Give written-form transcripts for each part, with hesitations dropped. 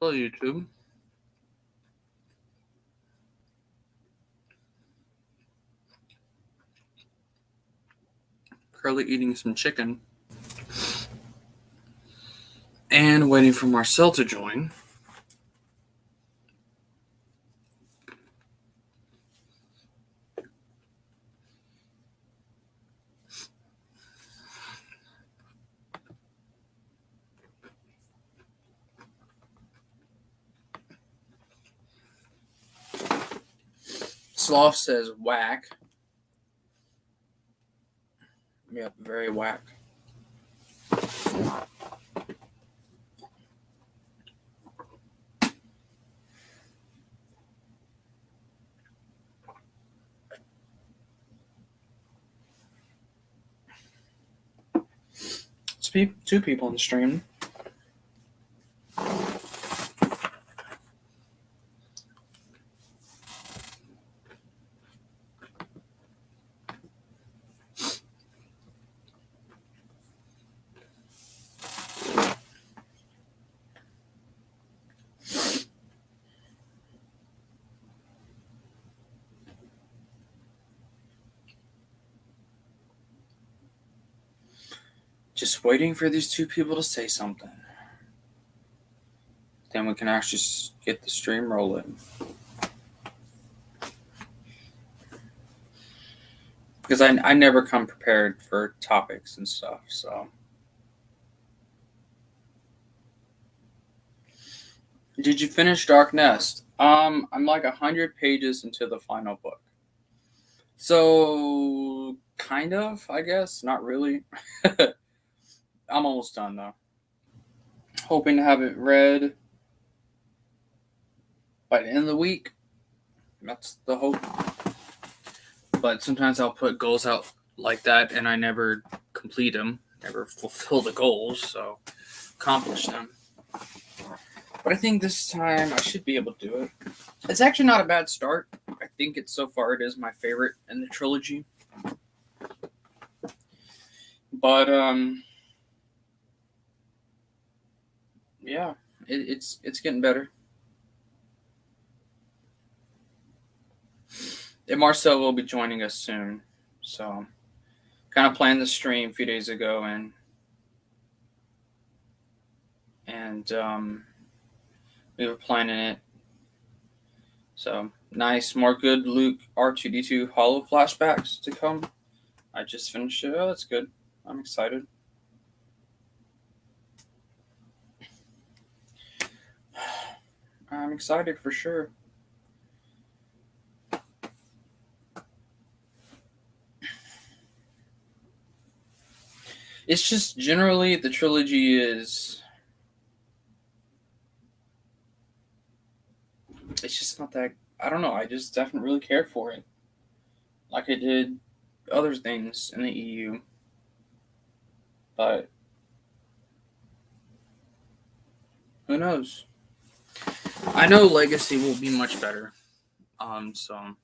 Hello, YouTube. Currently eating some chicken and waiting for Marcel to join. Sloth says whack. Yep, very whack. It's two people on the stream. Just waiting for these two people to say something. Then we can actually get the stream rolling. Because I never come prepared for topics and stuff, so. Did you finish Dark Nest? I'm like 100 pages into the final book. So, kind of, I guess. Not really. I'm almost done, though. Hoping to have it read by the end of the week. That's the hope. But sometimes I'll put goals out like that and I never complete them, never fulfill the goals, so accomplish them. But I think this time I should be able to do it. It's actually not a bad start. I think so far it is my favorite in the trilogy. But yeah, it's getting better. And Marcel will be joining us soon, so kind of planned the stream a few days ago, and we were planning it. So nice, more good Luke R2D2 Hollow flashbacks to come. I just finished it. Oh, that's good. I'm excited. I'm excited for sure. It's just generally the trilogy is. It's just not that. I don't know. I just definitely really cared for it, like I did other things in the EU. But who knows? I know Legacy will be much better. So.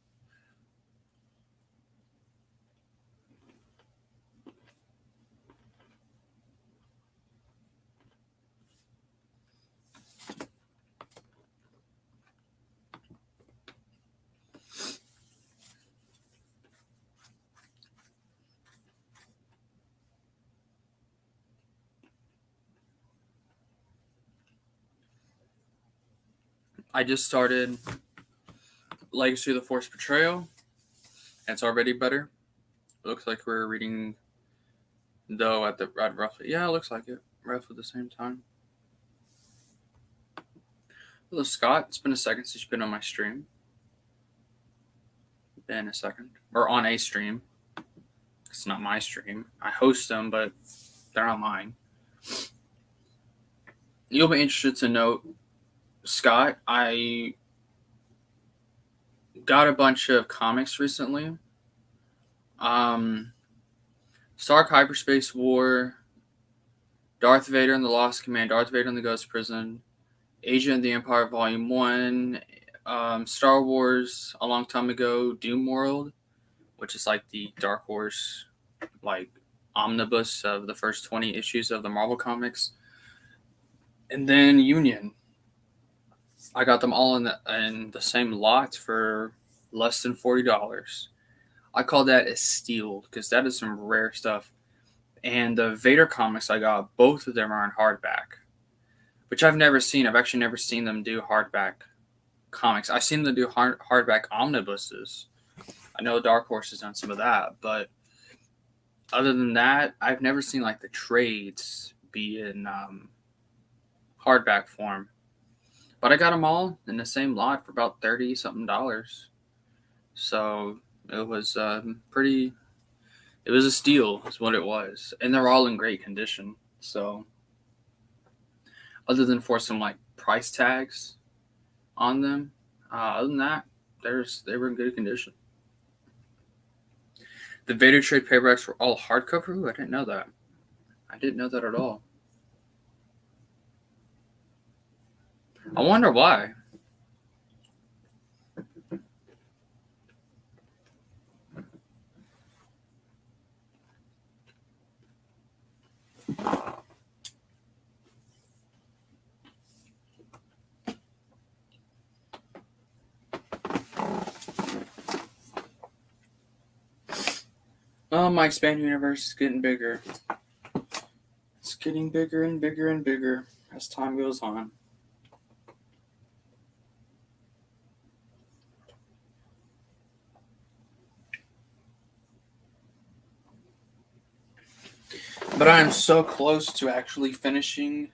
I just started Legacy of the Force Betrayal. It's already better. It looks like we're reading, though, at roughly. Yeah, it looks like it. Roughly the same time. Hello, Scott. It's been a second since you've been on my stream. Been a second. Or on a stream. It's not my stream. I host them, but they're not mine. You'll be interested to note, Scott, I got a bunch of comics recently. Stark Hyperspace War, Darth Vader and the Lost Command, Darth Vader and the Ghost Prison, Agent of the Empire Volume 1, Star Wars A Long Time Ago, Doom World, which is like the Dark Horse like omnibus of the first 20 issues of the Marvel Comics, and then Union. I got them all in the same lot for less than $40. I call that a steal because that is some rare stuff. And the Vader comics I got, both of them are in hardback, which I've never seen. I've actually never seen them do hardback comics. I've seen them do hardback omnibuses. I know Dark Horse has done some of that, but other than that, I've never seen like the trades be in hardback form. But I got them all in the same lot for about 30 something dollars. So it was pretty. It was a steal, is what it was, and they're all in great condition. So, other than for some like price tags on them, other than that, they were in good condition. The Vader trade paperbacks were all hardcover. Ooh, I didn't know that. I didn't know that at all. I wonder why. Oh, my expanded universe is getting bigger. It's getting bigger and bigger and bigger as time goes on. But I am so close to actually finishing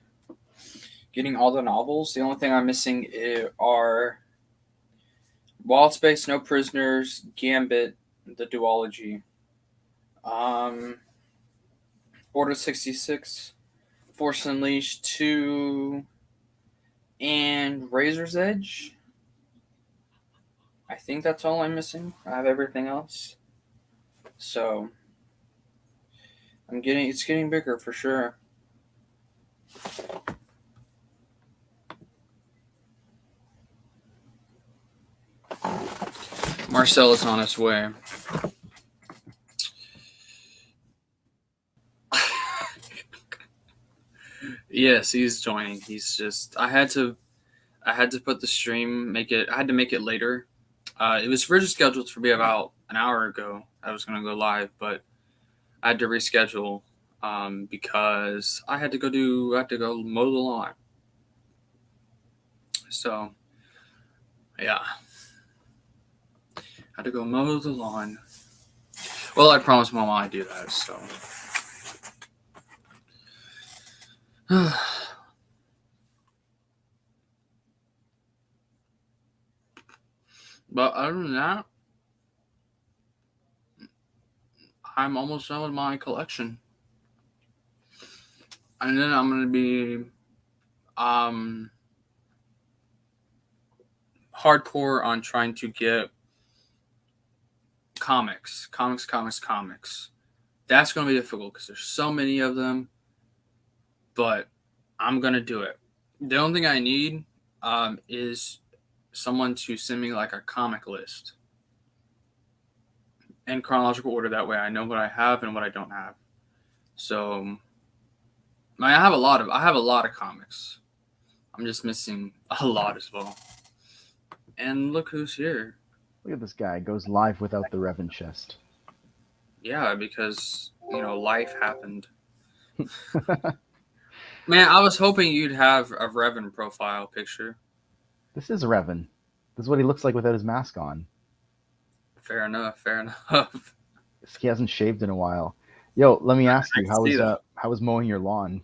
getting all the novels. The only thing I'm missing are Wild Space, No Prisoners, Gambit, the duology, Order 66, Force Unleashed 2, and Razor's Edge. I think that's all I'm missing. I have everything else. So it's getting bigger for sure. Marcel is on his way. Yes, he's joining. He's just I had to put the stream I had to make it later. It was originally scheduled for me about an hour ago. I was gonna go live, but I had to reschedule because I had to go mow the lawn. So yeah. I had to go mow the lawn. Well, I promised Mama I'd do that, so but other than that, I'm almost done with my collection. And then I'm gonna be hardcore on trying to get comics. That's gonna be difficult because there's so many of them, but I'm gonna do it. The only thing I need is someone to send me like a comic list in chronological order. That way, I know what I have and what I don't have. So, I have a lot of comics. I'm just missing a lot as well. And look who's here. Look at this guy. Goes live without the Revanchist. Yeah, because life happened. Man, I was hoping you'd have a Revan profile picture. This is Revan. This is what he looks like without his mask on. Fair enough. He hasn't shaved in a while. Yo, let me ask you, how was mowing your lawn?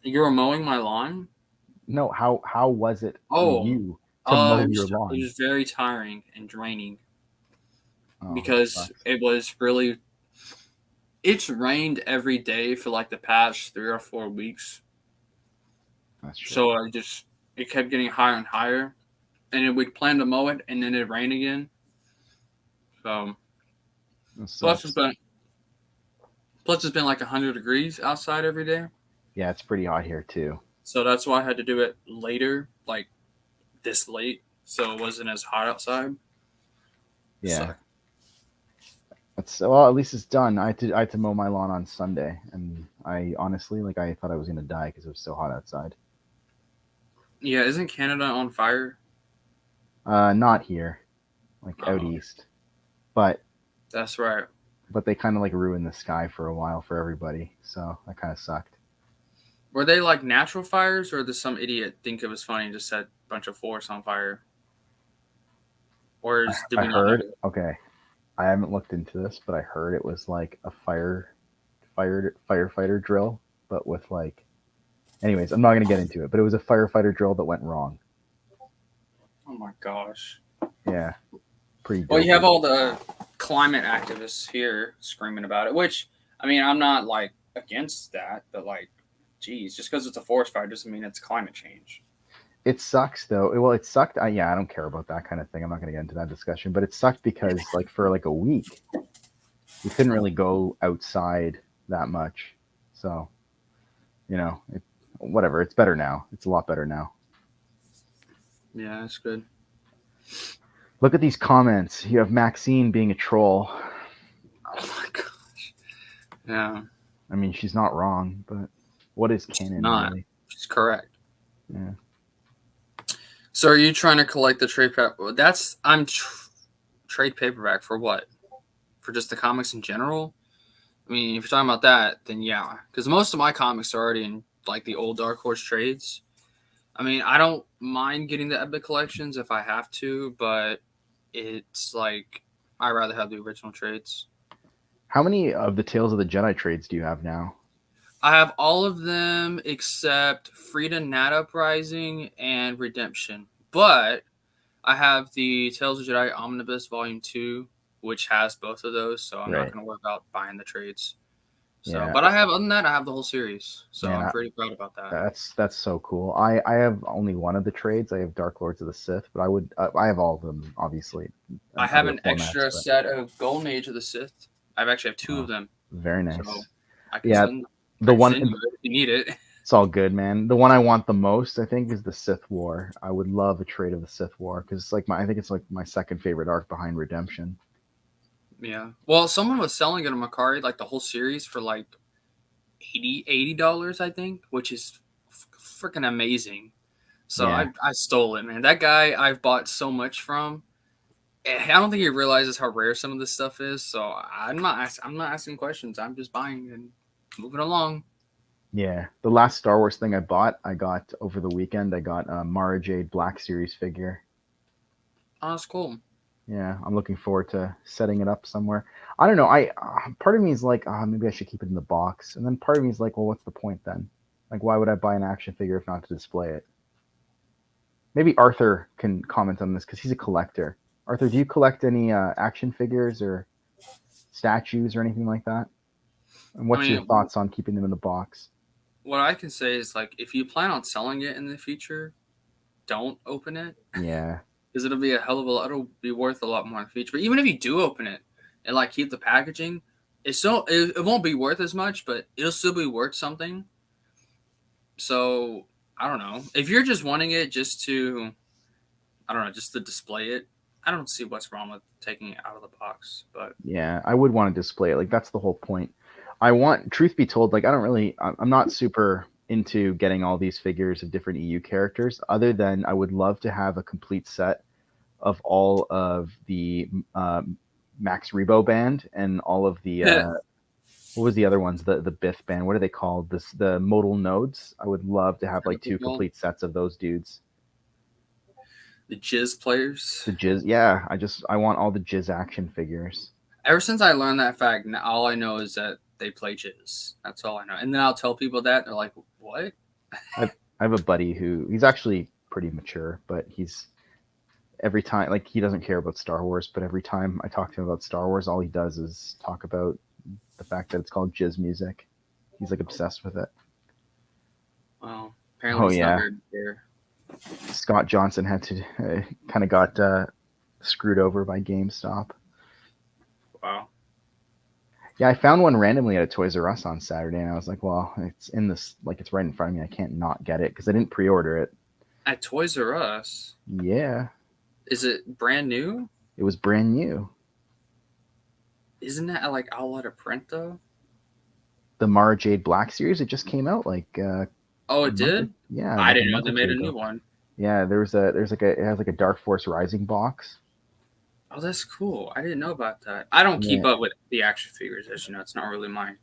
You were mowing my lawn? No, how was it for you to mow your lawn? It was very tiring and draining because it it's rained every day for like the past 3 or 4 weeks. That's true. So it kept getting higher and higher, and then we'd plan to mow it, and then it'd rain again. So plus it's been like 100 degrees outside every day. Yeah, it's pretty hot here too. So that's why I had to do it later, like this late, so it wasn't as hot outside. Yeah. Well, at least it's done. I had to mow my lawn on Sunday, and I honestly, I thought I was gonna die because it was so hot outside. Yeah, isn't Canada on fire? Not here, like out Oh, east, but that's right. they kind of like ruined the sky for a while for everybody, so that kind of sucked. Were they like natural fires, or did some idiot think it was funny and just set a bunch of forests on fire? Or did I we not know? heard. Okay, I haven't looked into this, but I heard it was like a firefighter drill, but with like. Anyways, I'm not gonna get into it, but it was a firefighter drill that went wrong. Oh my gosh. Yeah, pretty Well, you have dopey. all the climate activists here screaming about it, which, I mean, I'm not like against that, but like, geez, just because it's a forest fire doesn't mean it's climate change. It sucks though. Well, it sucked. Yeah, I don't care about that kind of thing. I'm not gonna get into that discussion, but it sucked because like for like a week, we couldn't really go outside that much. So whatever. It's better now. It's a lot better now. Yeah, that's good. Look at these comments. You have Maxine being a troll. Oh my god. Yeah, I mean, she's not wrong, but what is she's canon not. really? She's correct. Yeah. So, are you trying to collect the trade paper? Trade paperback for what? For just the comics in general? I mean, if you're talking about that, then yeah, because most of my comics are already in like the old Dark Horse trades. I mean, I don't mind getting the Epic collections if I have to, but it's like I'd rather have the original trades. How many of the Tales of the Jedi trades do you have now? I have all of them except Frida Nat Uprising and Redemption. But I have the Tales of Jedi Omnibus Volume 2, which has both of those, so I'm not Right. going to worry about buying the trades. So, Yeah. but other than that, I have the whole series. So Man, I'm pretty proud about that. that's so cool. I have only one of the trades. I have Dark Lords of the Sith, but I have all of them obviously I in have other an formats. extra But set of Golden Age of the Sith. I actually have two of oh, them. very So nice. I can Yeah, send the I can one send you it if you need it. it's all good, man. The one I want the most, I think, is the Sith War. I would love a trade of the Sith War because it's like I think it's like my second favorite arc behind Redemption. Yeah. Well, someone was selling it on Macari, like the whole series, for like $80, I think, which is freaking amazing. So Yeah, I stole it, man. That guy I've bought so much from. I don't think he realizes how rare some of this stuff is. So I'm not asking questions. I'm just buying and moving along. yeah. The last Star Wars thing I got over the weekend. I got a Mara Jade Black Series figure. Oh, that's cool. Yeah, I'm looking forward to setting it up somewhere. I don't know. Part of me is like, maybe I should keep it in the box, and then part of me is like, well, what's the point then? Like, why would I buy an action figure if not to display it? Maybe Arthur can comment on this because he's a collector. Arthur, do you collect any action figures or statues or anything like that? And I what's your mean, thoughts on keeping them in the box? what I can say is like if you plan on selling it in the future, don't open it Yeah, because it'll be worth a lot more in the future. But even if you do open it and like keep the packaging, it won't be worth as much, but it'll still be worth something. So I don't know if you're just wanting it just to I don't know just to display it. I don't see what's wrong with taking it out of the box, but yeah, I would want to display it. Like that's the whole point. I want, truth be told, like I don't really, I'm not super into getting all these figures of different EU characters. Other than I would love to have a complete set of all of the Max Rebo band and all of the what was the other ones? The Biff band. What are they called? The modal nodes. I would love to have like two complete sets of those dudes. the Jizz players. The Jizz, yeah. I want all the Jizz action figures. Ever since I learned that fact, all I know is that they play Jizz. That's all I know. And then I'll tell people that they're like, "What?" I have a buddy who he's actually pretty mature, but he's every time like he doesn't care about Star Wars, but every time I talk to him about Star Wars, all he does is talk about the fact that it's called jizz music. He's like obsessed with it. Well, apparently Oh it's not yeah, very fair. Scott Johnson had to kind of got screwed over by GameStop. Wow. Yeah, I found one randomly at a Toys R Us on Saturday, and I was like, well, it's in this, like it's right in front of me. I can't not get it because I didn't pre-order it. At Toys R Us, Yeah, is it brand new? it was brand new. Isn't that like all out of print though? The Mara Jade Black series, it just came out like Oh, a it month. did. Yeah, I like a didn't know month they or two made a new ago. one. Yeah, there's like a it has like a Dark Force Rising box. Oh, that's cool. I didn't know about that. I don't keep Yeah. up with the action figures, as you know. It's not really my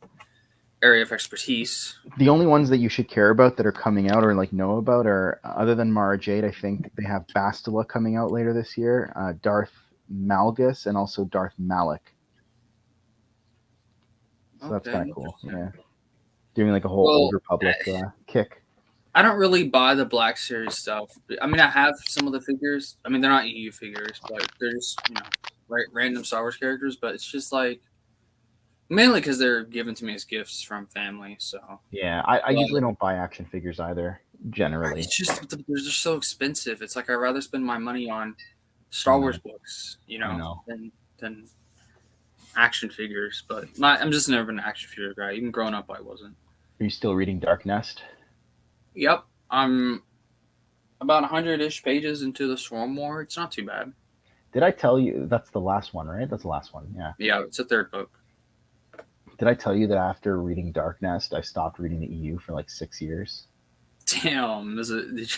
area of expertise. The only ones that you should care about that are coming out or like know about are other than Mara Jade, I think they have Bastila coming out later this year, Darth Malgus, and also Darth Malik. So that's Okay, kind of cool. interesting. Yeah, doing like a whole Old Well, Republic kick. I don't really buy the Black Series stuff. I mean, I have some of the figures. I mean, they're not EU figures, but they're just random Star Wars characters. But it's just like mainly because they're given to me as gifts from family. So, Yeah, I but usually don't buy action figures either. Generally, it's just they're just so expensive. It's like I'd rather spend my money on I Star Wars know. books, I know. than action figures. But I'm just never been an action figure guy. Even growing up, I wasn't. Are you still reading Dark Nest? Yep, I'm about 100-ish pages into the Swarm War. It's not too bad. Did I tell you that's the last one, right? That's the last one. Yeah. Yeah, it's a third book. Did I tell you that after reading Dark Nest, I stopped reading the EU for like 6 years? Damn, did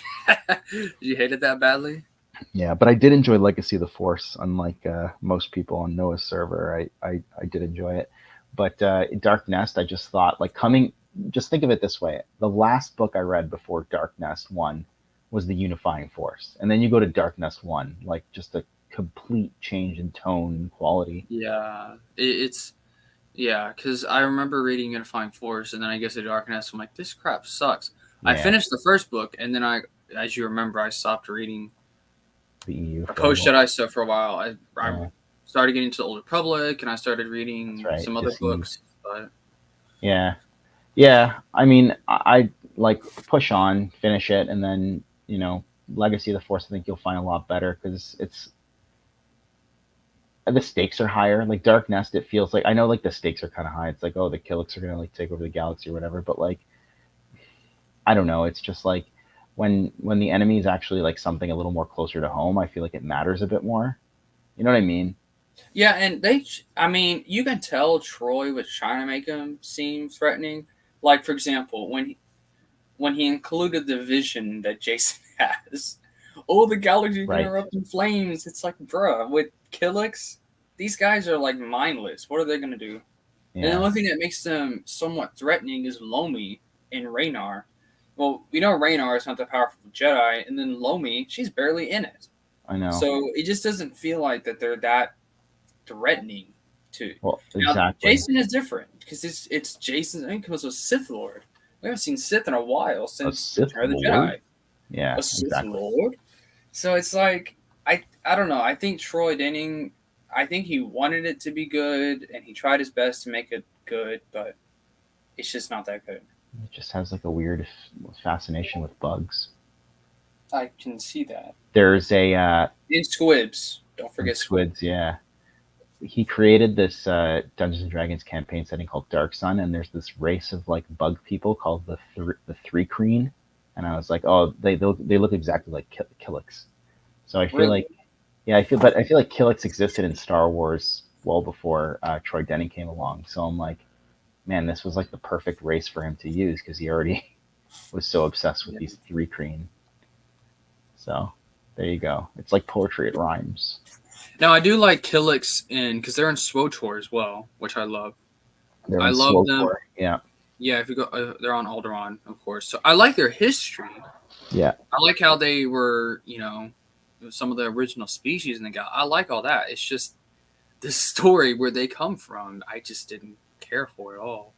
you hate it that badly? Yeah, but I did enjoy Legacy of the Force. Unlike most people on Noah's server, I did enjoy it. But Dark Nest, I just thought like coming. Just think of it this way: the last book I read before Dark Nest One was the Unifying Force, and then you go to Dark Nest One, like just a complete change in tone and quality. Yeah, it's yeah, because I remember reading Unifying Force, and then I guess the Darkness. I'm like, this crap sucks. I Yeah, finished the first book, and then as you remember, I stopped reading the EU for a post while. Jedi stuff for a while. I Yeah, started getting to the Old Republic, and I started that's reading right. some other Deceived. books. But Yeah, yeah. I mean, I like push on, finish it, and then Legacy of the Force. I think you'll find a lot better because it's the stakes are higher. Like Dark Nest, it feels like I know like the stakes are kind of high. It's like, oh, the Killiks are gonna like take over the galaxy or whatever. But like I don't know. It's just like when the enemy is actually like something a little more closer to home, I feel like it matters a bit more. You know what I mean? yeah, and I mean, you can tell Troy was trying to make him seem threatening. Like for example, when he included the vision that Jason has. Oh, the galaxy can Right. erupt in flames. It's like, bruh, with Killix, these guys are like mindless. What are they gonna do? And the Yeah, only thing that makes them somewhat threatening is Lomi and Raynar. Well, we know Raynar is not the powerful Jedi, and then Lomi, she's barely in it. I know. So it just doesn't feel like that they're that threatening to. Well, Now exactly. Jason is different because it's Jason's income as a Sith Lord. We haven't seen Sith in a while A since Sith Return of the Lord. Jedi. Yeah, A Sith exactly. Lord. So it's like I don't know. I think Troy Denning. I think he wanted it to be good, and he tried his best to make it good, but it's just not that good. It just has like a weird fascination with bugs. I can see that. There's a And squibs. Don't and forget squibs. squids. Yeah, he created this Dungeons and Dragons campaign setting called Dark Sun, and there's this race of like bug people called the Three Kreen, and I was like, oh, they look exactly like Killiks. So I feel Really? like, yeah, I feel like Killiks existed in Star Wars well before Troy Denning came along. So I'm like, man, this was like the perfect race for him to use because he already was so obsessed with Yeah. these Three Kreen. So there you go. It's like poetry; it rhymes. Now I do like Killix in because they're in SWOTOR as well, which I love. They're I in love slow them. core. Yeah, Yeah, if you go, they're on Alderaan, of course. So I like their history. yeah, I like how they were, some of the original species in the gal. I like all that. It's just the story where they come from. I just didn't care for at all.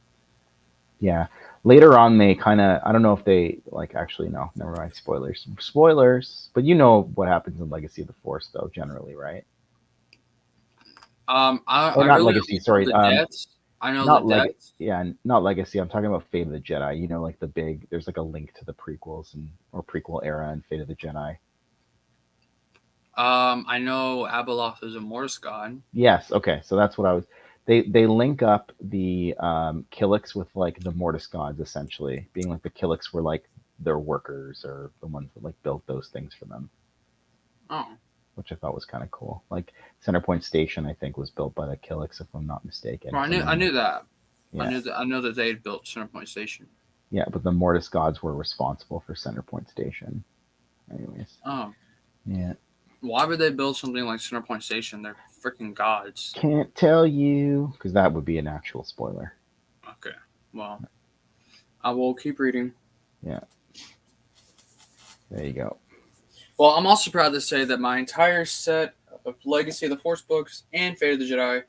yeah. Later on, they kind of I don't know if they like actually no, never mind. Spoilers, spoilers. But you know what happens in Legacy of the Force, though, generally, right? Or I not really Legacy. only know Sorry, the deaths. I know the not leg. deaths. Yeah, not Legacy. I'm talking about Fate of the Jedi. You know, like the big. There's like a link to the prequels and or prequel era and Fate of the Jedi. I know Abeloth is a Morse god. Yes. Okay. So that's what I was. They link up the Killiks with like the Mortis gods, essentially being like the Killiks were like their workers or the ones that like built those things for them, Oh, which I thought was kind of cool. Like Centerpoint Station, I think was built by the Killiks, if I'm not mistaken. well, And I then knew that. yeah, I know that they had built Centerpoint Station. yeah, but the Mortis gods were responsible for Centerpoint Station. Anyways, Oh, yeah. why would they build something like Centerpoint Station? They're freaking gods. Can't tell you because that would be an actual spoiler. Okay, well, I will keep reading. Yeah, there you go. Well, I'm also proud to say that my entire set of Legacy of the Force books and Fate of the Jedi,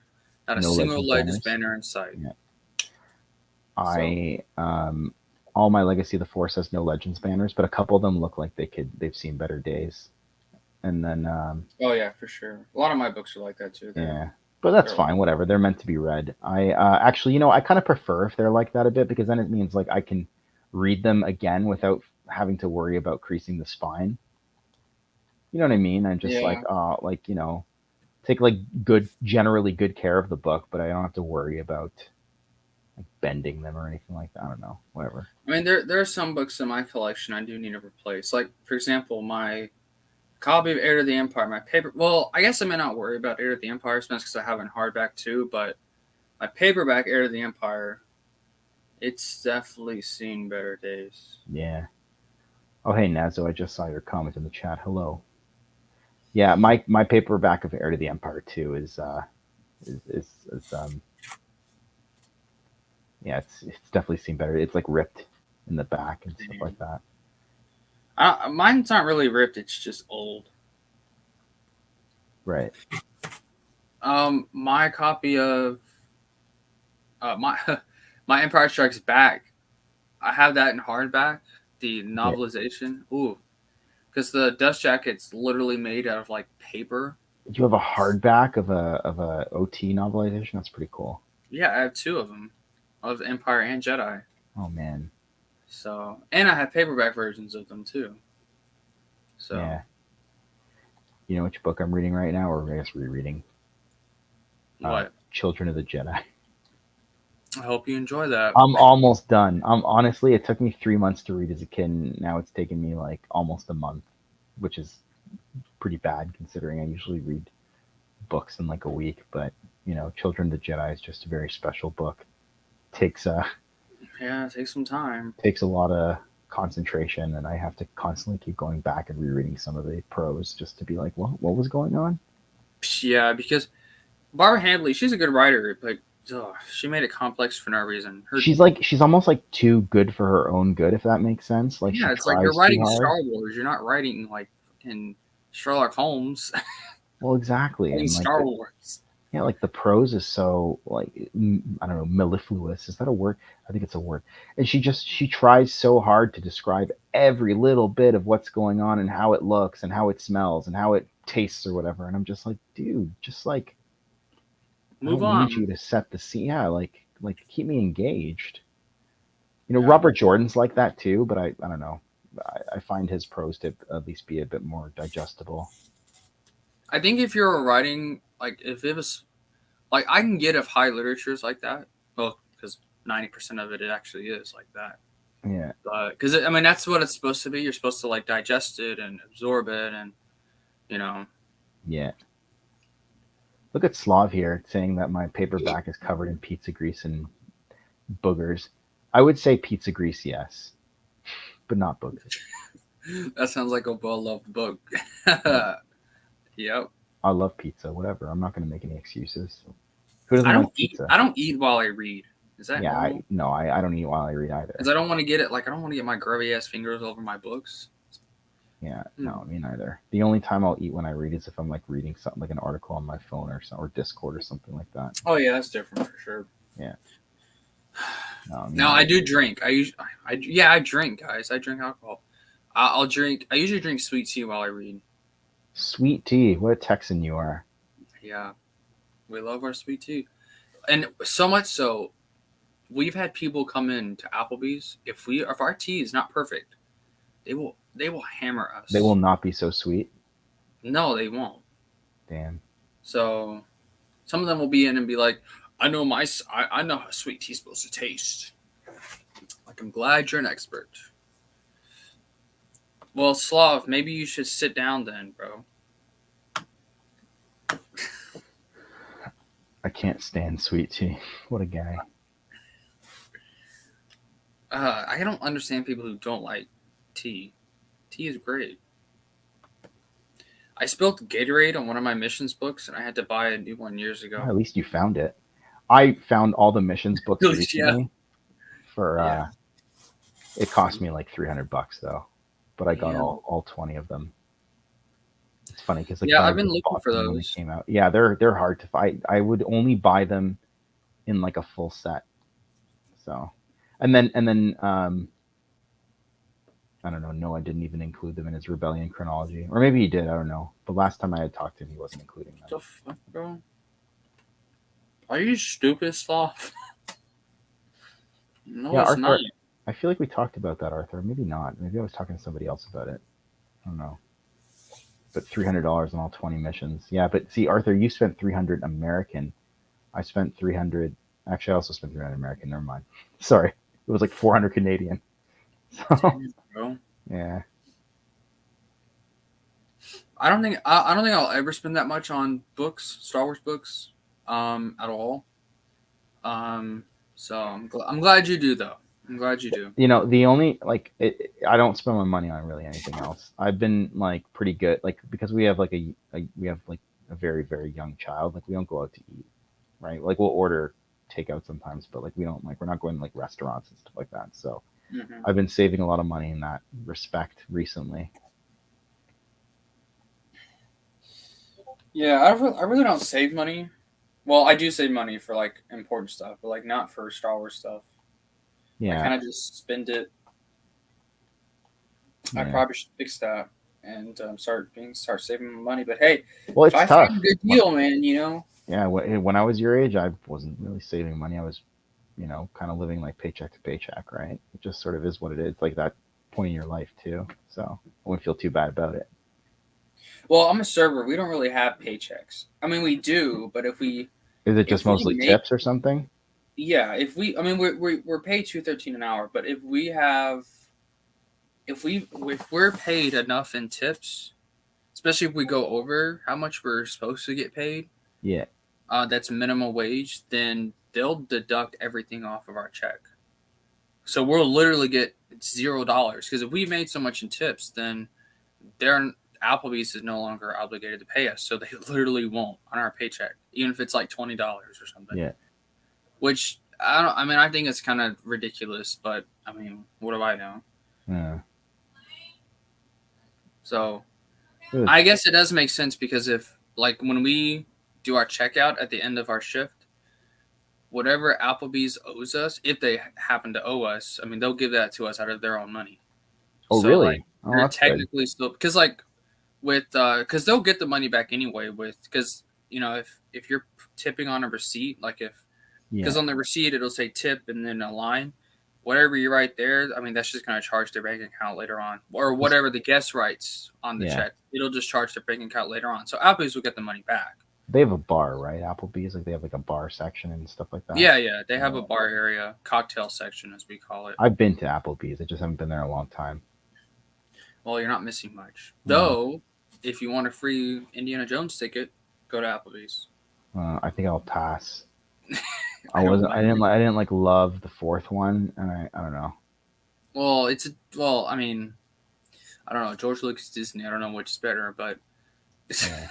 not a No single Legends Legends banners. banner in sight. Yeah. So, All my Legacy of the Force has no Legends banners, but a couple of them look like they've seen better days. And then oh yeah, for sure. A lot of my books are like that too. yeah, but that's they're fine. Whatever. They're meant to be read. I actually, I kind of prefer if they're like that a bit because then it means like I can read them again without having to worry about creasing the spine. You know what I mean? I'm just like, yeah. take like generally good care of the book, but I don't have to worry about like bending them or anything like that. I don't know. Whatever. I mean, there are some books in my collection I do need to replace. Like, for example, my copy of Heir to the Empire, my paper. Well, I guess I may not worry about Heir to the Empire so much because I have it in hardback too. But my paperback Heir to the Empire, it's definitely seen better days. Yeah. Oh, hey Nazo, I just saw your comment in the chat. Hello. Yeah, my paperback of Heir to the Empire 2 is yeah, it's definitely seen better. It's like ripped in the back and stuff like that. Mine's not really ripped; it's just old. Right. My copy of my my Empire Strikes Back, I have that in hardback, the Yeah. novelization. Ooh, because the dust jacket's literally made out of like paper. You have a hardback of a OT novelization. That's pretty cool. Yeah, I have two of them, of Empire and Jedi. Oh man. So, and I have paperback versions of them too. So, Yeah. You know which book I'm reading right now, or I guess rereading? what? Children of the Jedi. I hope you enjoy that. I'm almost done. Honestly, it took me 3 months to read as a kid. And now it's taken me like almost a month, which is pretty bad considering I usually read books in like a week. But Children of the Jedi is just a very special book. Takes Yeah, it takes some time. takes a lot of concentration, and I have to constantly keep going back and rereading some of the prose just to be like, what was going on? Yeah, because Barbara Handley, she's a good writer, but she made it complex for no reason. She's almost like too good for her own good, if that makes sense. Like Yeah, she it's like you're tries too writing hard. Star Wars. You're not writing like in Sherlock Holmes. Well, exactly, Writing and like Star Wars. yeah, like the prose is so like I don't know, mellifluous. Is that a word? I think it's a word. And she tries so hard to describe every little bit of what's going on and how it looks and how it smells and how it tastes or whatever. And I'm just like, dude, just like I Move don't on. need you to set the scene. Yeah, like keep me engaged. Yeah. Robert Jordan's like that too, but I don't know. I find his prose to at least be a bit more digestible. I think if you're writing, like, if it was, like, I can get if high literature is like that. Well, because 90% of it actually is like that. Yeah. Because, I mean, that's what it's supposed to be. You're supposed to, like, digest it and absorb it and, you know. Yeah. Look at Slav here saying that my paperback is covered in pizza grease and boogers. I would say pizza grease, yes, but not boogers. That sounds like a well-loved book. Yep. I love pizza, whatever. I'm not going to make any excuses. Who doesn't like pizza? I don't eat while I read. Is that Yeah, normal? I don't eat while I read either. Because I don't want to get it. Like I don't want to get my grubby ass fingers over my books. Yeah, no, me neither. The only time I'll eat when I read is if I'm like reading something like an article on my phone or Discord or something like that. Oh yeah, that's different for sure. Yeah. No, now I do drink. I drink, guys. I drink alcohol. I'll drink. I usually drink sweet tea while I read. Sweet tea. What a Texan you are. Yeah, we love our sweet tea, and so much so, we've had people come in to Applebee's. If our tea is not perfect, they will hammer us. They will not be so sweet. No, they won't. Damn. So, some of them will be in and be like, I know how sweet tea's supposed to taste. Like, I'm glad you're an expert. Well, Slav, maybe you should sit down then, bro. I can't stand sweet tea. What a guy. I don't understand people who don't like tea. Tea is great. I spilled Gatorade on one of my missions books, and I had to buy a new one years ago. Well, at least you found it. I found all the missions books Yeah, recently for yeah. it cost me like $300 though, but I got Damn. all 20 of them. It's funny because like Yeah, I I've been just looking bought for them when they those. came out. Yeah, they're hard to find. I would only buy them in like a full set. So, and then I don't know. No, I didn't even include them in his rebellion chronology, or maybe he did. I don't know. But last time I had talked to him, he wasn't including them. What the fuck, bro? Are you stupid, sloth? No, Yeah, it's not. Arthur. I feel like we talked about that, Arthur. Maybe not. Maybe I was talking to somebody else about it. I don't know. But $300 on all 20 missions. Yeah, but see, Arthur, you spent 300 American. I spent 300. Actually, I also spent 300 American. Never mind. Sorry, it was like 400 Canadian. So Damn, bro. yeah, I don't think I'll ever spend that much on books, Star Wars books, at all. Um, so I'm glad you do though. I'm glad you do. you know, the only like I don't spend my money on really anything else. I've been like pretty good, like because we have like we have like a very young child. Like we don't go out to eat, right? Like we'll order takeout sometimes, but like we don't like we're not going to like restaurants and stuff like that. So Hmm. I've been saving a lot of money in that respect recently. Yeah, I really don't save money. Well, I do save money for like important stuff, but like not for Star Wars stuff. I Yeah, kind of just spend it. I yeah. probably should fix that and start saving my money. But hey, Well, if it's I find tough. a good deal, man, Yeah, when I was your age, I wasn't really saving money. I was, you know, kind of living like paycheck to paycheck, right? It just sort of is what it is. Like that point in your life too. So I wouldn't feel too bad about it. well, I'm a server. We don't really have paychecks. I mean, we do, but Is it just if we mostly make tips or something? yeah, if we I mean we're paid 213 an hour, but if we're paid enough in tips, especially if we go over how much we're supposed to get paid, Yeah. that's minimum wage, then they'll deduct everything off of our check. So we'll literally get $0 because if we made so much in tips, then their Applebee's is no longer obligated to pay us, so they literally won't on our paycheck, even if it's like $20 or something. Yeah. Which I don't. I mean, I think it's kind of ridiculous, but I mean, what do I know? Yeah. So Good. I guess it does make sense because if like when we do our checkout at the end of our shift, whatever Applebee's owes us, if they happen to owe us, I mean, they'll give that to us out of their own money. Oh, So like really? Oh, they're that's good. technically still because like with because they'll get the money back anyway with because if you're tipping on a receipt like if Yeah. because on the receipt it'll say tip and then a line whatever you write there, I mean that's just going to charge their bank account later on or Just- whatever the guest writes on the Yeah. check, it'll just charge their bank account later on, so Applebee's will get the money back. They have a bar, right? Applebee's, like they have like a bar section and stuff like that. Yeah, they have a Yeah. bar area, cocktail section as we call it. I've been to Applebee's. I just haven't been there in a long time. Well, you're not missing much No. though. If you want a free Indiana Jones ticket, go to Applebee's. I think I'll pass. I I don't wasn't. blame you. I didn't like love the fourth one, and I don't know. Well, well, I mean, I don't know. George Lucas, Disney. I don't know which is better, but Yeah.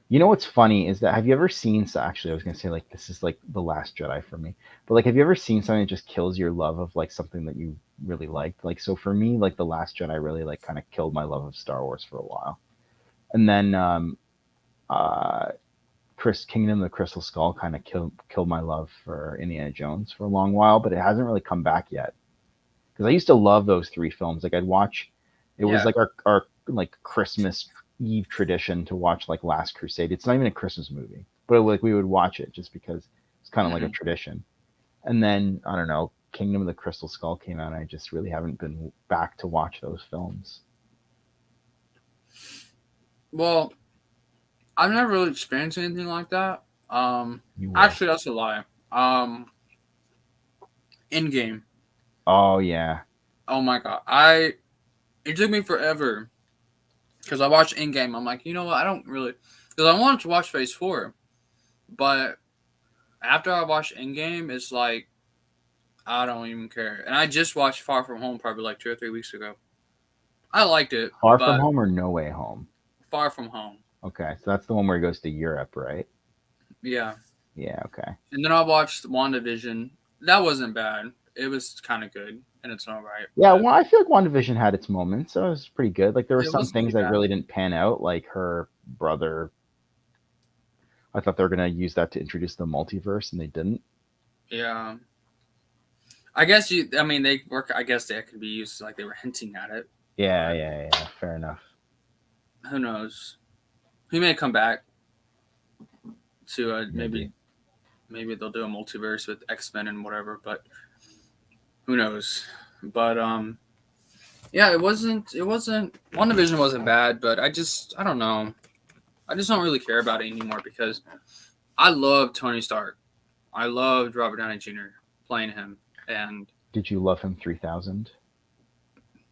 You know what's funny is that have you ever seen? So actually, I was gonna say like this is like the Last Jedi for me, but like have you ever seen something that just kills your love of like something that you really liked? Like so for me, like the Last Jedi really like kind of killed my love of Star Wars for a while, and then uh, Chris Kingdom of the Crystal Skull kind of killed my love for Indiana Jones for a long while, but it hasn't really come back yet. Because I used to love those three films. Like I'd watch, it was yeah. like our like Christmas Eve tradition to watch like Last Crusade. It's not even a Christmas movie, but like we would watch it just because it's kind of like a Hmm. tradition. And then I don't know, Kingdom of the Crystal Skull came out, and I just really haven't been back to watch those films. Well, I've never really experienced anything like that. You will. Actually, that's a lie. Um, in game. Oh yeah, Oh my god, it took me forever because I watched in game. I'm like, you know what? I don't really because I wanted to watch Phase 4, but after I watched in game, it's like I don't even care. And I just watched Far From Home probably like 2 or 3 weeks ago. I liked it, Far From but Home or No Way Home. Far From Home. Okay, so that's the one where he goes to Europe, right? Yeah. Yeah. Okay. And then I watched WandaVision. That wasn't bad. It was kind of good in its own right, Yeah, but well, I feel like WandaVision had its moments, so it was pretty good. Like there were it some wasn't things too that bad. really didn't pan out, like her brother. I thought they were gonna use that to introduce the multiverse, and they didn't. Yeah. I guess you. I mean, they work. I guess that could be used like they were hinting at it, Yeah, but yeah, yeah. Fair enough. who knows? He may come back to Maybe. maybe they'll do a multiverse with X-Men and whatever, but who knows? But yeah, it wasn't WandaVision wasn't bad, but I don't know. I just don't really care about it anymore because I love Tony Stark. I loved Robert Downey Jr. playing him, and Did you love him 3000?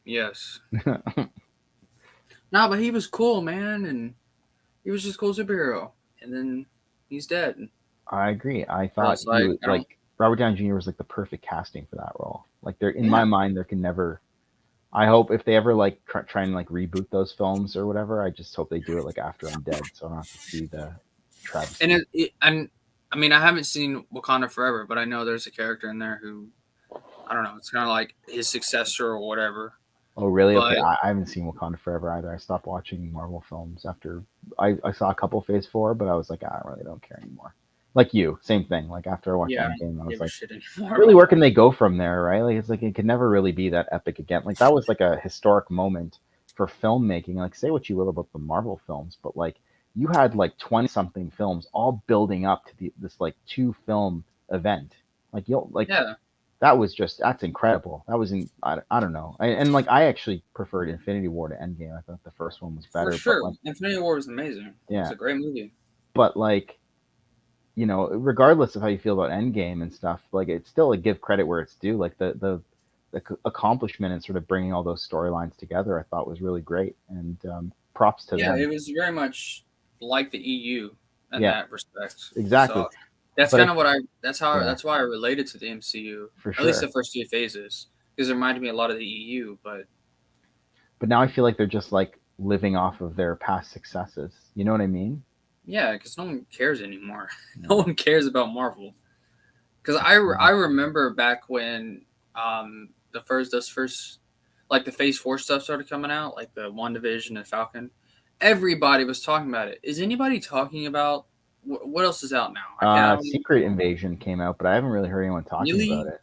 yes, no, but he was cool, man, and he was just a cool superhero, and then he's dead. I agree. I So thought it's he like was I don't. like Robert Downey Jr. was like the perfect casting for that role. Like there, in Yeah, my mind, there can never. I hope if they ever like try and like reboot those films or whatever, I just hope they do it like after I'm dead, so I don't have to see the and travesty. and I mean I haven't seen Wakanda Forever, but I know there's a character in there who I don't know. It's kind of like his successor or whatever. Oh, really? Okay, But I haven't seen Wakanda Forever either. I stopped watching Marvel films after I saw a couple Phase 4, but I was like, I really don't care anymore. Like you, same thing. Like after I watched yeah, I Endgame, I don't was give a like, shit anymore really, about where that. can they go from there, right? Like it's like it could never really be that epic again. Like that was like a historic moment for filmmaking. Like say what you will about the Marvel films, but like you had like 20 something films all building up to this like 2 film event. Like you'll like Yeah, that was just that's incredible. That was in I don't know. And like I actually preferred Infinity War to Endgame. I thought the first one was for better, but sure. like Infinity War was amazing. It's yeah, a great movie. but like regardless of how you feel about Endgame and stuff, like it's still like give credit where it's due. Like the accomplishment and sort of bringing all those storylines together, I thought was really great, and props to Yeah, them. it was very much like the EU in Yeah, that respect. exactly. So that's But kind of what I. That's how. yeah, That's why I related to the MCU. for At least the sure. first 3 phases, because it reminded me a lot of the EU. But But now I feel like they're just like living off of their past successes. You know what I mean? yeah, because no one cares anymore. No Yeah. one cares about Marvel. Because I remember back when the first like the Phase 4 stuff started coming out, like the WandaVision and Falcon. Everybody was talking about it. Is anybody talking about what else is out now? I don't Secret Invasion came out, but I haven't really heard anyone talking about really. it.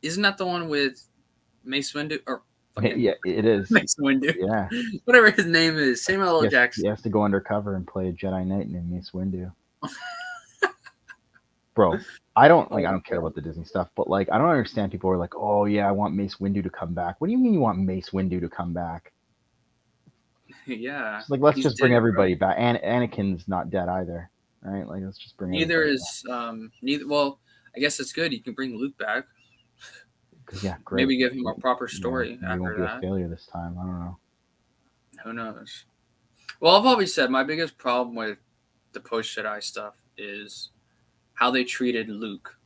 Isn't that the one with Mace Windu or fucking Yeah, it is. Mace Windu, Yeah, whatever his name is, Samuel L. he Jackson? has to go undercover and play a Jedi Knight named Mace Windu. Bro, I Oh don't care god, about the Disney stuff, but like I don't understand people who are like, oh yeah, I want Mace Windu to come back. What do you mean you want Mace Windu to come back? yeah, It's like let's he's just bring dead, bro. everybody back. And Anakin's not dead either, right? Like let's just bring Neither everybody is neither. Well, I guess it's good. You can bring Luke back. because yeah, great. Maybe give him a proper Yeah, story maybe it won't after be a that. failure this time. I don't know. Who knows? Well, I've always said my biggest problem with the post Jedi stuff is how they treated Luke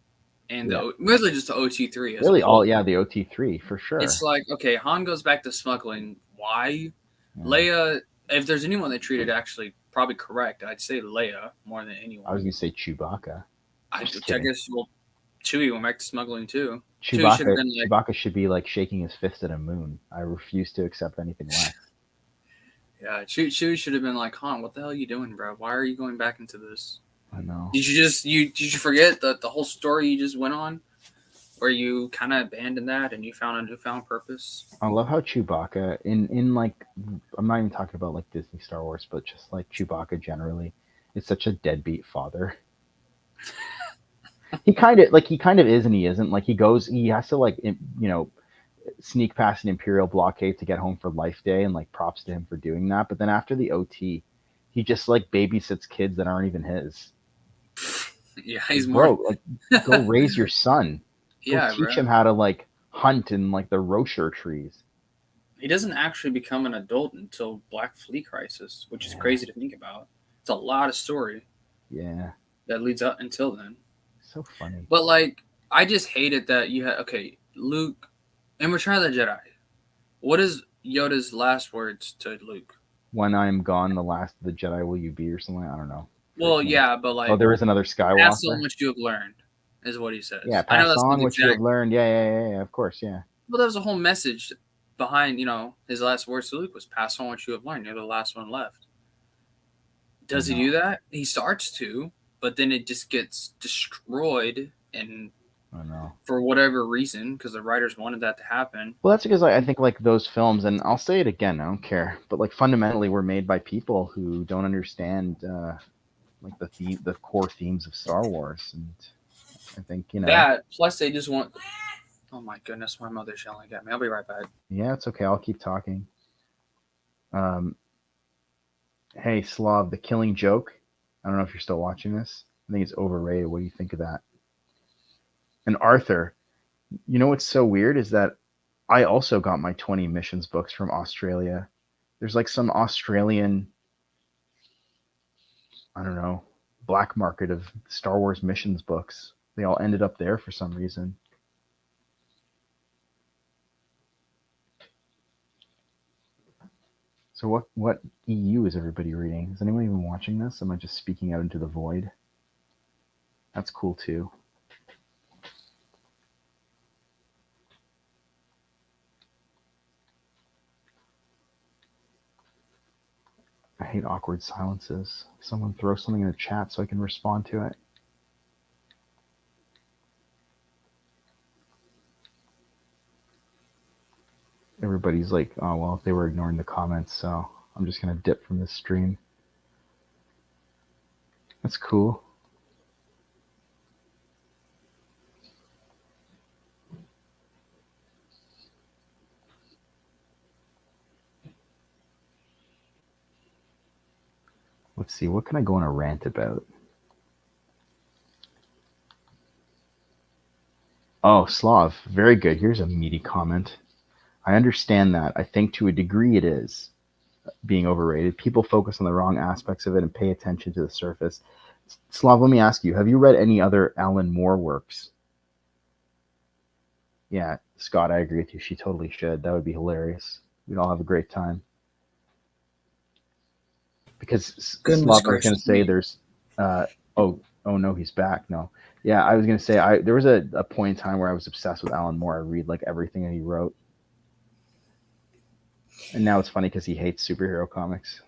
and Yeah, really just the OT3 as a really whole. all the OT3 for It's sure. like okay, Han goes back to smuggling. Why? Yeah. Leia, if there's anyone they treated actually probably correct, I'd say Leia more than I was anyone. gonna say Chewbacca. Just I kidding. guess well, Chewie went back to smuggling too. Chewie should have been like, Chewbacca should be like shaking his fist at a moon. I refuse to accept anything less. yeah, Chewie should have been like, Han, what the hell are you doing, bro? Why are you going back into this? I know. Did you forget the whole story you just went on, where you kind of abandoned that and you found a newfound purpose? I love how Chewbacca in like I'm not even talking about like Disney Star Wars, but just like Chewbacca generally is such a deadbeat father. He kind of is and he isn't. Like he has to like sneak past an Imperial blockade to get home for Life Day, and like props to him for doing that. But then after the OT, he just like babysits kids that aren't even his. Yeah, Like, he's more. bro, like go raise your son. Go Yeah, teach bro. him how to like hunt in like the rocher trees. He doesn't actually become an adult until Black Fleet Crisis, which is Yeah, crazy to think about. It's a lot of story yeah. that leads up until then. So funny. But like, I just hated that you had okay, Luke in Return of the Jedi. What is Yoda's last words to Luke? When I am gone, the last of the Jedi will you be, or something. I don't know. Well, yeah, but Oh, like, there is another pass on Skywalker. what you have learned, is what he Yeah, says. I know pass that's not on the what you have exact. learned. Yeah. Of course, yeah. Well, that was a whole message behind, his last words to Luke was pass on what you have learned. You're the last one left. Does he do that? He starts to, but then it just gets destroyed, and I know. for whatever reason, because the writers wanted that to happen. Well, that's because I think like those films, and I'll say it again, I don't care, but like fundamentally were made by people who don't understand like the core themes of Star Wars, and I think That plus they just want. Oh my goodness, my mother's yelling at me. I'll be right back. Yeah, it's okay. I'll keep talking. Um, hey, Slav, The Killing Joke. I don't know if you're still watching this. I think it's overrated. What do you think of that? And Arthur, you know what's so weird is that I also got my 20 missions books from Australia. There's like some Australian, I don't know, black market of Star Wars missions books. They all ended up there for some reason. So what EU is everybody reading? Is anyone even watching this? Am I just speaking out into the void? That's cool too. I hate awkward silences. Someone throw something in the chat so I can respond to it. Everybody's like, oh, well, they were ignoring the comments, so I'm just going to dip from this stream. That's cool. Let's see, what can I go on a rant about? Oh, Slav, very good. Here's a meaty comment. I understand that. I think to a degree it is being overrated. People focus on the wrong aspects of it and pay attention to the surface. Slav, let me ask you, have you read any other Alan Moore works? Yeah, Scott, I agree with you. She totally should. That would be hilarious. We'd all have a great time. Because Slav, I was going to say there's, oh no, he's back. No. Yeah, I was going to say, there was a point in time where I was obsessed with Alan Moore. I read like everything that he wrote. And now it's funny because he hates superhero comics.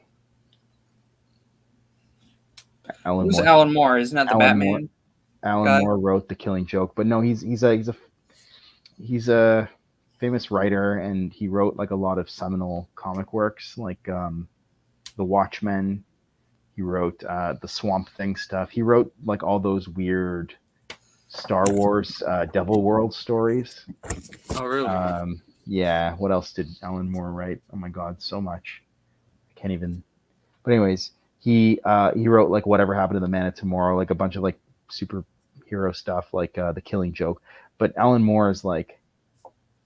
Who's Alan Moore? Isn't that the Batman? Alan Moore wrote The Killing Joke, but no, he's a famous writer, and he wrote like a lot of seminal comic works, like The Watchmen. He wrote the Swamp Thing stuff. He wrote like all those weird Star Wars Devil World stories. Oh, really? Yeah. What else did Alan Moore write? Oh my God, so much. I can't even. But anyways, he wrote like Whatever Happened to the Man of Tomorrow, like a bunch of like superhero stuff, like The Killing Joke. But Alan Moore is like,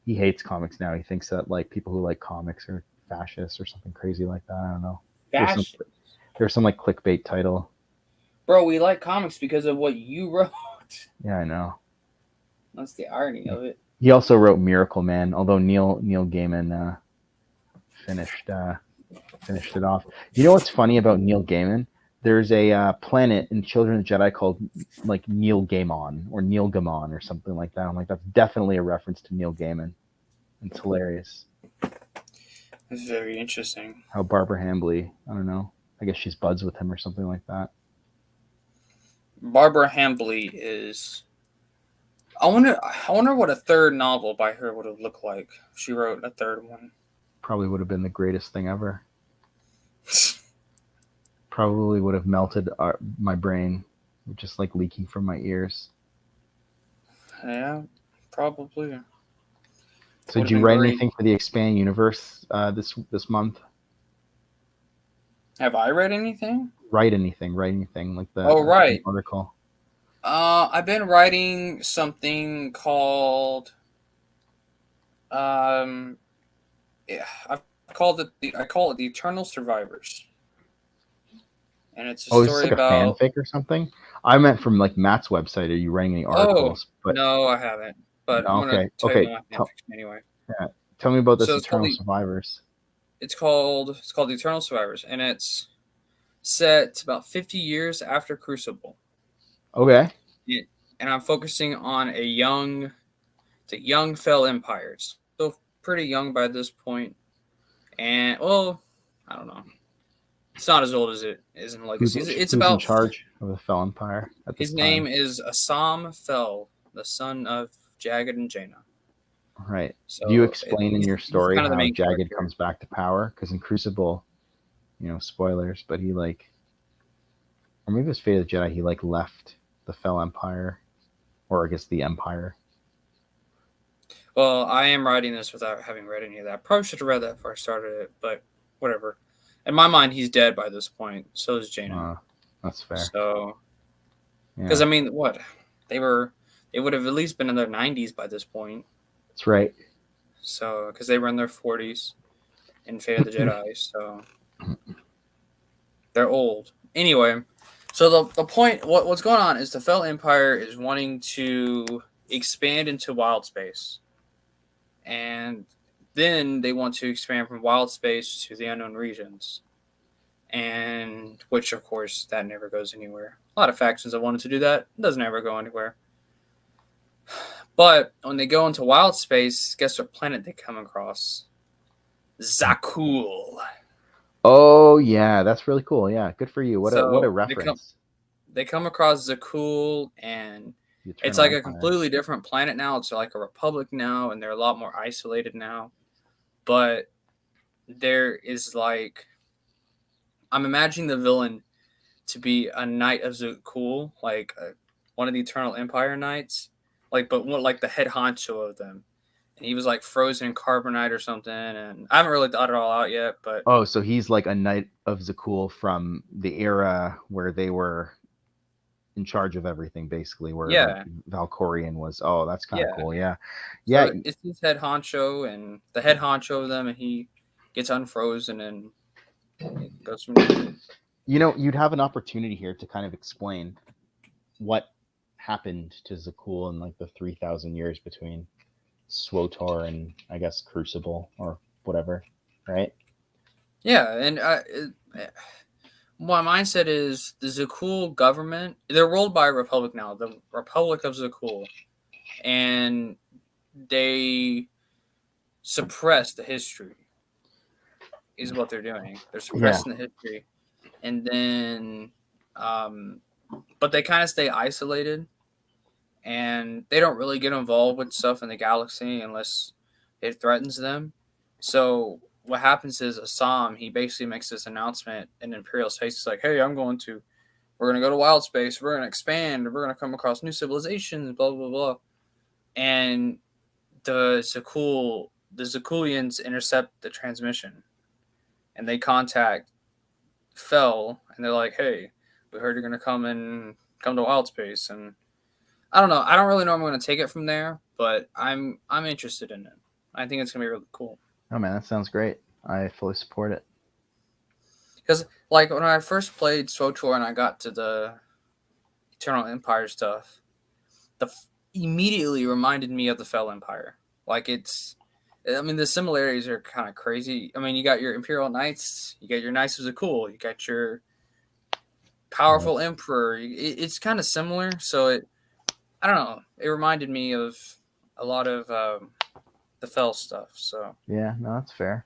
he hates comics now. He thinks that like people who like comics are fascists or something crazy like that. I don't know. There's some like clickbait title. Bro, we like comics because of what you wrote. Yeah, I know. That's the irony of it. He also wrote Miracle Man, although Neil Gaiman finished it off. You know what's funny about Neil Gaiman? There's a planet in Children of the Jedi called like Neil Gaiman or Neil Gaiman or something like that. I'm like, that's definitely a reference to Neil Gaiman. It's hilarious. It's very interesting. How Barbara Hambly, I don't know. I guess she's buds with him or something like that. Barbara Hambly is. I wonder what a third novel by her would have looked like if she wrote a third one. Probably would have been the greatest thing ever. Probably would have melted my brain, just like leaking from my ears. Yeah, probably. So did you write anything for the Expand Universe this month? Have I read anything? Write anything like the article. I've been writing something called I call it the Eternal Survivors. And it's a story about a fanfic or something. I meant from like Matt's website. Are you writing any articles? No, I haven't. But I'm gonna tell you my fanfiction anyway. Yeah, tell me about this Eternal Survivors. It's called The Eternal Survivors, and it's set about 50 years after Crucible. Okay. And I'm focusing on a young Fell Empire. It's still pretty young by this point, and well, I don't know. It's not as old as it is in Legacy. It's Who's in about charge of the Fell Empire at this his name time? is Assam Fell, the son of Jagged and Jaina. Right. Do you So explain in he's your he's story kind of the how main Jagged character. comes back to power? Because in Crucible, spoilers, but he like, or maybe it was Fate of the Jedi, he like left the Fell Empire, or I guess the Empire. Well, I am writing this without having read any of that. Probably should have read that before I started it, but whatever. In my mind, he's dead by this point. So is Jaina. Uh, that's fair. So, because Yeah, I mean, what they were, they would have at least been in their 90s by this point. that's right. So, because they were in their 40s in Fate of the Jedi, so they're old. Anyway, so the point, what's going on is the Fell Empire is wanting to expand into wild space, and then they want to expand from wild space to the unknown regions, and which of course that never goes anywhere. A lot of factions have wanted to do that, it doesn't ever go anywhere. But when they go into wild space, guess what planet they come across? Zakul. Oh yeah, that's really cool. Yeah, good for you. What a So reference. they come across Zakul, and The it's Eternal like a Empire. completely different planet now. It's like a republic now, and they're a lot more isolated now. But there is like, I'm imagining the villain to be a knight of Zakul, like one of the Eternal Empire knights, like but what like the head honcho of them. And he was like frozen in carbonite or something, and I haven't really thought it all out yet. But Oh, so he's like a knight of Zakul from the era where they were in charge of everything, basically, where like yeah, Valkorian was. Oh, that's kind of yeah. cool. Yeah, yeah. So it's his head honcho and the head honcho of them, and he gets unfrozen and it goes from there. You'd have an opportunity here to kind of explain what happened to Zakul in like the 3,000 years between SWOTOR and I guess Crucible or whatever, right? Yeah, and my mindset is the Zakul government. They're ruled by a republic now, the Republic of Zakul, and they suppress the history. Is what they're doing. They're Yeah, suppressing the history, and then, um, but they kind of stay isolated, and they don't really get involved with stuff in the galaxy unless it threatens them. So what happens is Assam, he basically makes this announcement in Imperial Space. He's like, "Hey, we're gonna go to wild space. We're gonna expand. We're gonna come across new civilizations. Blah blah blah." And the Zakulians intercept the transmission, and they contact Fell, and they're like, "Hey, we heard you're gonna come to wild space." And I don't know. I don't really know. I'm going to take it from there, but I'm interested in it. I think it's going to be really cool. oh man, that sounds great. I fully support it. Because like when I first played SWTOR and I got to the Eternal Empire stuff, the immediately reminded me of the Fell Empire. Like I mean, the similarities are kind of crazy. I mean, you got your Imperial Knights, you got your Knights of Zakul, you got your Right. powerful Emperor. It's kind of similar. So I don't know. It reminded me of a lot of the Fell stuff. So Yeah, no, that's fair.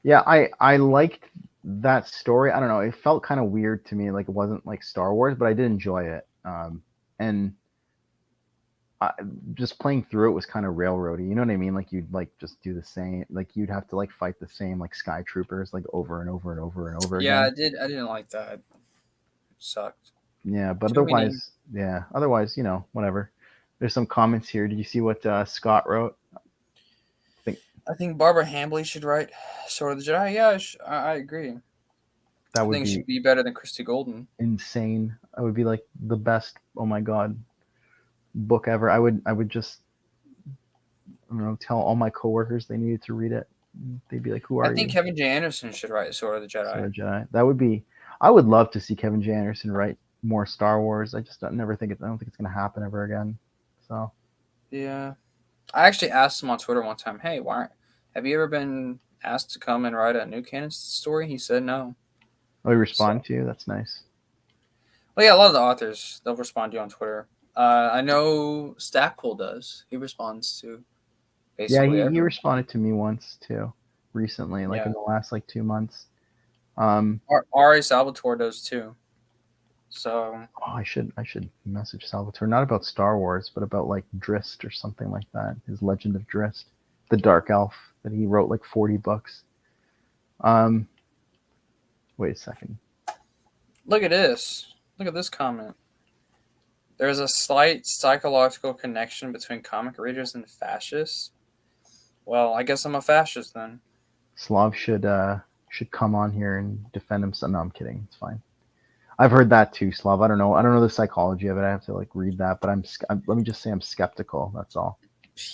Yeah, I liked that story. I don't know. It felt kind of weird to me. Like it wasn't like Star Wars, but I did enjoy it. And I, just playing through it was kind of railroady. You know what I mean? Like you'd like just do the same. Like you'd have to like fight the same like sky troopers like over and over and over and over yeah, again. I didn't like that. It sucked. Yeah, but Too many. otherwise, yeah. Otherwise, whatever. There's some comments here. Did you see what Scott wrote? I think I think Barbara Hambly should write Sword of the Jedi. Yeah, I agree. that I would think it be should be better than Christy Golden. insane. That would be like the best. Oh my god, book ever. I would just tell all my coworkers they needed to read it. They'd be like, "Who I are think you?" Kevin J. Anderson should write Sword of the Sort Jedi. of Jedi. That would be. I would love to see Kevin J. Anderson write more Star Wars. I just don't, never think it. I don't think it's gonna happen ever again. So Yeah, I actually asked him on Twitter one time, "Hey, why have you ever been asked to come and write a new canon story, he said no. Oh, he responded to you? That's nice. Well, yeah, a lot of the authors, they'll respond to you on Twitter. I know Stackpole does. He responds to Yeah, basically he everyone. responded to me once too, recently, like Yeah. in the last like 2 months. Ari Salvatore does too. So Oh, I should message Salvatore, not about Star Wars, but about like Drist or something like that. His Legend of Drist, the Dark Elf that he wrote like 40 books. Wait a second. look at this. Look at this comment. There's a slight psychological connection between comic readers and fascists. Well, I guess I'm a fascist then. Slav should come on here and defend himself. No, I'm kidding. It's fine. I've heard that too, Slav. I don't know. I don't know the psychology of it. I have to like read that, but let me just say I'm skeptical. That's all.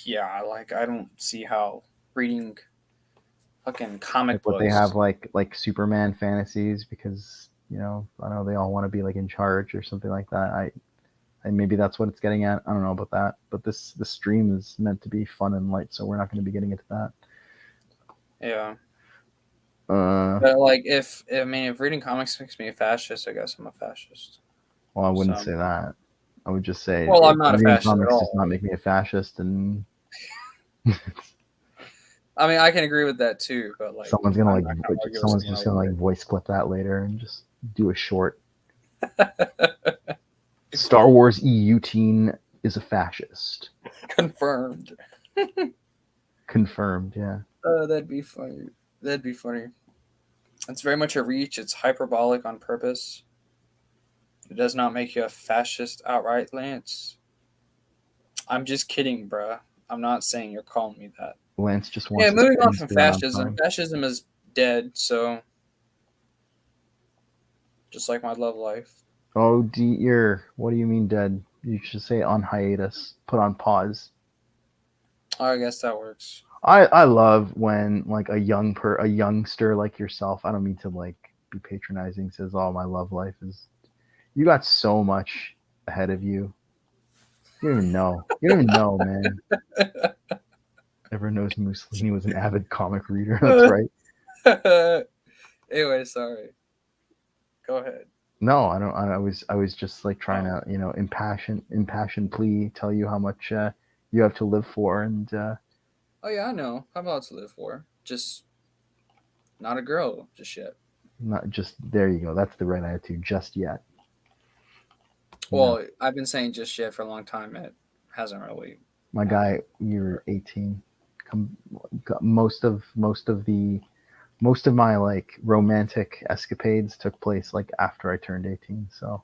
Yeah, like I don't see how reading fucking comic Like what they books. have like Superman fantasies because I don't know, they all want to be like in charge or something like that. And maybe that's what it's getting at. I don't know about that, but this stream is meant to be fun and light, so we're not going to be getting into that. Yeah. Uh, But like, if reading comics makes me a fascist, I guess I'm a fascist. well, I wouldn't So, say that. I would just say well, I'm not a reading fascist at comics does all. not make me a fascist, and I mean, I can agree with that too, but like, someone's gonna I'm like not gonna argue with someone's someone just gonna over like voice clip that later and just do a short. it. Star Wars EU teen is a fascist. Confirmed. Confirmed. Yeah. That'd be funny. That'd be funny. It's very much a reach. It's hyperbolic on purpose. It does not make you a fascist outright, Lance. I'm just kidding, bruh. I'm not saying you're calling me that. Lance just Yeah, wants to moving spend on his from gun on fascism. time. Fascism is dead, so just like my love life. Oh dear, what do you mean dead? You should say on hiatus, put on pause. I guess that works. I love when like a youngster like yourself, I don't mean to like be patronizing, says, "Oh, my love life is." You got so much ahead of you. You don't even know. You don't even know, man. Everyone knows Mussolini was an avid comic reader. That's right. Anyway, sorry. Go ahead. No, I don't. I was just like trying Oh. to, impassioned plea, tell you how much you have to live for, and Oh yeah, I know. How about to live for? Just not a girl just yet. not just there. You go. That's the right attitude. Just yet. Well, I've been saying just yet for a long time. It hasn't really. My guy, you're 18. Come, most of my like romantic escapades took place like after I turned 18. So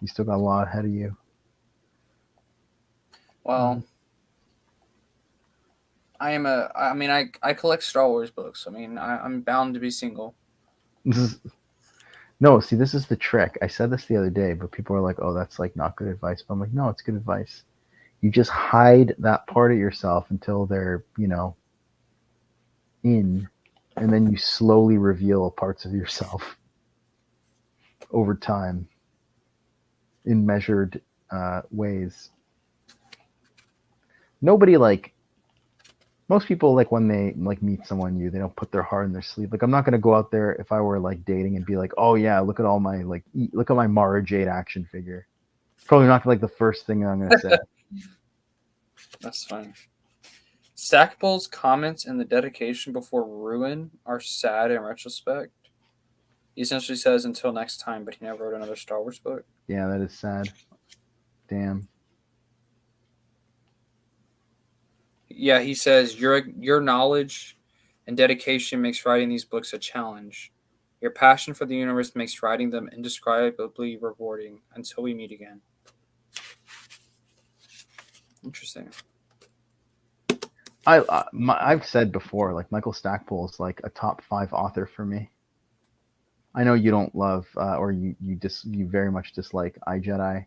you still got a lot ahead of you. Well, I collect Star Wars books. I mean, I'm bound to be single. No, see, this is the trick. I said this the other day, but people are like, "Oh, that's like not good advice." But I'm like, "No, it's good advice." You just hide that part of yourself until they're, in, and then you slowly reveal parts of yourself over time in measured ways. Nobody like most people like when they like meet someone new, they don't put their heart in their sleeve. Like I'm not gonna go out there if I were like dating and be like, "Oh yeah, look at all my look at my Mara Jade action figure." Probably not like the first thing I'm gonna say. That's fine. Stackpole's comments in the dedication before Ruin are sad in retrospect. He essentially says until next time, but he never wrote another Star Wars book. Yeah, that is sad. Damn. Yeah, he says your knowledge and dedication makes writing these books a challenge. Your passion for the universe makes writing them indescribably rewarding. Until we meet again. Interesting. I've said before, like Michael Stackpole is like a top 5 author for me. I know you don't love or you very much dislike iJedi,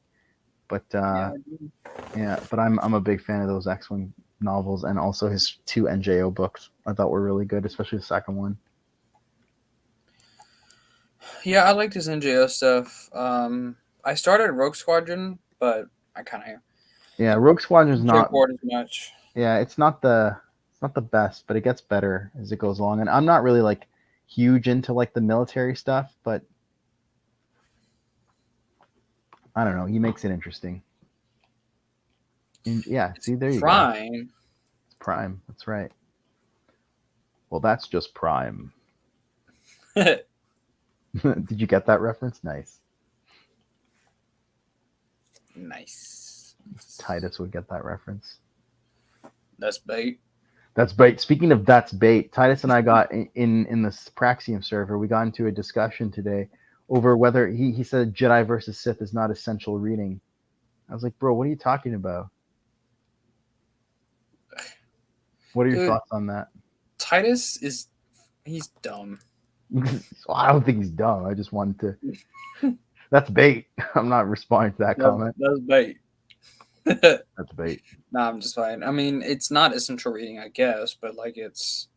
but yeah, but I'm a big fan of those X-Wing novels and also his 2 NJO books. I thought were really good, especially the second one. Yeah, I liked his NJO stuff. I started Rogue Squadron, but I kind of Yeah, Rogue Squadron is enjoyed not. board as much. Yeah, it's not the best, but it gets better as it goes along. And I'm not really like huge into like the military stuff, but I don't know. He makes it interesting. And yeah, It's see, there you go. Prime. It's Prime. That's right. Well, that's just Prime. Did you get that reference? Nice. Nice. Titus would get that reference. That's bait. That's bait. Speaking of that's bait, Titus and I got in the Praxium server. We got into a discussion today over whether he said Jedi versus Sith is not essential reading. I was like, bro, what are you talking about? What are your Dude, thoughts on that? Titus he's dumb. I don't think he's dumb. I just wanted to. That's bait. I'm not responding to that comment. That's bait. That's bait. Nah, I'm just fine. I mean, it's not essential reading, I guess, but like it's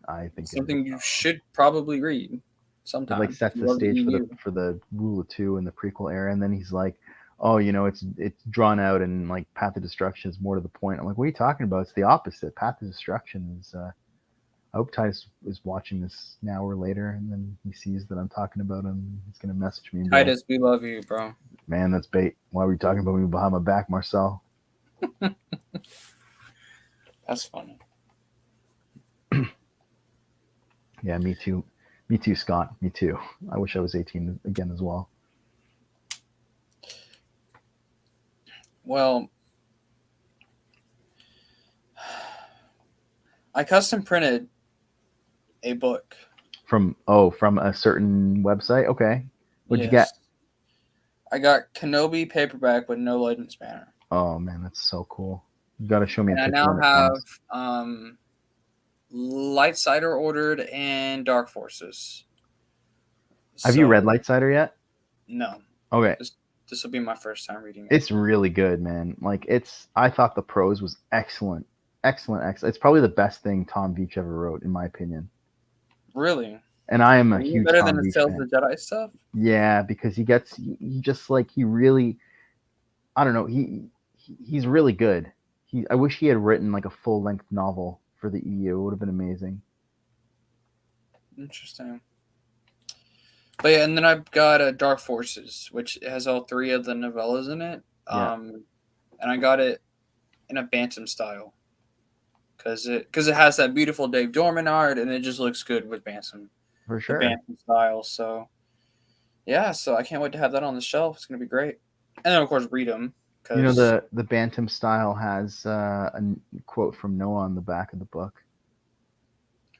I think something you should probably read it sometime. like sets the stage for the Rule of Two and the prequel era, and then he's like, "Oh, it's drawn out, and like Path of Destruction is more to the point." I'm like, "What are you talking about? It's the opposite. Path of Destruction is." I hope Titus is watching this now or later, and then he sees that I'm talking about him. He's gonna message me. And be Titus, we love you, bro. like, man, that's bait. Why were you talking about me behind my back, Marcel? That's funny. Yeah, me too. Me too, Scott. Me too. I wish I was 18 again as well. Well, I custom printed a book From a certain website. Okay, what'd you get? I got Kenobi paperback with no Legends banner. Oh man, that's so cool. You got to show me And a I picture now when it have comes. Light Cider ordered and Dark Forces. Have you read Light Cider yet? No. Okay. This will be my first time reading it. It's really good, man. Like I thought the prose was excellent. Excellent. It's probably the best thing Tom Veach ever wrote, in my opinion. Really? And I am a huge better Tom than the Veach Tales fan. of the Jedi stuff? Yeah, because he just like he really, I don't know, he's really good. I wish he had written like a full length novel for the EU. It would have been amazing. Interesting. But yeah, and then I've got Dark Forces, which has all three of the novellas in it. Yeah. And I got it in a Bantam style because it has that beautiful Dave Dorman art, and it just looks good with Bantam. For sure. The Bantam style. So yeah, so I can't wait to have that on the shelf. It's gonna be great. And then of course read them. The Bantam style has a quote from Noah on the back of the book.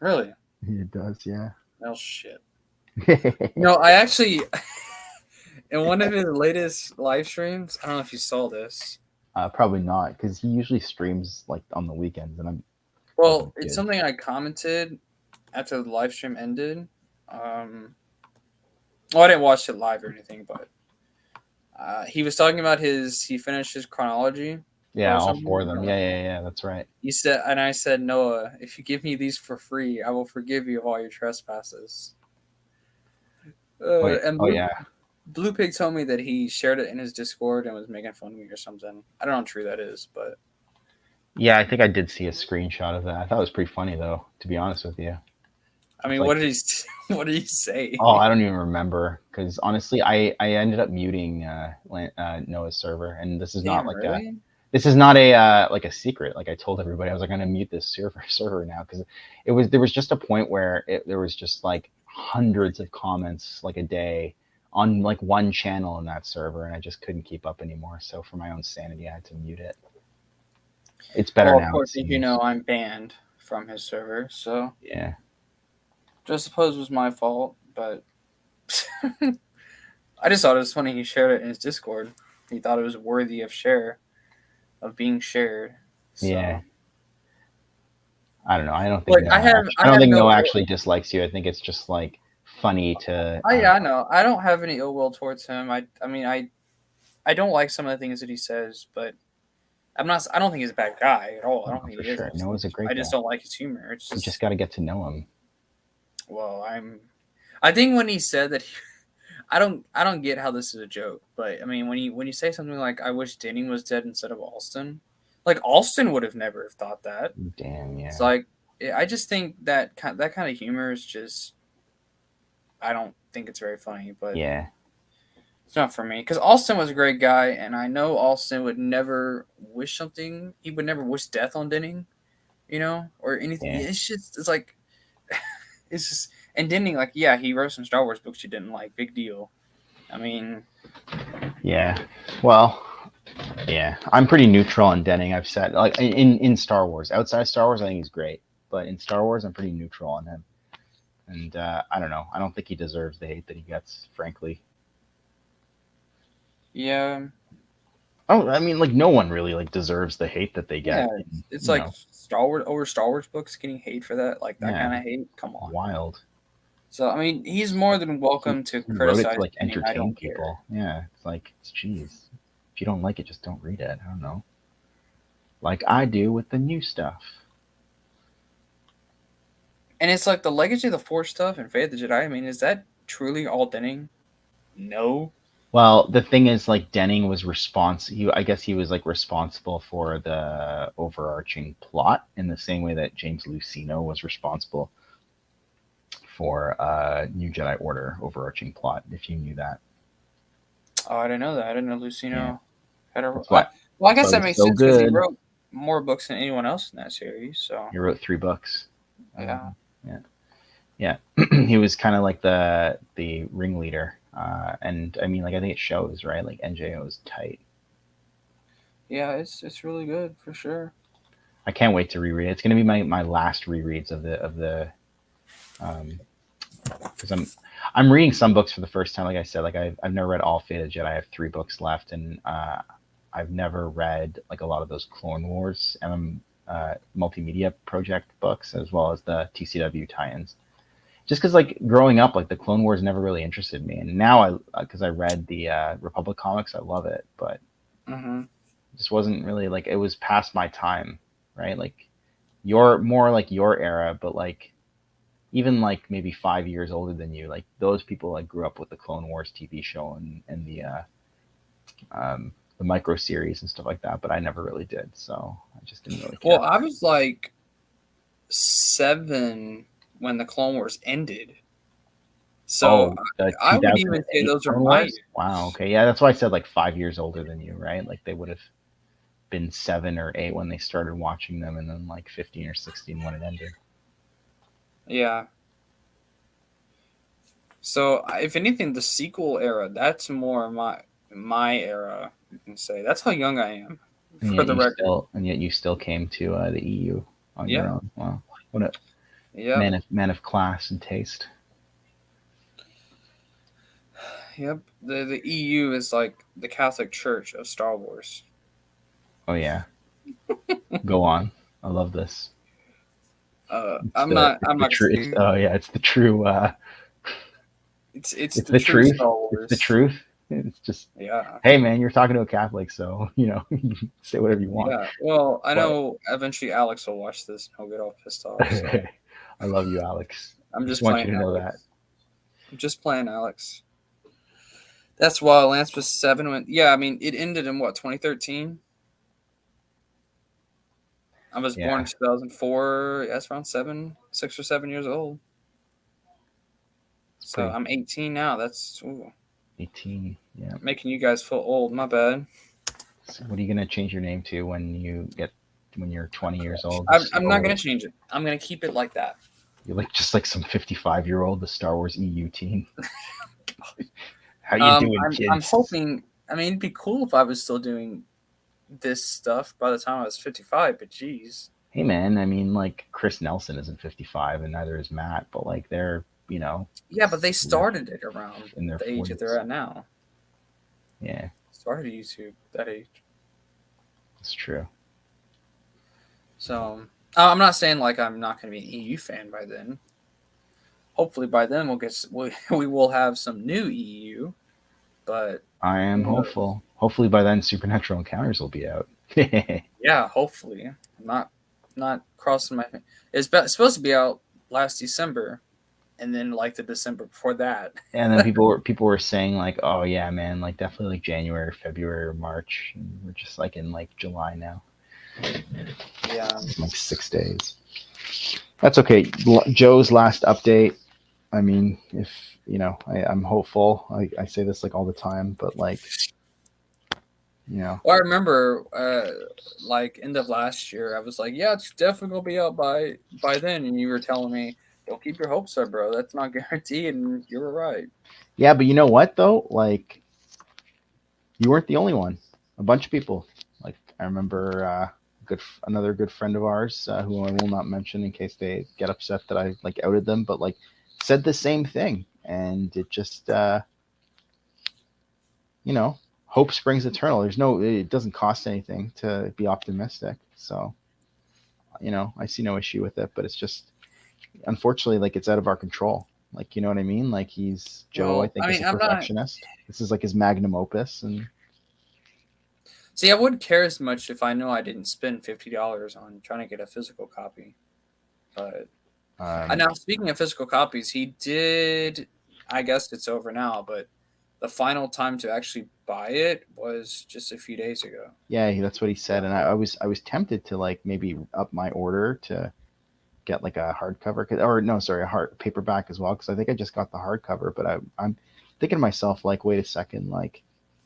Really? It does, yeah. Oh shit. No, I actually in one of his latest live streams, I don't know if you saw this. Probably not, because he usually streams like on the weekends, and I'm. Well, it's something I commented after the live stream ended. Well, I didn't watch it live or anything, but he was talking about he finished his chronology. Yeah, all four of them. Yeah, that's right. He said, and I said, Noah, if you give me these for free, I will forgive you of all your trespasses. Blue Pig told me that he shared it in his Discord and was making fun of me or something. I don't know how true that is, but yeah, I think I did see a screenshot of that. I thought it was pretty funny, though, to be honest with you. I mean, what did he say? Oh, I don't even remember, because honestly, I ended up muting Noah's server, and this is not like this is not a like a secret. Like I told everybody, I was like, I'm gonna mute this server now, because there was just a point where there was just like hundreds of comments like a day on like one channel in that server, and I just couldn't keep up anymore. So for my own sanity, I had to mute it. It's better now. Of course, you know I'm banned from his server, so yeah. Which I suppose was my fault, but I just thought it was funny he shared it in his Discord. He thought it was worthy of being shared. So. Yeah. I don't know. I don't think I don't think Noah actually dislikes you. I think it's just like funny to. I know. I don't have any ill will towards him. I mean, I don't like some of the things that he says, but I don't think he's a bad guy at all. I don't think he is. Noah's a great guy. I just don't like his humor. You just got to get to know him. Well, I think when he said that, I don't get how this is a joke. But I mean, when you say something like, "I wish Denning was dead instead of Alston," Like Austin would have never thought that. Damn, It's yeah. like I just think that kind of humor is just I don't think it's very funny, but Yeah. it's not for me. Because Austin was a great guy, and I know Austin would never wish something. He would never wish death on Denning, or anything. Yeah. It's like it's just and Denning, like, yeah, he wrote some Star Wars books you didn't like. Big deal. I mean, Yeah. Well, yeah. I'm pretty neutral on Denning. I've said like in Star Wars. Outside Star Wars, I think he's great, but in Star Wars, I'm pretty neutral on him. And I don't know. I don't think he deserves the hate that he gets, frankly. yeah, I mean, like no one really like deserves the hate that they yeah. get. It's You like know, Star Wars books getting hate for that, like that yeah, kind of hate. Come on. wild. So I mean, he's more than He, welcome to he wrote it to criticize like Denning. I entertain don't care. people. Yeah, it's like, geez, if you don't like it, just don't read it. I don't know, like I do with the new stuff. And it's like the Legacy of the Force stuff and Fate of the Jedi. I mean, is that truly all Denning? No. Well, the thing is, like Denning was I guess he was like responsible for the overarching plot in the same way that James Luceno was responsible for New Jedi Order overarching plot. If you knew that, Oh, I didn't know that. I didn't know yeah, Lucino had a. that's why Well, I that's why guess it that was makes so sense because he good. wrote more books than anyone else in that series. So He wrote 3 books. yeah, Yeah, yeah. He was kind of like the ringleader, and I mean, like I think it shows, right? Like NJO is tight. yeah, it's really good for sure. I can't wait to reread it. It's gonna be my last rereads of the because I'm reading some books for the first time. Like I said, like I've never read all Fate of Jedi. I have 3 books left, and I've never read like a lot of those Clone Wars multimedia project books, as well as the TCW tie-ins. Just because like growing up, like the Clone Wars never really interested me, and now because I read the Republic comics, I love it, but Mm-hmm. it just wasn't really like it was past my time, right? Like you're more like your era, but like even like maybe 5 years older than you, like those people like grew up with the Clone Wars TV show and the micro series and stuff like that, but I never really did, so I just didn't really Well, care. I was like 7 when the Clone Wars ended, so Oh, the I would even say 2008 those are Clone my Wars. Wow. Okay. Yeah, that's why I said like 5 years older than you, right? Like they would have been 7 or 8 when they started watching them, and then like 15 or 16 when it ended. yeah. So if anything, the sequel era that's more my era. You can say that's how young I am, for the record. And yet you still came to the EU on your Yeah. own. Wow. What a Yep. man of class and taste. Yep. The EU is like the Catholic Church of Star Wars. Oh yeah. Go on. I love this. It's I'm the not. it's I'm the not gonna true. It's say oh yeah. It's the true. it's It's the the true truth. Star It's the Wars. truth. It's just, Yeah. hey man, you're talking to a Catholic, so you know you can say whatever you want. Yeah. Well, I But know eventually Alex will watch this and he'll get all pissed off. So I love you, Alex. I'm I just just want you playing to know that. Alex. I'm just playing Alex. That's why Lance was 7 when. Yeah, I mean it ended in what 2013. I was born Yeah, in 2004. That's around 6 or 7 years old. it's So pretty. I'm 18 now. That's ooh, 18. Yeah. making you guys feel old. My bad. So what are you gonna change your name to when you're 20 years old? The I'm Star not gonna Wars. change it. I'm gonna keep it like that. You're like just like some 55-year-old, the Star Wars EU teen. How you doing, I'm kids? hoping. I mean, it'd be cool if I was still doing this stuff by the time I was 55. But geez, Hey man, I mean like Chris Nelson isn't 55 and neither is Matt, but like they're yeah, but they like started it around in their the age that they're 40s. at now. Yeah, Started YouTube that age. that's true. So I'm not saying like I'm not gonna be an EU fan by then. Hopefully by then we will have some new EU. But I am who knows? hopeful. Hopefully by then Supernatural Encounters will be out. Yeah, hopefully. I'm not crossing my. It's supposed to be out last December, and then like the December before that. And then people were saying like, oh yeah, man, like definitely like January, February, or March. And we're just like in like July now. Yeah. Like 6 days. That's okay. Joe's last update. I mean, if I'm hopeful. I say this like all the time, but like, you know, Well, I remember, like end of last year, I was like, "Yeah, it's definitely gonna be out by then," and you were telling me, "Don't keep your hopes up, bro. That's not guaranteed," and you were right. yeah. But you know what though? Like, you weren't the only one. A bunch of people. Like, I remember another good friend of ours who I will not mention in case they get upset that I like outed them, but like said the same thing, and it just hope springs eternal. It doesn't cost anything to be optimistic. So, I see no issue with it, but it's just, unfortunately, like it's out of our control. Like, you know what I mean? Like Joe, I Well, I think, is mean, a I'm not. perfectionist. This is like his magnum opus. And See, I wouldn't care as much if I know I didn't spend $50 on trying to get a physical copy. But um, now, speaking of physical copies, he did. I guess it's over now, but the final time to actually buy it was just a few days ago. yeah, that's what he said. So, And I was tempted to like maybe up my order to get like a hardcover, or no, sorry, a hard paperback as well, because I think I just got the hardcover. But I'm thinking to myself, like, wait a second, like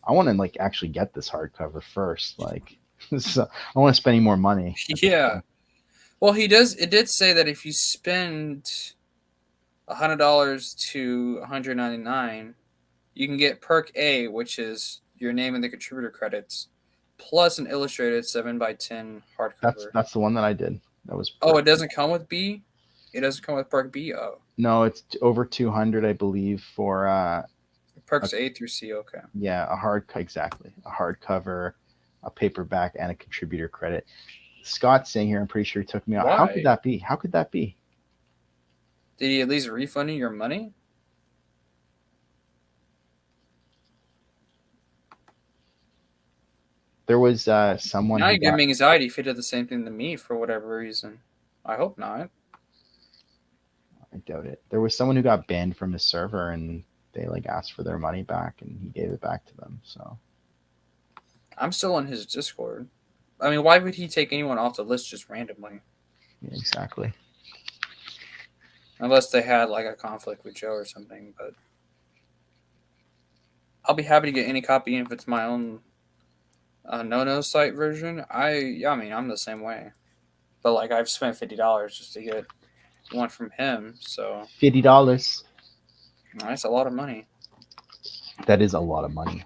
I want to like actually get this hardcover first. Like, so I want to spend any more money at this yeah. point. Well, he does. It did say that if you spend $100 to 199, you can get perk A, which is your name and the contributor credits, plus an illustrated 7 by 10 That's hardcover. that's the one that I did. That was Oh, perk. it doesn't come with B. It doesn't come with perk B. Oh, No, it's over 200, I believe, for a perks A through C. Okay. yeah, exactly, a hardcover, a paperback, and a contributor credit. Scott's saying here, I'm pretty sure he took me out. How could Why? that be? How could that be? Did he at least refund you your money? There was someone Now who you give got. me anxiety if he did the same thing to me for whatever reason. I hope not. I doubt it. There was someone who got banned from his server, and they like asked for their money back, and he gave it back to them. So I'm still on his Discord. I mean, why would he take anyone off the list just randomly? yeah, exactly. Unless they had like a conflict with Joe or something. But I'll be happy to get any copy if it's my own no site version. Yeah, I mean, I'm the same way. But like, I've spent $50 just to get one from him, so $50. that's a lot of money That is a lot of money,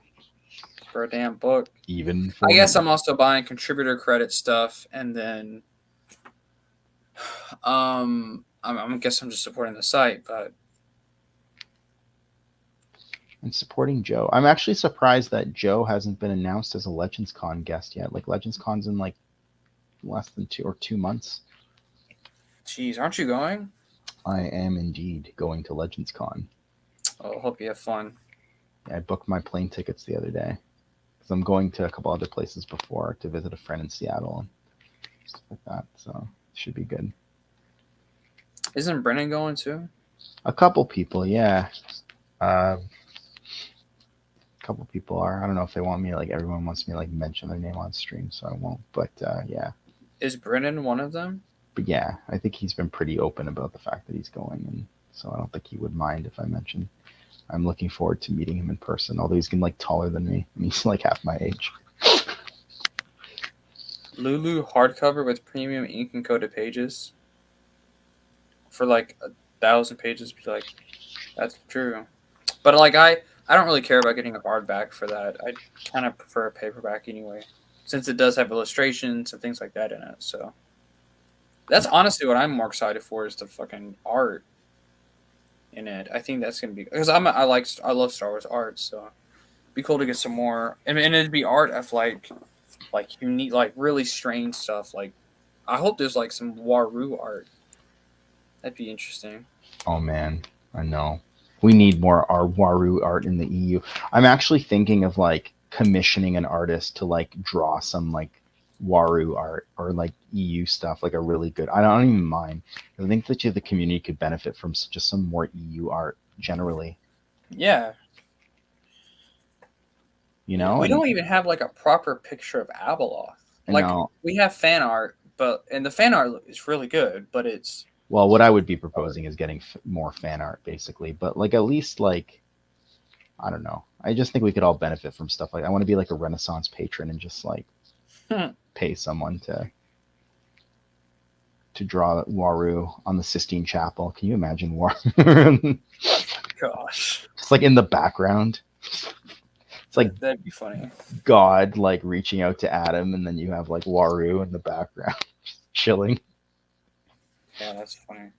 for a damn book. even I for guess me. I'm also buying contributor credit stuff, and then I guess I'm just supporting the site, but And supporting Joe. I'm actually surprised that Joe hasn't been announced as a Legends Con guest yet. Like Legends Con's in like less than 2 months. geez, aren't you going? I am indeed going to Legends Con. Oh, hope you have fun. Yeah, I booked my plane tickets the other day because I'm going to a couple other places before to visit a friend in Seattle and stuff like that. So it should be good. Isn't Brennan going too? A couple people, yeah. A couple people are. I don't know if they want me, like everyone wants me to like mention their name on stream, so I won't. But yeah. Is Brennan one of them? But yeah, I think he's been pretty open about the fact that he's going, and so I don't think he would mind if I mention. I'm looking forward to meeting him in person, although he's getting like taller than me. I mean, he's like half my age. Lulu hardcover with premium ink and coated pages for like 1,000 pages. Be like, that's true. But like I don't really care about getting a hardback for that. I kind of prefer a paperback anyway, since it does have illustrations and things like that in it. So that's honestly what I'm more excited for is the fucking art in it. I think that's gonna be because I love Star Wars art, so it'd be cool to get some more. And it'd be art of like unique, like really strange stuff. Like I hope there's like some Waru art. That'd be interesting. Oh man, I know. We need more Waru art in the EU. I'm actually thinking of like commissioning an artist to like draw some like Waru art or like EU stuff, like a really good. I don't even mind. I think that the community could benefit from just some more EU art generally. Yeah, You know, we and don't even have like a proper picture of Abeloth. Like know. we have fan art, and the fan art is really good, but it's Well, what I would be proposing is getting more fan art, basically. But like at least like I don't know. I just think we could all benefit from stuff like I want to be like a Renaissance patron and just like pay someone to draw Waru on the Sistine Chapel. Can you imagine Waru? gosh, Just like in the background. It's like that'd be funny. God like reaching out to Adam, and then you have like Waru in the background chilling. Yeah, that's funny.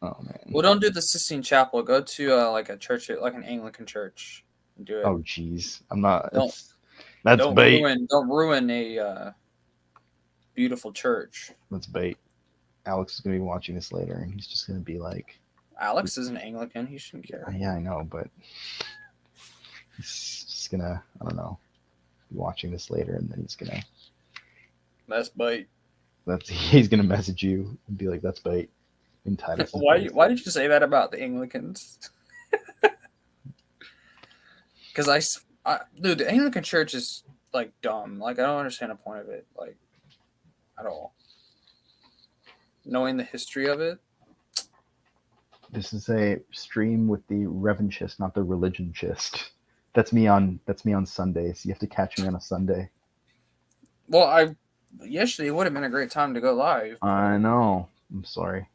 Oh man. Well, don't do the Sistine Chapel. Go to like a church, like an Anglican church, and do it. Oh jeez, I'm not. Don't That's don't bait. ruin a beautiful church. That's bait. Alex is gonna be watching this later, and he's just gonna be like, Alex is an Anglican. He shouldn't care. "Yeah, I know, but he's just gonna, I don't know, be watching this later, and then he's gonna, That's bait. he's gonna message you and be like, that's bait." In Titus. Why did you say that about the Anglicans? Because dude, the Anglican Church is like dumb. Like I don't understand the point of it, like at all. Knowing the history of it. This is a stream with the Revanchist, not the Religionchist. That's me on Sundays. You have to catch me on a Sunday. Well, yesterday would have been a great time to go live. I know. I'm sorry.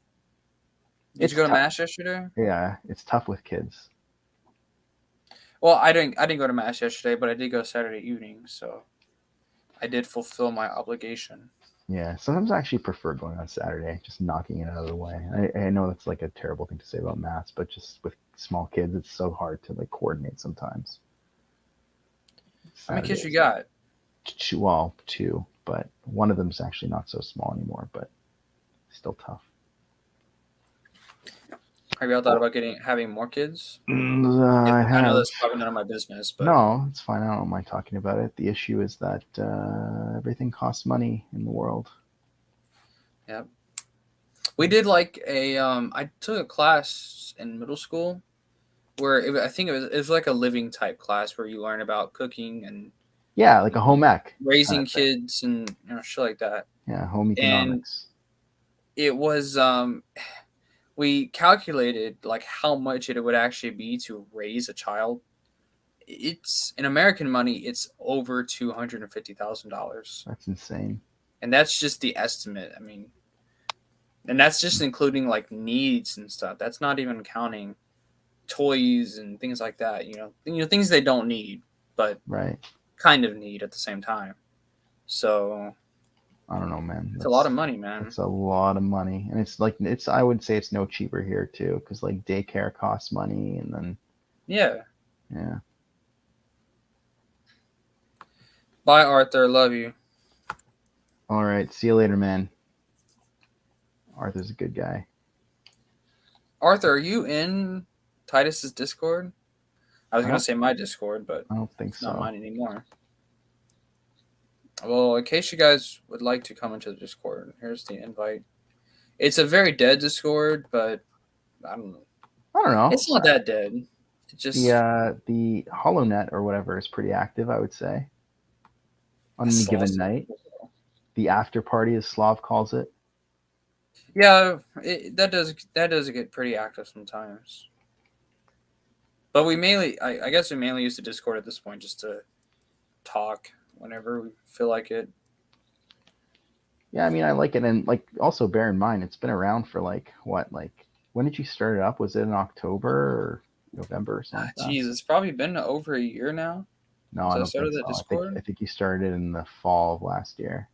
Did you go to mass yesterday? Yeah, it's tough with kids. Well, I didn't go to mass yesterday, but I did go Saturday evening, so I did fulfill my obligation. Yeah, sometimes I actually prefer going on Saturday, just knocking it out of the way. I know that's like a terrible thing to say about mass, but just with small kids, it's so hard to like coordinate sometimes. How many kids you got? Two, but one of them's actually not so small anymore, but still tough. Have you all thought about having more kids? I know that's probably none of my business, but no, it's fine. I don't mind talking about it. The issue is that everything costs money in the world. Yeah, we did like a. I took a class in middle school where I think it was like a living type class where you learn about cooking and like a home ec, raising kids and shit like that. Yeah, home economics. And it was we calculated like how much it would actually be to raise a child. It's in American money, it's over $250,000. That's insane. And that's just the estimate. I mean, and that's just including like needs and stuff. That's not even counting toys and things like that. Things they don't need, but right, kind of need at the same time. So I don't know, man. It's a lot of money, man. It's a lot of money, and it's I would say it's no cheaper here too, because like daycare costs money, and then yeah. Bye, Arthur. Love you. All right, see you later, man. Arthur's a good guy. Arthur, are you in Titus's Discord? I was gonna say my Discord, but I don't think it's so. Not mine anymore. Well, in case you guys would like to come into the Discord, here's the invite. It's a very dead Discord, but I don't know. It's not that dead. It just the HoloNet or whatever is pretty active, I would say. On any given night, the after party, as Slav calls it. Yeah, that does get pretty active sometimes. But I guess we mainly use the Discord at this point just to talk whenever we feel like it. Yeah, I mean, I like it, and like also bear in mind it's been around for when did you start it up? Was it in October or November or something? Jeez, it's probably been over a year now. No, I don't think so. I think you started in the fall of last year.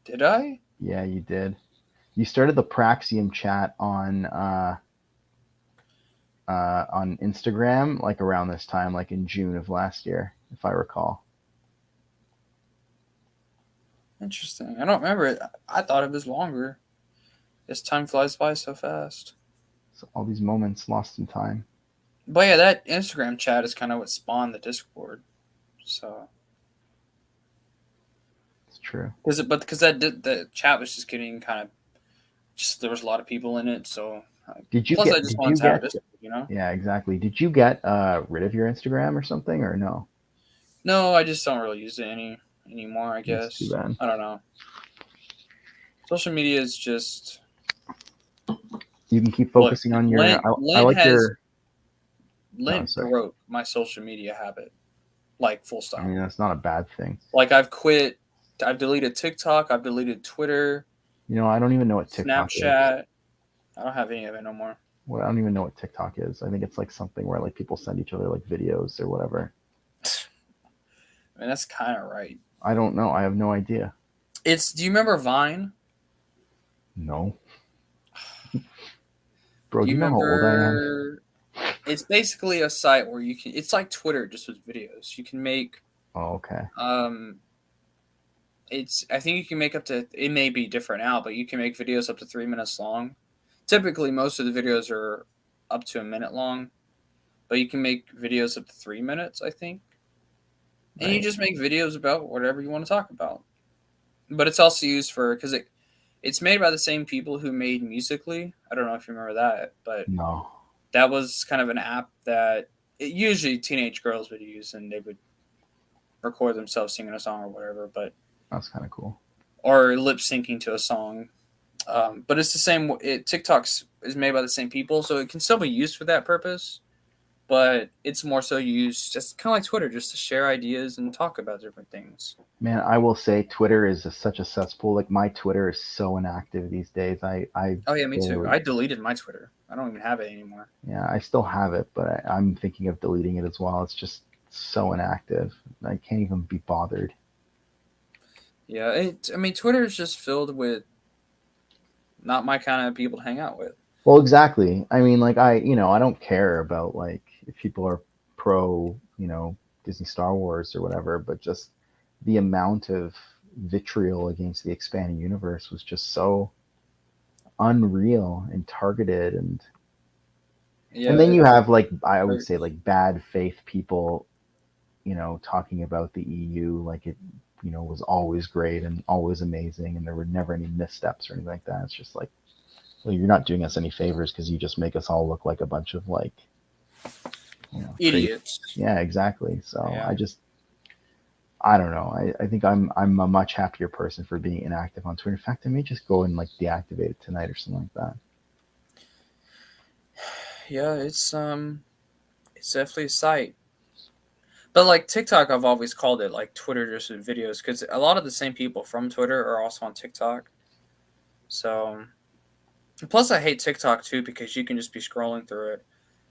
Did I? Yeah, you did. You started the Praxium chat on Instagram like around this time, like in June of last year, if I recall. Interesting. I don't remember it. I thought it was longer. This time flies by so fast. So all these moments lost in time. But yeah, that Instagram chat is kind of what spawned the Discord. So it's true. Because the chat was just getting kind of there was a lot of people in it. So I just wanted to have Discord, Yeah, exactly. Did you get rid of your Instagram or something, or no? No, I just don't really use it any. anymore, I That's too guess. bad. I don't know. Social media is just You can keep look. focusing on your. Lent I Lent like has your. Oh, Lent sorry. broke my social media habit, like full I stop. mean, that's not a bad thing. Like I've quit. I've deleted TikTok. I've deleted Twitter, You know, I don't even know what TikTok is. Snapchat. I don't have any of it no more. Well, I don't even know what TikTok is. I think it's like something where like people send each other like videos or whatever. I mean, that's kind of right. I don't know. I have no idea. It's. Do you remember Vine? No, bro. Do Do you you know how old I am? remember? It's basically a site where you can. It's like Twitter, just with videos. You can make. Oh, okay. Um, it's. I think you can make up to. It may be different now, but you can make videos up to 3 minutes long. Typically, most of the videos are up to a minute long, but you can make videos up to 3 minutes. I think, and you Right. just make videos about whatever you want to talk about. But it's also used for because it's made by the same people who made Musically. I don't know if you remember that, but No, that was kind of an app that usually teenage girls would use, and they would record themselves singing a song or whatever, but that's kind of cool. or lip syncing to a song. But it's the same. TikTok's is made by the same people, so it can still be used for that purpose. But it's more so used just kind of like Twitter, just to share ideas and talk about different things. Man, I will say Twitter is such a cesspool. Like my Twitter is so inactive these days. I Oh yeah, me too. barely. I deleted my Twitter. I don't even have it anymore. Yeah, I still have it, but I'm thinking of deleting it as well. It's just so inactive. I can't even be bothered. Yeah, I mean, Twitter is just filled with not my kind of people to hang out with. Well, exactly. I mean, like I don't care about like if people are pro, Disney Star Wars or whatever, but just the amount of vitriol against the expanding universe was just so unreal and targeted and Yeah, then you have like I would right. say like bad faith people, talking about the EU like it, was always great and always amazing and there were never any missteps or anything like that. It's just like, well, you're not doing us any favors because you just make us all look like a bunch of like, crazy. Idiots. Yeah, exactly. So Yeah. I don't know. I think I'm a much happier person for being inactive on Twitter. In fact, I may just go and like deactivate it tonight or something like that. Yeah, it's definitely a site. But like TikTok, I've always called it like Twitter just with videos because a lot of the same people from Twitter are also on TikTok. So plus, I hate TikTok too because you can just be scrolling through it,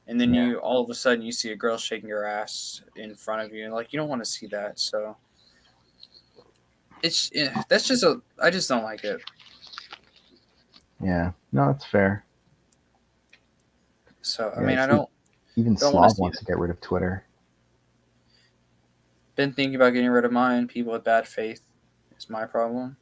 and then Yeah. you all of a sudden you see a girl shaking her ass in front of you, and like you don't want to see that. So that's just a I just don't like it. Yeah. No, that's fair. So I Yeah. mean I See, even don't want to Slav see wants that. to get rid of Twitter. Been thinking about getting rid of mine. People with bad faith is my problem.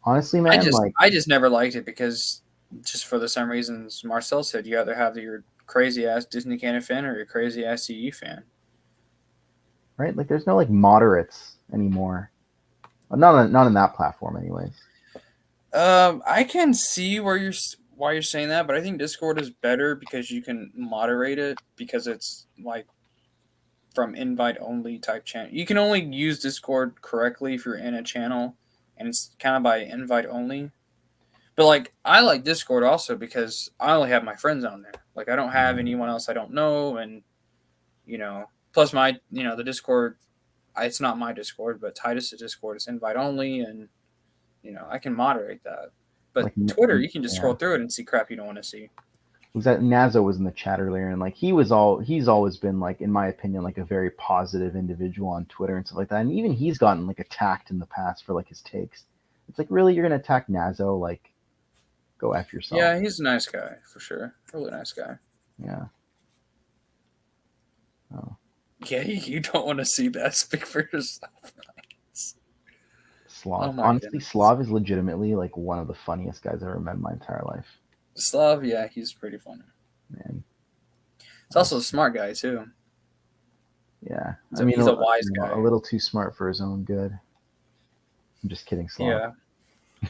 Honestly, I man, just like I just never liked it because just for the same reasons Marcel said, you either have your crazy ass Disney Canon fan or your crazy ass CE fan. right, like there's no like moderates anymore. Not in that platform, anyways. I can see why you're saying that, but I think Discord is better because you can moderate it because it's like from invite only type channel. You can only use Discord correctly if you're in a channel, and it's kind of by invite only. But like I like Discord also because I only have my friends on there. Like I don't have anyone else I don't know, and plus my the Discord. It's not my Discord, but Titus's Discord is invite only, and I can moderate that. But Like, Twitter, you can just scroll yeah, through it and see crap you don't want to see. was that Nazo was in the chat earlier, and like he's always been like, in my opinion, like a very positive individual on Twitter and stuff like that. And even he's gotten like attacked in the past for like his takes. It's like, really, you're gonna attack Nazo? Like, go f yourself. Yeah, he's a nice guy for sure. Really nice guy. Yeah. Oh. Yeah, you don't want to see that. Speak for yourself. Oh Slav. my Honestly, goodness. Slav is legitimately like one of the funniest guys I've ever met in my entire life. Slav, yeah, he's pretty funny. Man, He's I also a was, smart guy too. yeah. He's I a, mean, he's a wise a guy. little too smart for his own good. I'm just kidding, Slav.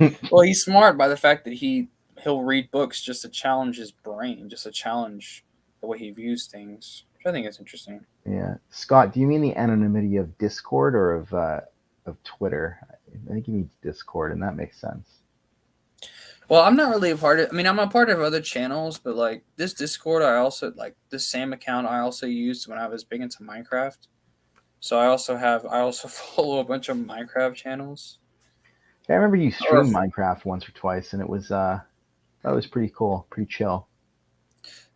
Yeah. Well, he's smart by the fact that he'll read books just to challenge his brain, just to challenge the way he views things, which I think is interesting. Yeah, Scott. Do you mean the anonymity of Discord or of of Twitter. I think he needs Discord, and that makes sense. Well, I'm not really a part of. I mean, I'm a part of other channels, but like this Discord, I also like this same account I also used when I was big into Minecraft. So I also follow a bunch of Minecraft channels. Yeah, I remember you Or streamed Minecraft once or twice, and it was that was pretty cool, pretty chill.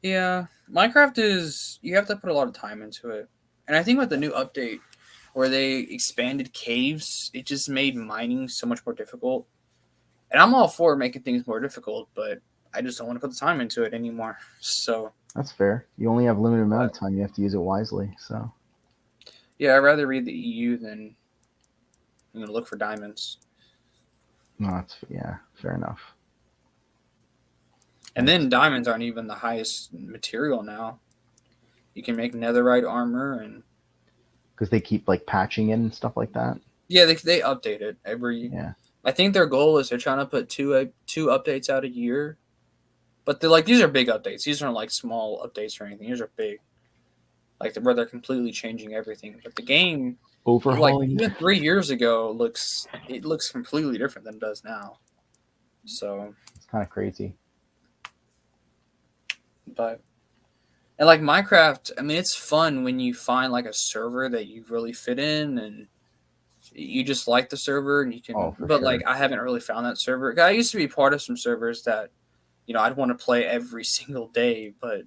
yeah, Minecraft is you have to put a lot of time into it, and I think with the new update where they expanded caves, it just made mining so much more difficult. And I'm all for making things more difficult, but I just don't want to put the time into it anymore. So That's fair. You only have a limited amount but, of time. You have to use it wisely. So yeah, I'd rather read the EU than look for diamonds. no, that's yeah, fair enough. And That's then diamonds aren't even the highest material now. You can make netherite armor, and because they keep like patching it and stuff like that. yeah, they update it every. Yeah. I think their goal is they're trying to put two updates out a year, but they're like these are big updates. These aren't like small updates or anything. These are big, like where they're completely changing everything. But the game, like Overhauling. even 3 years ago, looks completely different than it does now. So, It's kind of crazy. but and like Minecraft, I mean, it's fun when you find like a server that you really fit in and you just like the server and you Oh, can. for But like, sure. I haven't really found that server. I used to be part of some servers that I'd want to play every single day, but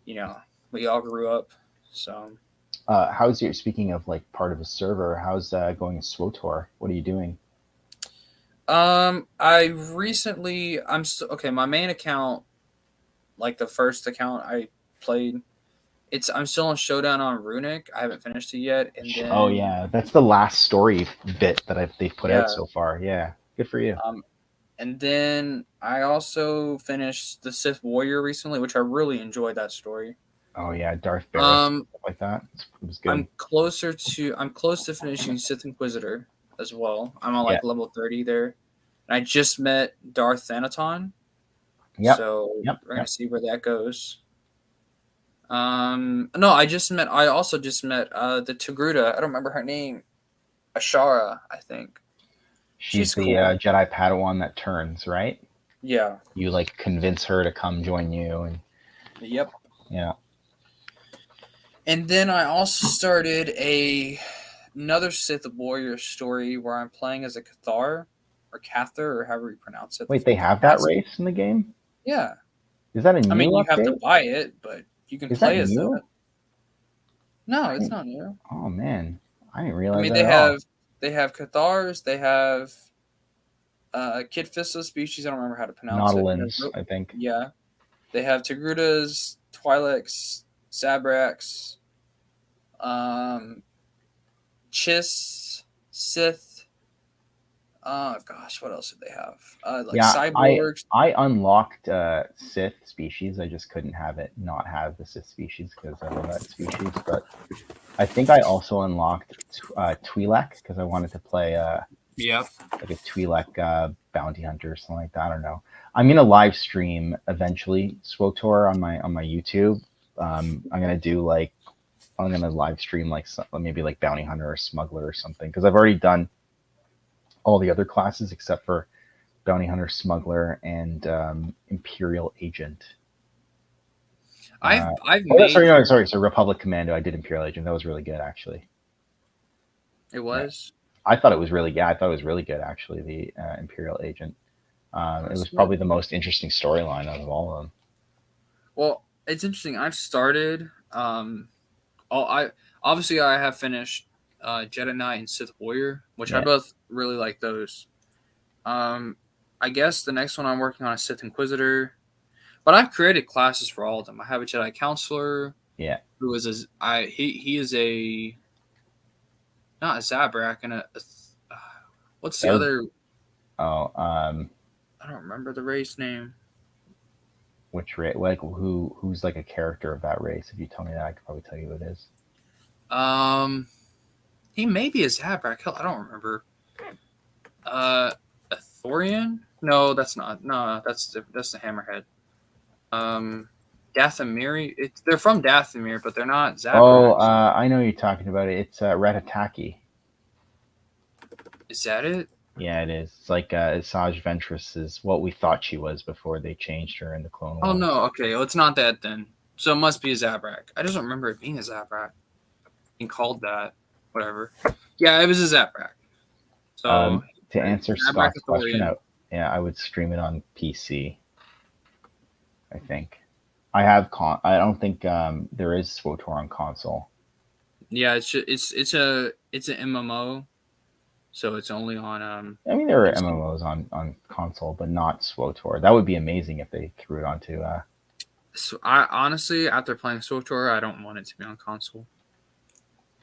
you know, we all grew up, so. How's your speaking of like part of a server? How's going in SWOTOR? What are you doing? I recently okay. My main account, like the first account I played, I'm still on Showdown on Runic. I haven't finished it yet, and Oh then yeah, that's the last story bit that they've put out yeah, so far. Yeah, good for you. um, and then I also finished the Sith Warrior recently, which I really enjoyed that story. Oh yeah, Darth Barris, Um, stuff like that. It was good. I'm close to finishing Sith Inquisitor as well. I'm on Yeah. like level 30 there. And I just met Darth Thanaton, Yep. so Yep. we're gonna Yep. see where that goes. No, I also just met the Togruta. I don't remember her name. Ashara, I think. She's She's the cool. Jedi Padawan that turns, right? Yeah. You like convince her to come join you, and Yep. yeah. And then I also started another Sith warrior story where I'm playing as a Cathar or Cather or however you pronounce it. The Wait, they fucking have that last. race in the game? Yeah. Is that a I new mean, you have to update? buy it, but you can Is that play as that. new? No, I it's didn't, not new. oh man, I didn't I realize mean, that at all. they have Cathars, they have Kid Fisto species. I don't remember how to pronounce it. Nautilins, I think. Yeah, they have Togrutas, Twi'leks, Zabraks, um, Chiss, Sith. Gosh, what else did they have? Like Yeah, I cyborgs. I unlocked Sith species. I just couldn't have it not have the Sith species because I love that species. But I think I also unlocked Twi'lek because I wanted to play Yep. like a Twi'lek bounty hunter or something like that. I don't know. I'm gonna live stream eventually SWOTOR on my YouTube. I'm gonna do like I'm gonna live stream like maybe like bounty hunter or smuggler or something because I've already done all the other classes except for bounty hunter, smuggler, and imperial agent. I've Oh, made sorry. So Republic Commando. I did imperial agent. That was really good, actually. it Yeah, was. I thought it was really. Yeah, I thought it was really good, actually. The imperial agent. It was probably the most interesting storyline out of all of them. Well, it's interesting. I've started. I obviously I have finished Jedi Knight and Sith Warrior, which I Yeah. both really like those. Um, I guess the next one I'm working on is Sith Inquisitor, but I've created classes for all of them. I have a Jedi Counselor, Yeah. who is he is a not a Zabrak and what's the That was. other? Oh. I don't remember the race name. Which race? Like who's like a character of that race? If you tell me that, I could probably tell you who it is. He may be a Zabrak. Hell, I don't remember. A Thorian? No, that's not. No, that's the Hammerhead. Dathomiri. They're from Dathomir, but they're not Oh, Zabraks. I know you're talking about it. It's Ratataki. Is that it? Yeah, it is. It's like Asajj Ventress is what we thought she was before they changed her in the Clone Oh Wars. no, okay, well it's not that then. So it must be a Zabrak. I just don't remember it being a Zabrak. Being called that. Whatever. Yeah, it was a Zabrak. So To answer Zabrak Scott's question, Authorian. I would stream it on PC. I think I have I don't think there is SWTOR on console. Yeah, it's an MMO, so it's only on I mean, there are PC. MMOs on console, but not SWTOR. That would be amazing if they threw it onto. So I honestly, after playing SWTOR, I don't want it to be on console.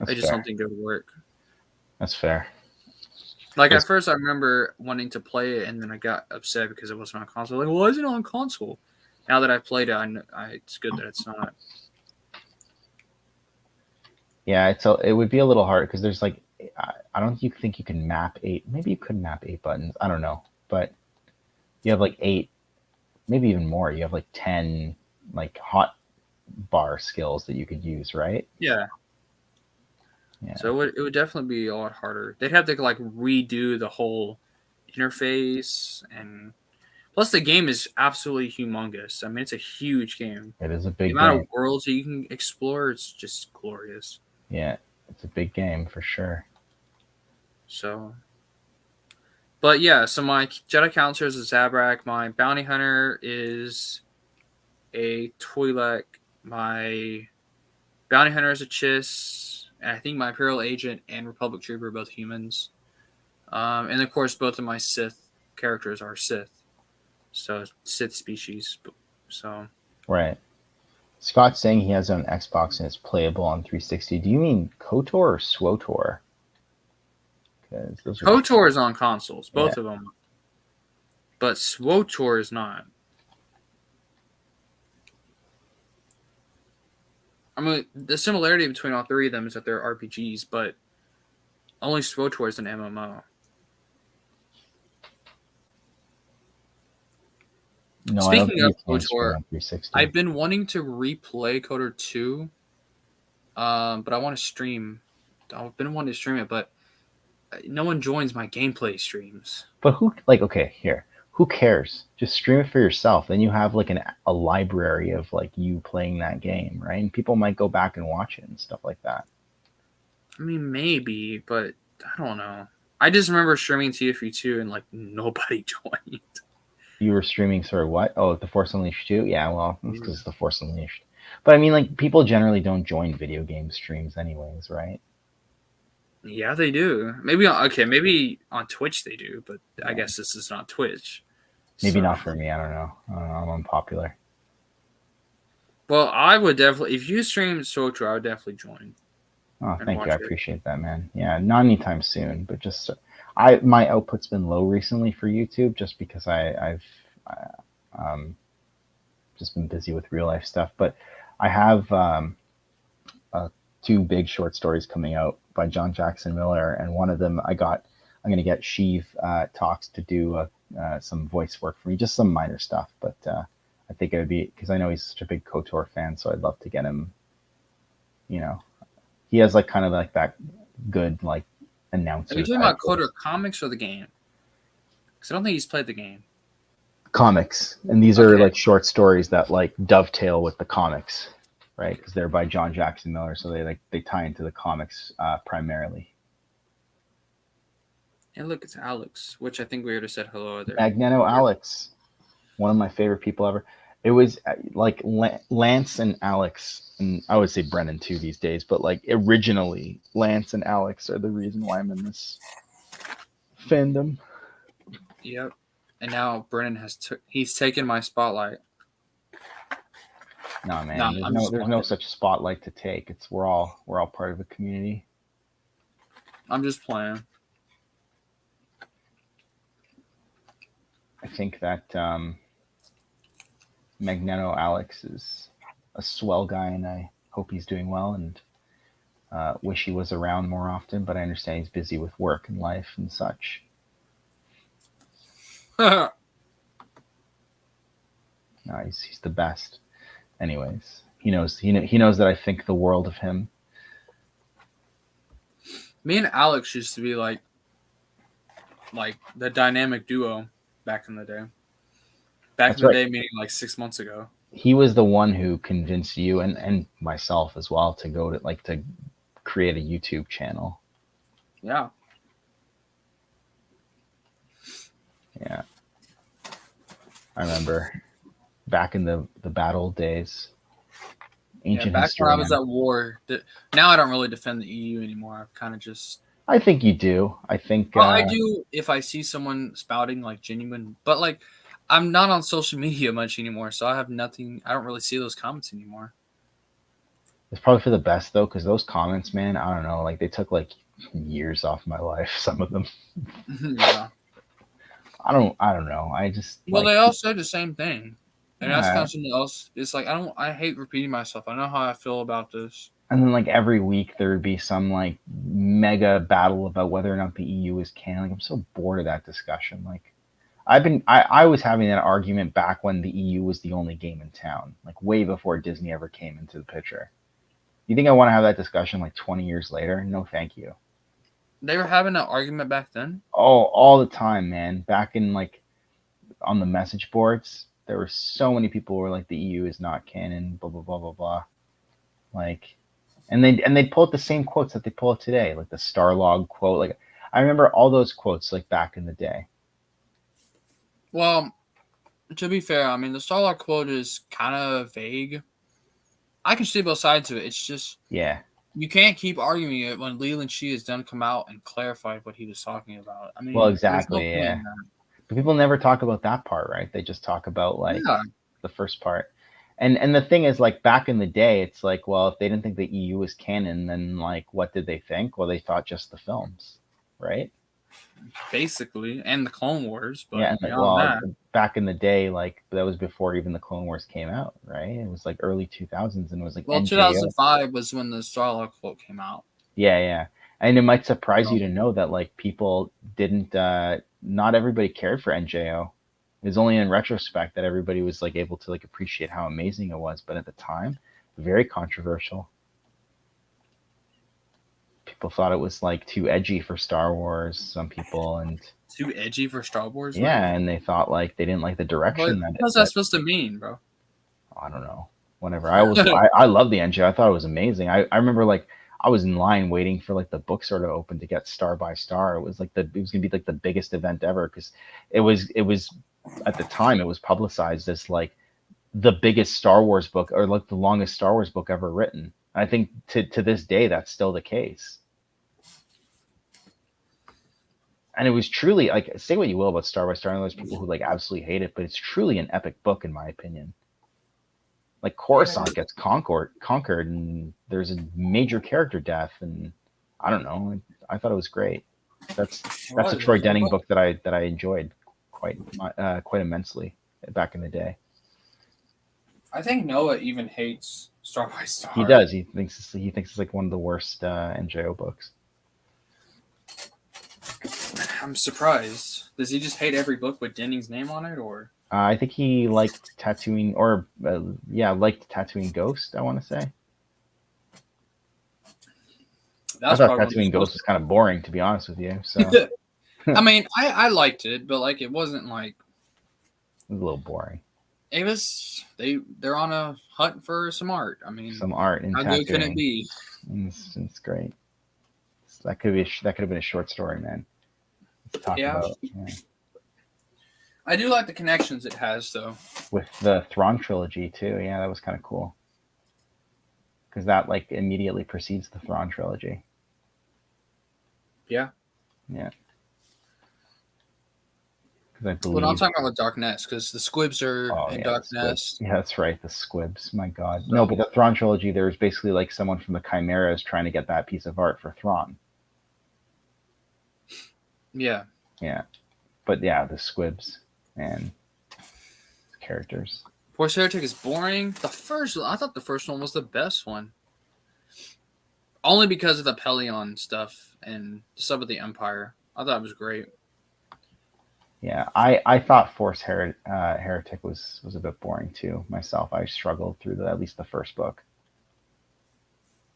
I just don't think it would work. That's fair. Like at first, I remember wanting to play it, and then I got upset because it wasn't on console. Like, why is it on console? Now that I played it, it's good that it's not. Yeah, it would be a little hard because there's like I don't think you can map 8. Maybe you could map 8 buttons. I don't know, but you have like 8, maybe even more. You have like 10 like hot bar skills that you could use, right? Yeah. So it would definitely be a lot harder. They'd have to like redo the whole interface, and plus the game is absolutely humongous. I mean, it's a huge game. It is a big The amount game. of worlds that you can explore, it's just glorious. Yeah, it's a big game for sure. So, but yeah, so my Jedi Counselor is a Zabrak. My Bounty Hunter is a Twi'lek. My Bounty Hunter is a Chiss. And I think my Imperial Agent and Republic Trooper are both humans. And of course, both of my Sith characters are Sith. So, Sith species. So, right. Scott's saying he has it on Xbox and it's playable on 360. Do you mean KOTOR or SWTOR? KOTOR is on consoles, both of them. But SWTOR is not. I mean, the similarity between all three of them is that they're RPGs, but only SWTOR is an MMO. No, Speaking of KOTOR, I've been wanting to replay KOTOR 2, but I want to stream. I've been wanting to stream it, but no one joins my gameplay streams. But who cares? Just stream it for yourself. Then you have like a library of like you playing that game, right? And people might go back and watch it and stuff like that. I mean, maybe, but I don't know. I just remember streaming TFU 2 and like nobody joined. You were streaming sort of what? Oh, The Force Unleashed 2? Yeah, well, that's because it's The Force Unleashed. But I mean, like, people generally don't join video game streams anyways, right? Yeah, they do. Maybe on Twitch they do, but yeah. I guess this is not Twitch. Maybe not for me. I don't know. I'm unpopular. Well, I would definitely, if you stream SWTOR, I would definitely join. Oh, thank you. I appreciate that, man. Yeah, not anytime soon, but just my output's been low recently for YouTube just because I've just been busy with real life stuff. But I have 2 big short stories coming out by John Jackson Miller, and one of them I'm going to get Sheev Talks to do some voice work for me, just some minor stuff. But I think it would be, because I know he's such a big KOTOR fan, so I'd love to get him, he has like kind of like that good like announcer. Are you talking about KOTOR comics or the game? Because I don't think he's played the game. Comics, and these are like short stories that like dovetail with the comics, right? Because they're by John Jackson Miller, so they tie into the comics primarily. And look, it's Alex, which I think we already said hello there. Magneto Alex, one of my favorite people ever. It was like Lance and Alex, and I would say Brennan too these days, but like originally Lance and Alex are the reason why I'm in this fandom. Yep. And now Brennan he's taken my spotlight. No, man, there's no such spotlight to take. We're all part of a community. I'm just playing. I think that Magneto Alex is a swell guy, and I hope he's doing well, and wish he was around more often, but I understand he's busy with work and life and such. No, he's the best. Anyways, he knows that I think the world of him. Me and Alex used to be like like the dynamic duo back in the day. Back That's in the right. day, meaning like 6 months ago. He was the one who convinced you and myself as well to go to create a YouTube channel. Yeah. Yeah. I remember back in the bad old days. Yeah, Ancient back when I history, was man. at war. Now I don't really defend the EU anymore. I've kind of just. I think you do. I think Well, I do if I see someone spouting like genuine, but like I'm not on social media much anymore, so I have nothing. I don't really see those comments anymore. it's probably for the best though, because those comments, man, I don't know, like they took like years off my life. Some of them. Yeah. I don't know. I just Well, like they all say the same thing, and that's kind yeah. of something else. It's like I don't. I hate repeating myself. I know how I feel about this. And then like every week there would be some like mega battle about whether or not the EU is canon. Like I'm so bored of that discussion. Like I was having that argument back when the EU was the only game in town, like way before Disney ever came into the picture. You think I want to have that discussion like 20 years later? No, thank you. They were having an argument back then. Oh, all the time, man. Back in like on the message boards, there were so many people who were like the EU is not canon, blah blah blah blah blah. Like, they'd pull out the same quotes that they pull out today, like the Starlog quote. Like, I remember all those quotes like back in the day. Well, to be fair, I mean the Starlock quote is kind of vague. I can see both sides of it. It's just Yeah. you can't keep arguing it when Leland Shee has done come out and clarified what he was talking about. I Well, mean, there's no exactly. point Yeah. in that. But people never talk about that part, right? They just talk about like Yeah, the first part. And the thing is, like back in the day, it's like, well, if they didn't think the EU was canon, then like, what did they think? Well, they thought just the films, right? basically, and the Clone Wars, Yeah, but and like, beyond well, that, back in the day, like that was before even the Clone Wars came out, right? It was like early 2000s, and it was like well, NJO. 2005 was when the Starlock quote came out. Yeah, yeah. And it might surprise So, you to know that like people didn't not everybody cared for NJO. It was only in retrospect that everybody was like able to like appreciate how amazing it was, but at the time, very controversial. People thought it was like too edgy for Star Wars, some people, and too edgy for Star Wars, yeah, really. and they thought like they didn't like the But direction that what's that that supposed to mean, bro? I don't know. Whatever. I love the NJ. I thought it was amazing. I remember like I was in line waiting for like the bookstore to open to get Star by Star. It was like it was gonna be like the biggest event ever because it was at the time it was publicized as like the biggest Star Wars book or like the longest Star Wars book ever written. I think to this day that's still the case. And it was truly like say what you will about Star by Star. I know there's people who like absolutely hate it, but it's truly an epic book in my opinion. Like Yeah, Coruscant gets conquered, and there's a major character death, and I don't know. I thought it was great. That's it that's a was. It Troy was a good Denning book. book that I enjoyed quite immensely back in the day. I think Noah even hates Star by He Star. does. He thinks it's like one of the worst NJO books. I'm surprised. Does he just hate every book with Denning's name on it, or I think he liked tattooing, or yeah, liked tattooing Ghost. I want to say. I that's thought probably what he's tattooing Ghost supposed was kind of boring, to be honest with you. So to? it I mean, I liked it, but like it wasn't like was a little boring. it was. They're on a hunt for some art. I mean, Some art and how good can it tattooing. be? It's great. That could have been a short story, man. Let's talk Yeah, about yeah. I do like the connections it has, though. With the Thrawn trilogy too. Yeah, that was kind of cool because that like immediately precedes the Thrawn trilogy. Yeah. Yeah, because I Well, I'm believe. talking about with Dark Nest because the Squibs are Oh in yeah, the Dark squibs. Nest. Yeah, that's right, the squibs. My God, no, So but the Thrawn trilogy. There was basically like someone from the Chimeras trying to get that piece of art for Thrawn. yeah, Yeah, but yeah, the squibs and characters. Force Heretic is boring. I thought the first one was the best one, only because of the Pelion stuff and stuff with the Empire. I thought it was great. Yeah, I thought Heretic was a bit boring too myself. I struggled through at least the first book.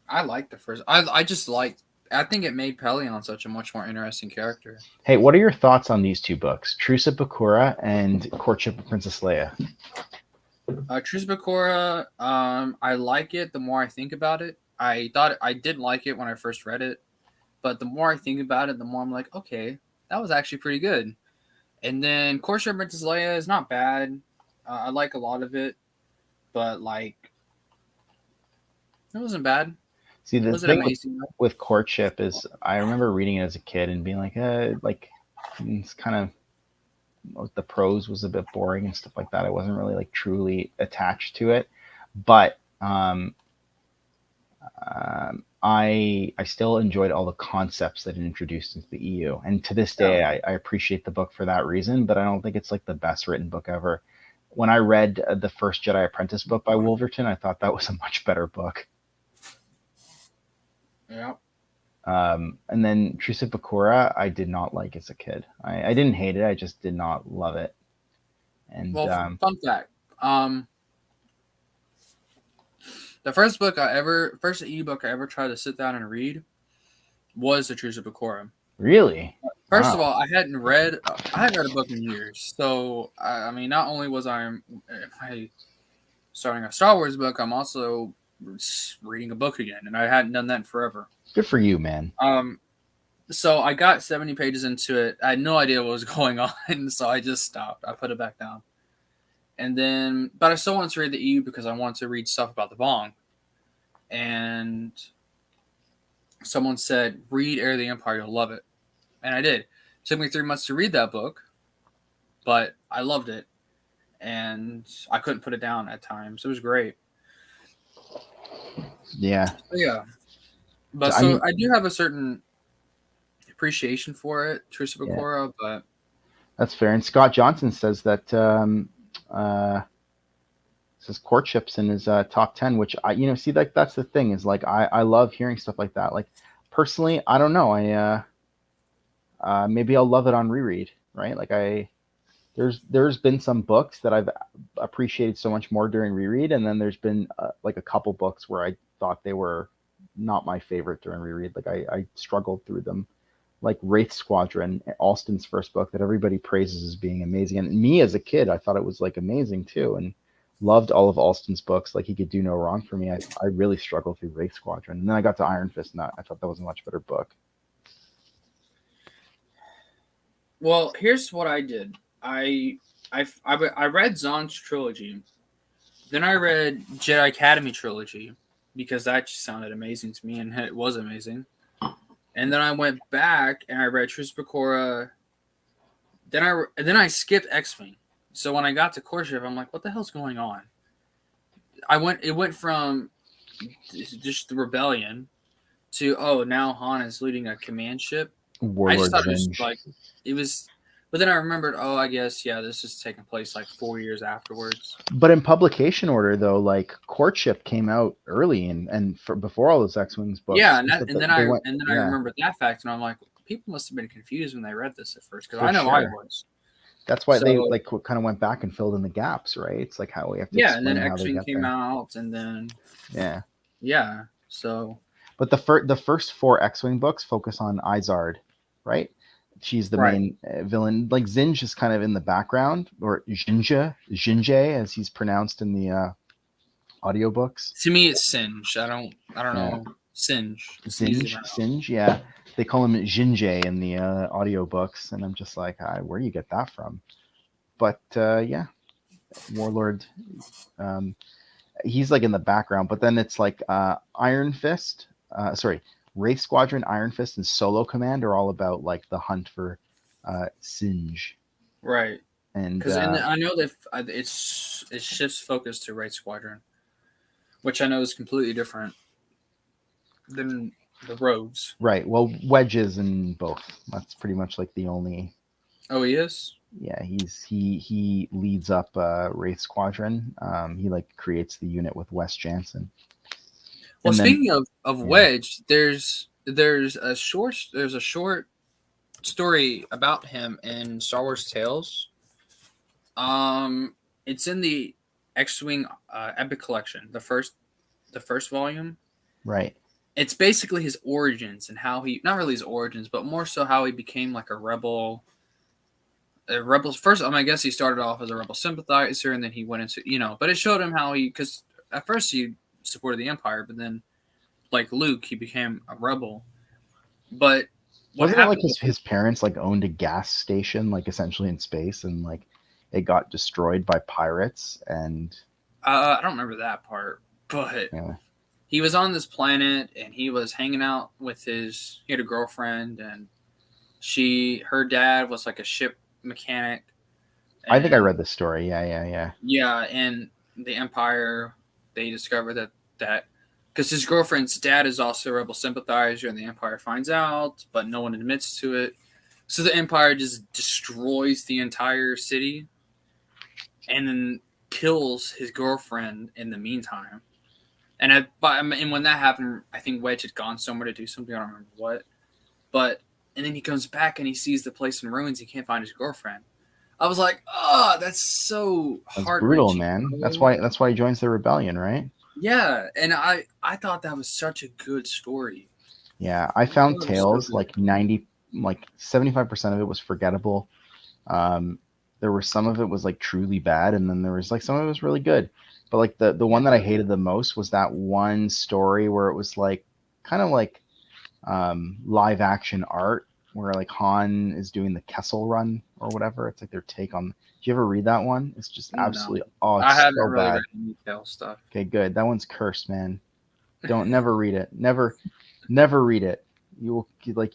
I liked the first. I just liked I think it made Pelion such a much more interesting character. Hey, what are your thoughts on these two books, Truce of Bakura and Courtship of Princess Leia? Truce Bakura, I like it the more I think about it. I thought I did like it when I first read it, but the more I think about it, the more I'm like, okay, that was actually pretty good. And then Courtship of Princess Leia is not bad. I like a lot of it, but like, it wasn't bad. See, It the wasn't thing amazing. with Courtship is I remember reading it as a kid and being like it's kind of the prose was a bit boring and stuff like that. I wasn't really like truly attached to it, but I still enjoyed all the concepts that it introduced into the EU, and to this Yeah. day, I appreciate the book for that reason. But I don't think it's like the best written book ever. When I read the first Jedi Apprentice book by Wolverton, I thought that was a much better book. Yeah. And then Truce of Bakura, I did not like as a kid. I didn't hate it, I just did not love it. And Well, fun fact. The first first EU book I ever tried to sit down and read was The Truce of Bakura. really, First of wow, all, I hadn't read a book in years. So, I mean, not only was I starting a Star Wars book, I'm also reading a book again, and I hadn't done that in forever. good for you, man. Um, so I got 70 pages into it. I had no idea what was going on, so I just stopped. I put it back down. And then, but I still wanted to read the EU because I wanted to read stuff about the Vong. And someone said, read Heir of the Empire, you'll love it. And I did. It took me 3 months to read that book, but I loved it. And I couldn't put it down at times. It was great. Yeah, So, yeah. But I so mean, I do have a certain appreciation for it, Truce of yeah, Bakura, but that's fair. And Scott Johnson says that uh, says Courtship's in his top 10, which see, like that's the thing is like I love hearing stuff like that. Like personally, I don't know, maybe I'll love it on reread, right? Like there's been some books that I've appreciated so much more during reread, and then there's been like a couple books where I thought they were not my favorite during reread. Like I struggled through them, like Wraith Squadron, Alston's first book that everybody praises as being amazing, and me as a kid, I thought it was like amazing too, and loved all of Alston's books. Like he could do no wrong for me. I really struggled through Wraith Squadron, and then I got to Iron Fist, and I thought that was a much better book. well, here's what I did. I read Zahn's trilogy. Then I read Jedi Academy trilogy because that just sounded amazing to me, and it was amazing. And then I went back and I read Truce Bakura. Then I skipped X-Wing. So when I got to Courtship, I'm like, what the hell's going on? It went from just the rebellion to now Han is leading a command ship. I just Warlord thought it was Zinj. like it was, but then I remembered. Oh, I guess this is taking place like 4 years afterwards. But in publication order, though, like Courtship came out early, and for before all those X Wings books, Yeah, they went, and then I yeah, remembered that fact, and I'm like, people must have been confused when they read this at first because for I know I sure. was. That's why they So like kind of went back and filled in the gaps, right? It's like how we have to yeah, and then explain how they X-Wing get came there. out, and then Yeah, so but the first four X Wing books focus on Izard, right? She's the right. main villain. Like Zinj is kind of in the background, or Jinje, as he's pronounced in the audiobooks. To me, it's Singe. I don't Yeah, know. Singe. It's easy to Zinj, pronounce. Sinj, yeah. They call him Jinjay in the audiobooks, and I'm just like, where do you get that from? But yeah, Warlord, um, he's like in the background, but then it's like Iron Fist, sorry, Wraith Squadron, Iron Fist, and Solo Command are all about like the hunt for Sinj. Right. And Because I know that it shifts focus to Right Squadron, which I know is completely different than the Rogues. right, well, Wedges in both. That's pretty much like the only. Oh, he is. Yeah, he leads up Wraith Squadron. He like creates the unit with Wes Jansen. Well, And then speaking of yeah, Wedge, there's a short story about him in Star Wars Tales. It's in the X-wing Epic Collection, the first volume. right. it's basically his origins and how he, not really his origins, but more so how he became like a rebel. A rebel first. I guess he started off as a rebel sympathizer, and then he went into But it showed him how because at first he supported the Empire, but then like Luke, he became a rebel. But what Wasn't it like happened? his parents like owned a gas station like essentially in space, and like it got destroyed by pirates, and I don't remember that part, but yeah. he was on this planet and he was hanging out with he had a girlfriend, and her dad was like a ship mechanic. I think I And read this story. Yeah. yeah, and the Empire, they discover that because his girlfriend's dad is also a rebel sympathizer, and the Empire finds out, but no one admits to it. So the Empire just destroys the entire city, and then kills his girlfriend in the meantime. And when that happened, I think Wedge had gone somewhere to do something. I don't remember what. But and then he comes back and he sees the place in ruins. He can't find his girlfriend. I was like, oh, that's so That's heart brutal, wrenching. man. That's why he joins the rebellion, right? Yeah, and I thought that was such a good story. Yeah, I found It was so Tales good. like 90, like 75% of it was forgettable. Um, there were some of it was like truly bad, and then there was like some of it was really good. But like the one that I hated the most was that one story where it was like kind of like live action art where like Han is doing the Kessel Run or whatever. It's like their take on. Did you ever read that one? It's just No, absolutely I it's haven't so really bad. read any detail stuff. Okay, good. That one's cursed, man. Don't never read it. Never read it. You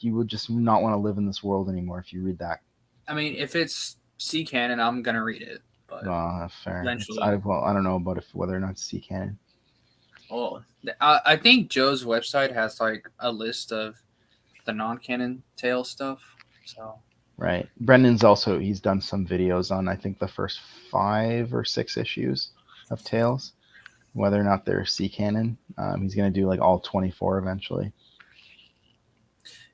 will just not want to live in this world anymore if you read that. I mean, if it's C canon, I'm gonna read it, but No, that's fair. eventually. I don't know about whether or not it's C canon. Oh, I think Joe's website has like a list of the non-canon tale stuff. So Right. Brendan's also he's done some videos on I think the first 5 or 6 issues of Tales, whether or not they're C canon. He's gonna do like all 24 eventually.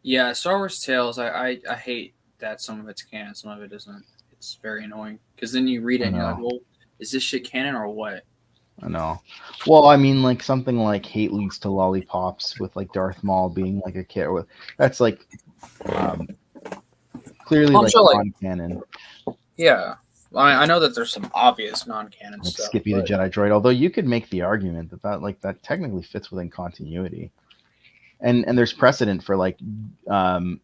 yeah, Star Wars tales. I hate that some of it's canon, some of it isn't. It's very annoying because then you read it I and you're like, know. well, is this shit canon or what? I know. Well, I mean, like something like Hate Leads to Lollipops with like Darth Maul being like a kid. With that's like um, clearly Well, I'm like sure, like, non-canon. yeah. I know that there's some obvious non-canon Like stuff, Skippy the but Jedi droid. Although you could make the argument that technically fits within continuity, and there's precedent for like um,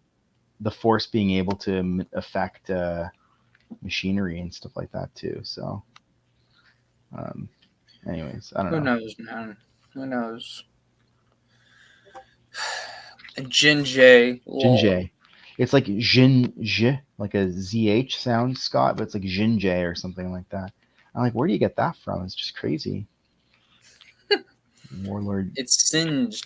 the Force being able to affect machinery and stuff like that too. So, um, anyways, I don't who know. knows, man? Who knows? And Jin J, lol. Jinjay. It's like Jinj, like a ZH sound, Scott, but it's like Jinjay or something like that. I'm like, where do you get that from? It's just crazy. Warlord It's Singe.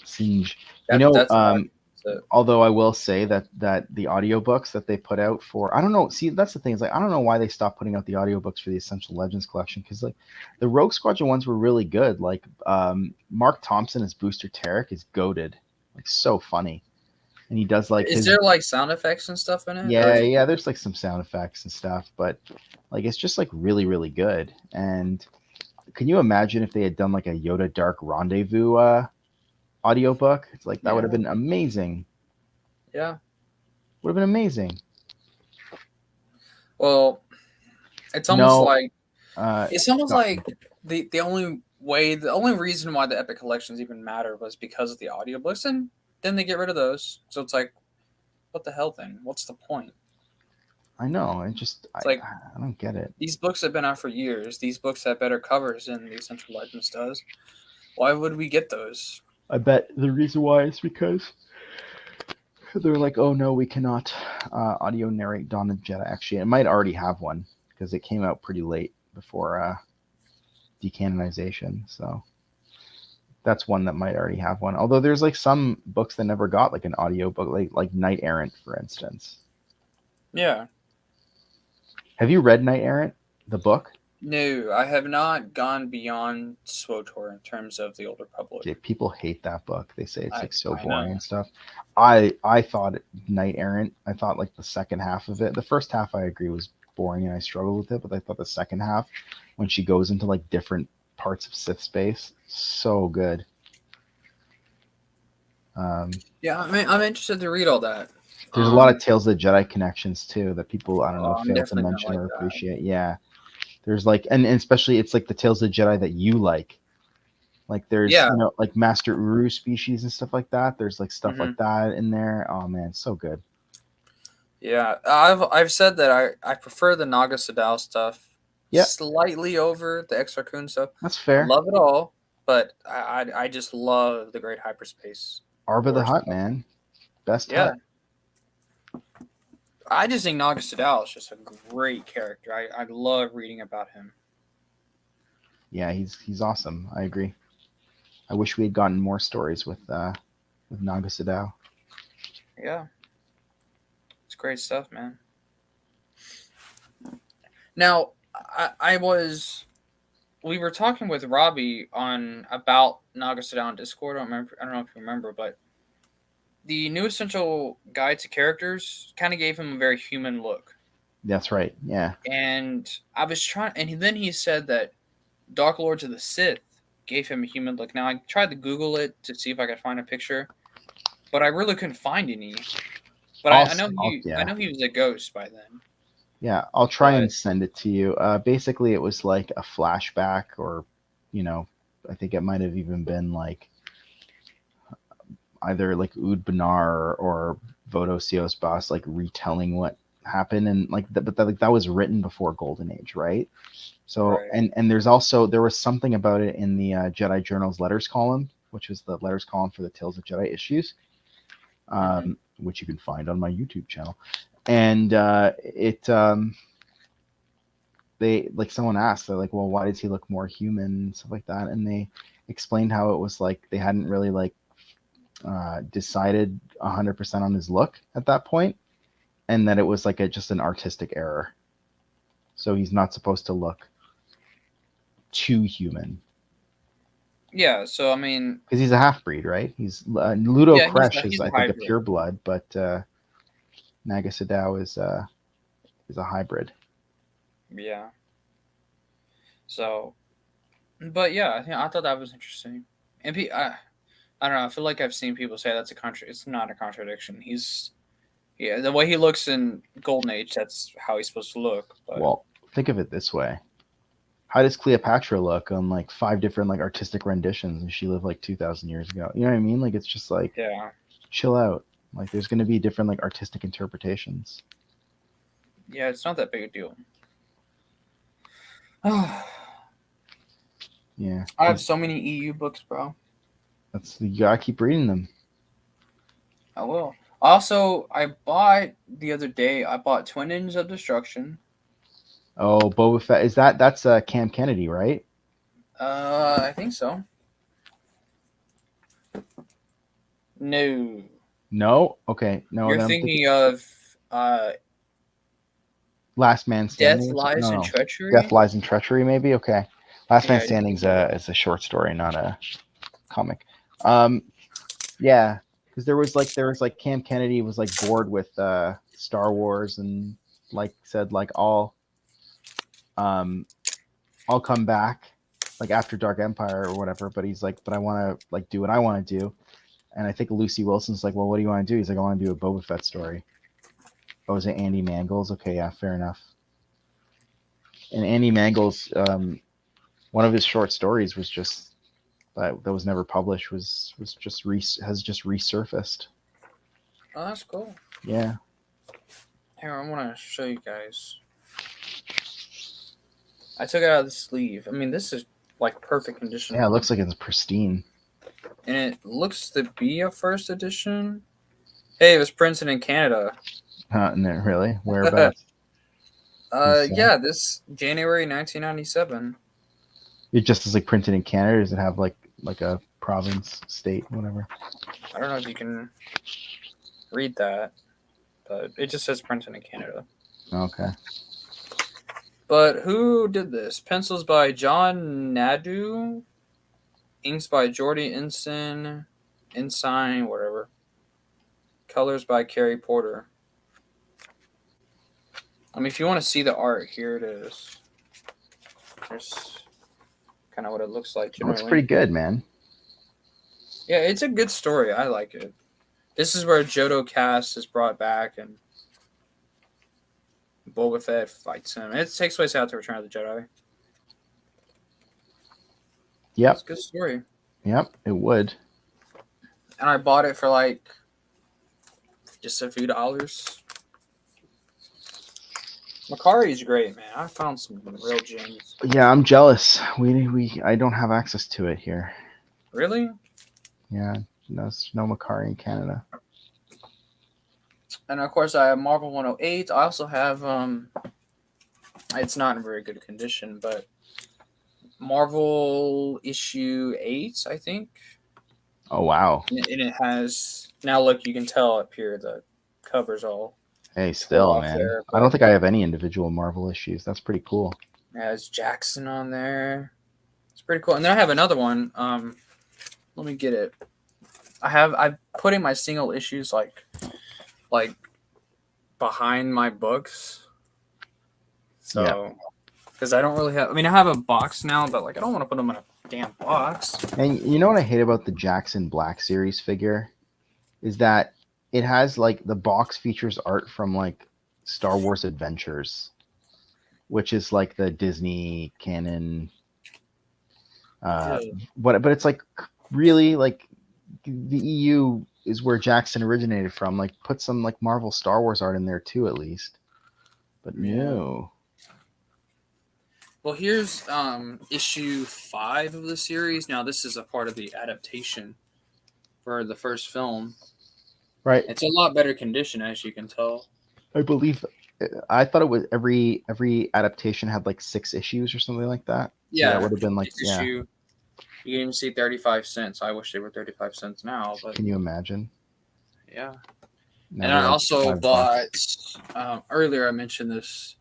Sinj. You know, That's how I pronounce it. although I will say that the audiobooks that they put out for I don't know, see that's the thing, is like I don't know why they stopped putting out the audiobooks for the Essential Legends collection, because like the Rogue Squadron ones were really good. Like Mark Thompson as Booster Tarek is goated. Like so funny. And he does like Is his there like sound effects and stuff in it, or is yeah, it? there's like some sound effects and stuff, but like it's just like really, really good. And can you imagine if they had done like a Yoda Dark Rendezvous audiobook? It's like that would Yeah, have been amazing. yeah. Would have been amazing. Well, it's almost No, like it's almost Scott. like the only reason why the Epic collections even matter was because of the audiobooks, and then they get rid of those. So it's like, what the hell then? What's the point? I know. It just It's like I don't get it. these books have been out for years. These books have better covers than the Essential Legends does. Why would we get those? I bet the reason why is because they're like, oh no, we cannot audio narrate Dawn of the Jedi. Actually, it might already have one because it came out pretty late before decanonization. So that's one that might already have one. Although there's like some books that never got like an audio book, like Knight Errant, for instance. Yeah. Have you read Knight Errant, the book? No, I have not gone beyond SWOTOR in terms of the Old Republic. Okay, people hate that book. They say it's like so I boring know. and stuff. I thought Knight Errant. I thought like the second half of it. The first half I agree was boring and I struggled with it, but I thought the second half, when she goes into like different parts of Sith space, so good. Yeah, I mean, I'm interested to read all that. There's a lot of Tales of the Jedi connections too that people I don't know I'm fail to definitely gonna mention like or that. appreciate. Yeah, there's like and especially it's like the Tales of the Jedi that you like. Like there's Yeah. like Master Uru species and stuff like that. There's like stuff Hmm. like that in there. Oh man, so good. Yeah, I've said that I prefer the Naga Sadao stuff Yeah, slightly over the Exar Kun stuff. that's I fair. love it all, but I just love the Great Hyperspace Arba the War Hutt, stuff. man, best Yeah, Hutt. I just think Naga Sadao is just a great character. I love reading about him. Yeah, he's awesome. I agree. I wish we had gotten more stories with Naga Sadao. Yeah, it's great stuff, man. Now, I was we were talking with Robbie on about Naga Sadao on Discord. I don't know if you remember, but the new essential guide to characters kind of gave him a very human look. That's right. Yeah. And I was trying, and then he said that Dark Lords of the Sith gave him a human look. Now I tried to Google it to see if I could find a picture, but I really couldn't find any. But I Yeah. know he was a ghost by then. Yeah, I'll try But and send it to you. Basically, it was like a flashback, or, you know, I think it might have even been like either like Oud Banar or Vodo Sios Boss, like retelling what happened, and like that was written before Golden Age, right? So, right, and there was something about it in the Jedi Journal's letters column, which was the letters column for the Tales of Jedi issues, mm-hmm. which you can find on my YouTube channel, and it they like someone asked, they're like, well, why does he look more human and stuff like that, and they explained how it was like they hadn't really like decided 100% on his look at that point, and that it was like just an artistic error, so he's not supposed to look too human Yeah. So I mean, because he's a half breed, right? He's Ludo yeah, Kresh is he's a I think a hybrid. pure blood, but Naga Sadao is a hybrid. Yeah. So, but yeah, I thought that was interesting. And I don't know. I feel like I've seen people say that's a contra. It's not a contradiction. Yeah, the way he looks in Golden Age, that's how he's supposed to look. But Well, think of it this way: how does Cleopatra look on like 5 different like artistic renditions, and she lived like 2,000 years ago? You know what I mean? Like it's just like yeah, chill out. Like there's going to be different like artistic interpretations. yeah, it's not that big a deal. I Yeah, have so many EU books, bro. that's you gotta keep reading them. I will. Also, I bought the other day. I bought Twin Engines of Destruction. Oh, Boba Fett is that's Cam Kennedy, right? I think so. No, No, okay, no, you're then I'm thinking thinking of uh, Last Man Death, Standing. Lies, No, and no, Death, Treachery. Lies, and Treachery. Maybe okay. Last Man Yeah, Standing's a short story, not a comic. Um, yeah, because there was like Cam Kennedy was like bored with Star Wars and like said like um I'll come back like after Dark Empire or whatever, but he's like, but I want to like do what I want to do. And I think Lucy Wilson's like, well, what do you want to do? He's like, I want to do a Boba Fett story. Oh, is it Andy Mangles? Okay, yeah, fair enough. And Andy Mangles, one of his short stories was just that was never published was just has just resurfaced. oh, that's cool. Yeah, Here, I want to show you guys. I took it out of the sleeve. I mean, this is like perfect condition, yeah, it looks like it's pristine. and it looks to be a first edition. Hey, it was printed in Canada. No, really? Whereabouts? Yeah, this January 1997. It just is like printed in Canada. Does it have like a province, state, whatever? I don't know if you can read that, but it just says printed in Canada. Okay. But who did this? Pencils by John Nadu, inks by Jordy Ensign, whatever. Colors by Carrie Porter. I mean, if you want to see the art, here it is. Here's kind of what it looks like It looks generally. pretty good, man. Yeah, it's a good story. I like it. This is where Jodo Cast is brought back and Boba Fett fights him. It takes place after Return of the Jedi. It's Yep. a good story. Yep. It would. And I bought it for like just a few dollars. Makari's great, man. I found some real gems. Yeah, I'm jealous. I don't have access to it here. Really? Yeah, no Macari in Canada. And of course, I have Marvel 108. I also have it's not in very good condition, but Marvel issue 8, I think. Oh wow. And it has now. Look, you can tell up here the covers all Hey, tore still, off man. there, I don't but think I have any individual Marvel issues. That's pretty cool. it has Jackson on there. It's pretty cool. And then I have another one. Let me get it. I put in my single issues like behind my books. So because I don't really have. I mean, I have a box now, but like I don't want to put them in a damn box. And you know what I hate about the Jackson Black Series figure is that it has like the box features art from like Star Wars Adventures, which is like the Disney canon. But it's like really like the EU is where Jackson originated from. Like put some like Marvel Star Wars art in there too, at least. But no. Well, here's issue 5 of the series. Now, this is a part of the adaptation for the first film. Right. It's a lot better condition, as you can tell. I believe. I thought it was every adaptation had like 6 issues or something like that. Yeah, that would have been like issue. You can even see 35 cents. I wish they were 35 cents now, but can you imagine? Yeah. Now and I like also $5. bought earlier. I mentioned this.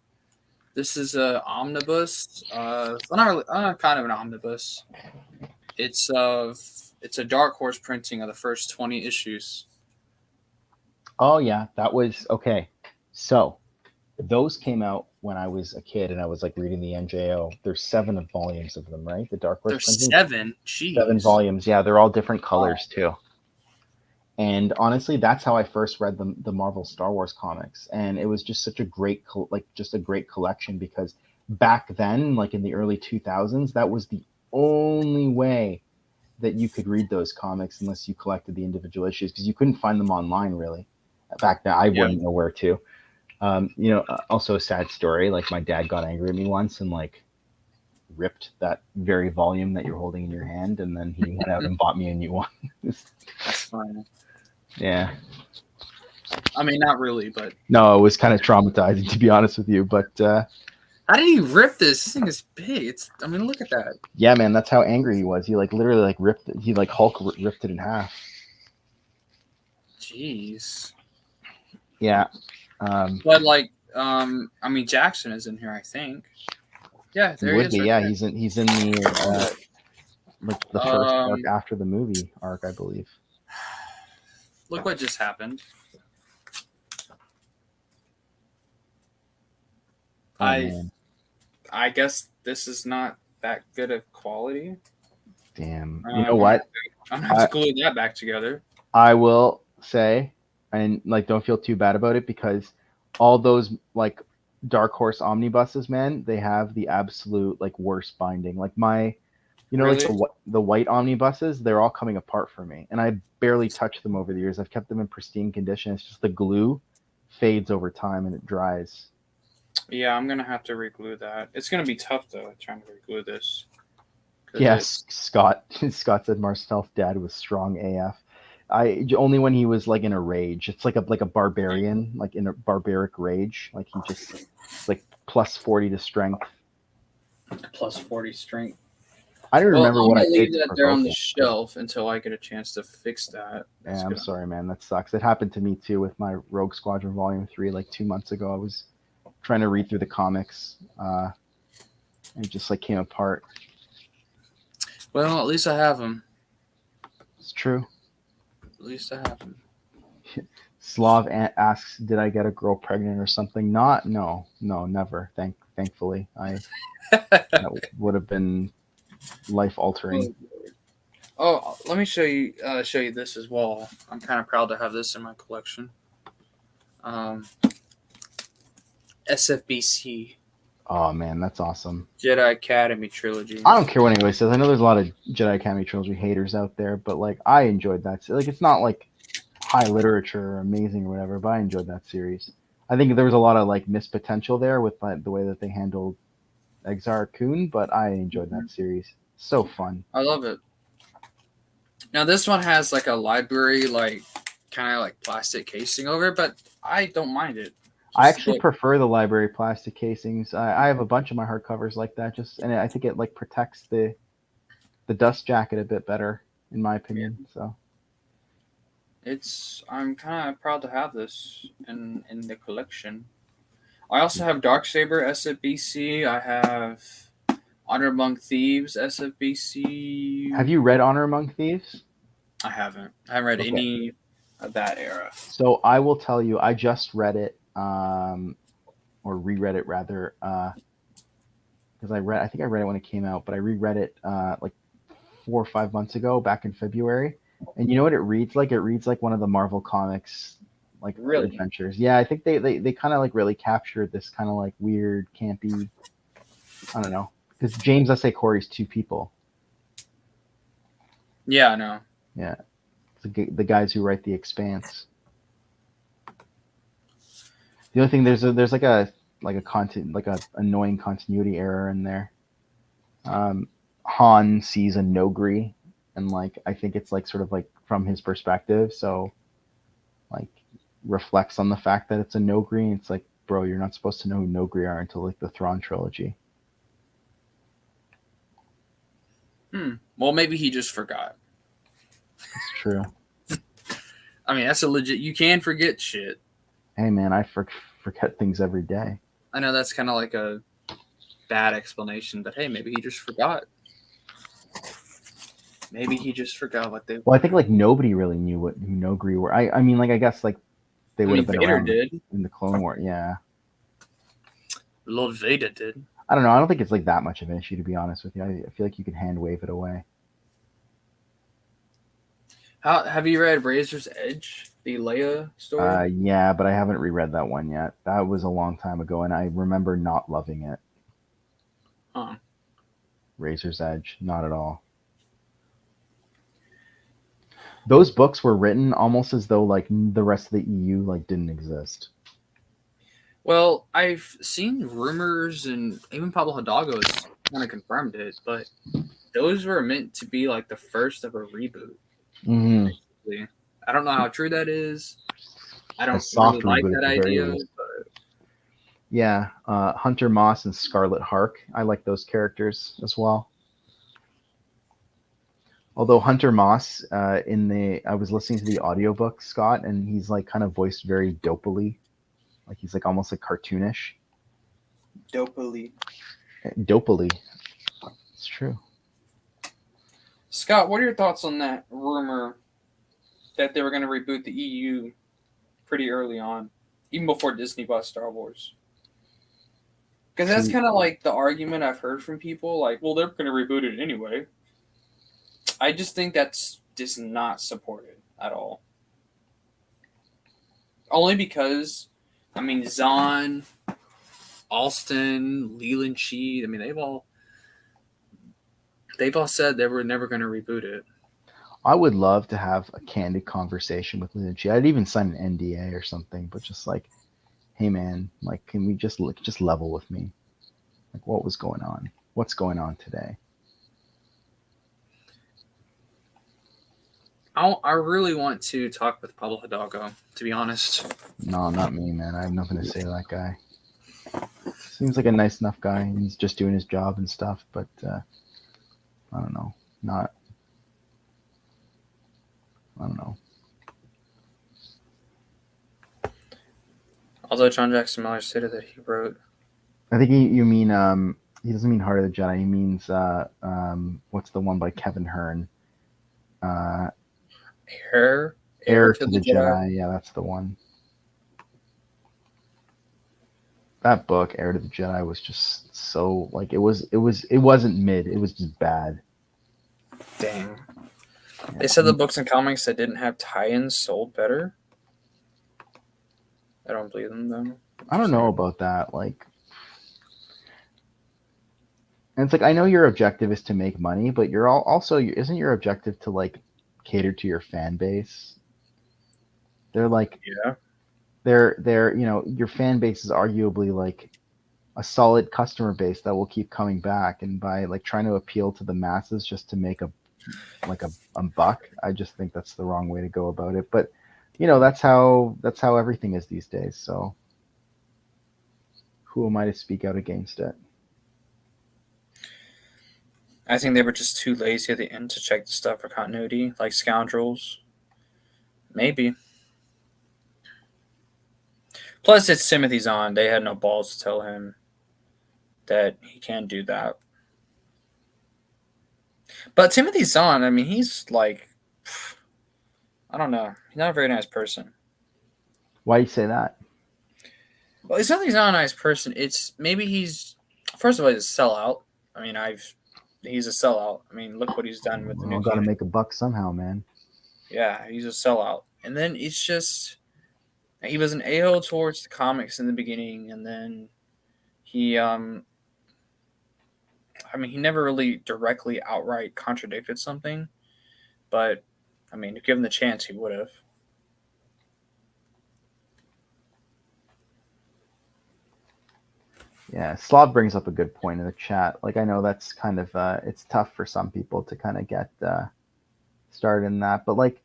This is a omnibus. Well, not really, kind of an omnibus. It's a Dark Horse printing of the first 20 issues. Oh yeah, that was okay. So those came out when I was a kid and I was like reading the NJO. There's 7 volumes of them, right? The Dark Horse There's printing. 7. Jeez. 7 volumes. Yeah, they're all different colors too. And honestly, that's how I first read the Marvel Star Wars comics, and it was just such a great collection because back then, like in the early 2000s, that was the only way that you could read those comics unless you collected the individual issues because you couldn't find them online really. Back then, I wouldn't know where to. Also a sad story. Like my dad got angry at me once and like ripped that very volume that you're holding in your hand, and then he went out and bought me a new one. That's fine. Yeah. I mean, not really, but no, it was kind of traumatizing to be honest with you. But how did he rip this? This thing is big. I mean, look at that. Yeah, man, that's how angry he was. He like literally like ripped it. He like Hulk ripped it in half. Jeez. Yeah. But like, I mean, Jackson is in here, I think. Yeah, there he is. Be, right yeah, there. He's in the like the first arc after the movie arc, I believe. Look what just happened. Man. I guess this is not that good of quality. Damn. You know what? I'm gonna have to glue that back together. I will say, and like, don't feel too bad about it because all those like Dark Horse omnibuses, man, they have the absolute like worst binding. Like like the white omnibuses, they're all coming apart for me, and I barely touched them over the years. I've kept them in pristine condition. It's just the glue fades over time and it dries. Yeah, I'm gonna have to reglue that. It's gonna be tough though, trying to reglue this. Yes, Scott said Marcel's dad was strong AF. Only when he was like in a rage. It's like a barbarian, like in a barbaric rage. Like he just like plus 40 to strength. Plus 40 strength. I don't remember what I did. Leave that there on the shelf until I get a chance to fix that. Yeah, I'm sorry, man. That sucks. It happened to me too with my Rogue Squadron Volume 3 like 2 months ago. I was trying to read through the comics, and it just like came apart. Well, at least I have them. It's true. At least I have them. Slav asks, "Did I get a girl pregnant or something?" No, never. Thankfully, that would have been life altering. Oh, let me show you this as well. I'm kind of proud to have this in my collection. SFBC Oh man, that's awesome. Jedi Academy trilogy. I don't care what anybody says. I know there's a lot of Jedi Academy trilogy haters out there, but like I enjoyed that. Like it's not like high literature or amazing or whatever, but I enjoyed that series. I think there was a lot of like missed potential there with like, the way that they handled Exar Kun, but I enjoyed that series. So fun. I love it. Now this one has like a library, like kind of like plastic casing over it, but I don't mind it. I Just actually look, prefer the library plastic casings. I have a bunch of my hardcovers like that, just and I think it like protects the dust jacket a bit better, in my yeah, opinion. So I'm kind of proud to have this in the collection. I also have Darksaber SFBC. I have Honor Among Thieves SFBC. have you read Honor Among Thieves? I haven't. I haven't read Okay. any of that era. So I will tell you, I just read it, or reread it rather, because I think I read it when it came out, but I reread it like 4 or 5 months ago, back in February. And you know what it reads like? It reads like one of the Marvel Comics like Really? adventures. Yeah, I think they kind of like really captured this kind of like weird, campy. I don't know, because James S. A. Corey's two people. Yeah, I know. Yeah, it's the guys who write The Expanse. The only thing there's like a content like a annoying continuity error in there. Han sees a Nogri, and like I think it's like sort of like from his perspective, so like reflects on the fact that it's a Nogri. It's like, bro, you're not supposed to know who Nogri are until like the Thrawn trilogy. Well, maybe he just forgot. It's true. I mean, that's a legit. You can forget shit. Hey man, I forget things every day. I know that's kind of like a bad explanation, but hey, maybe he just forgot. Maybe he just forgot what they Well, I were. think like nobody really knew what who Nogri were. I mean like I guess like they I would mean, have been Vader around did. in the Clone War. Yeah. Lord Vader did. I don't know. I don't think it's like that much of an issue, to be honest with you. I feel like you can hand wave it away. How have you read Razor's Edge, the Leia story? Yeah, but I haven't reread that one yet. That was a long time ago, and I remember not loving it. Huh. Razor's Edge, not at all. Those books were written almost as though like the rest of the EU like didn't exist. Well, I've seen rumors, and even Pablo Hidalgo has kind of confirmed it, but those were meant to be like the first of a reboot. Mm-hmm. Basically. I don't know how true that is. I A don't really soft like reboot at that the very idea. least. Yeah, Hunter Moss and Scarlet Hark. I like those characters as well. Although Hunter Moss, I was listening to the audiobook, Scott, and he's like kind of voiced very dopily, like he's like almost like cartoonish. Dopely. Dopily, it's true. Scott, what are your thoughts on that rumor that they were going to reboot the EU pretty early on, even before Disney bought Star Wars? Because that's True. kind of like the argument I've heard from people, like, well, they're going to reboot it anyway. I just think that's just not supported at all. Only because, I mean, Zahn, Alston, Leland Sheed, I mean, they've all said they were never going to reboot it. I would love to have a candid conversation with Lynch. I'd even sign an NDA or something, but just like, hey man, like, can we just level with me? Like, what was going on? What's going on today? I really want to talk with Pablo Hidalgo, to be honest. No, not me, man. I have nothing to say to that guy. Seems like a nice enough guy, and he's just doing his job and stuff. But I don't know. Not. I don't know. Although John Jackson Miller stated that he wrote I think you mean he doesn't mean Heart of the Jedi. He means what's the one by Kevin Hearn? Uh, Heir to to the the Jedi. Jedi. Yeah, that's the one. That book, Heir to the Jedi, was just so like it wasn't mid. It was just bad. Dang. Yeah. They said the books and comics that didn't have tie-ins sold better. I don't believe them though. I don't know about that. Like, and it's like I know your objective is to make money, but you're also isn't your objective to like cater to your fan base? They're like Yeah. they're your fan base is arguably like a solid customer base that will keep coming back, and by like trying to appeal to the masses just to make a buck, I just think that's the wrong way to go about it. But that's how everything is these days. So who am I to speak out against it? I think they were just too lazy at the end to check the stuff for continuity, like scoundrels. Maybe. Plus, it's Timothy Zahn. They had no balls to tell him that he can't do that. But Timothy Zahn, I mean, he's like, I don't know. He's not a very nice person. Why do you say that? Well, it's not that he's not a nice person. It's maybe he's, first of all, he's a sellout. I mean, he's a sellout. I mean, look what he's done with the new Got to canon. make a buck somehow, man. Yeah, he's a sellout. And then it's just, he was an a-hole towards the comics in the beginning, and then he, I mean, he never really directly outright contradicted something, but I mean, if given the chance, he would have. Yeah, Slav brings up a good point in the chat. Like I know that's kind of it's tough for some people to kind of get started in that, but like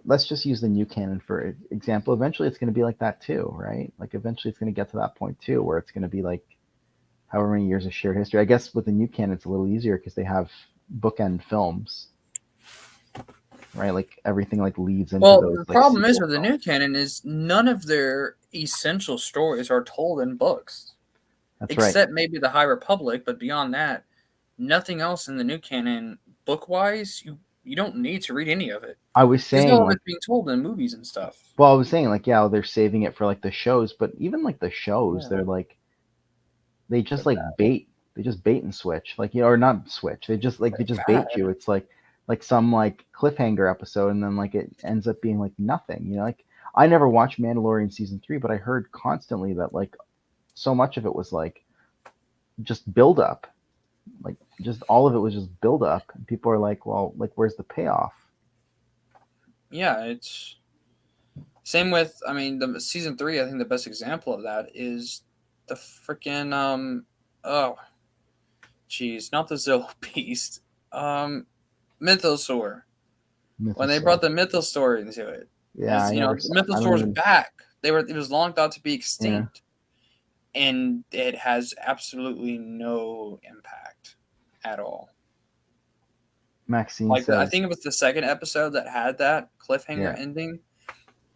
let's just use the new canon for example. Eventually, it's going to be like that too, right? Like eventually, it's going to get to that point too, where it's going to be like however many years of shared history. I guess with the new canon, it's a little easier because they have bookend films, right? Like everything like leads into Well, those. the Like, problem is sequel with the new canon is none of their essential stories are told in books. That's right. Except maybe the High Republic, but beyond that, nothing else in the new canon, book wise, you don't need to read any of it. I was Because saying all of like, it's being told in movies and stuff. well, I was saying like, yeah, they're saving it for like the shows, but even like the shows, Yeah. they're like, they just like bait, they just bait and switch, like or not switch, they just bait you. It's like some like cliffhanger episode, and then like it ends up being like nothing. Like I never watched Mandalorian season 3, but I heard constantly that like so much of it was like just build up, like just all of it was just build up, and people are like, well, like where's the payoff? Yeah, it's same with, I mean, the season 3. I think the best example of that is the freaking oh, jeez, not the Zillow Beast, Mythosaur. When they brought the Mythosaur into it, yeah, the Mythosaur's back. It was long thought to be extinct. Yeah. And it has absolutely no impact at all. Maxine like says, I think it was the second episode that had that cliffhanger ending,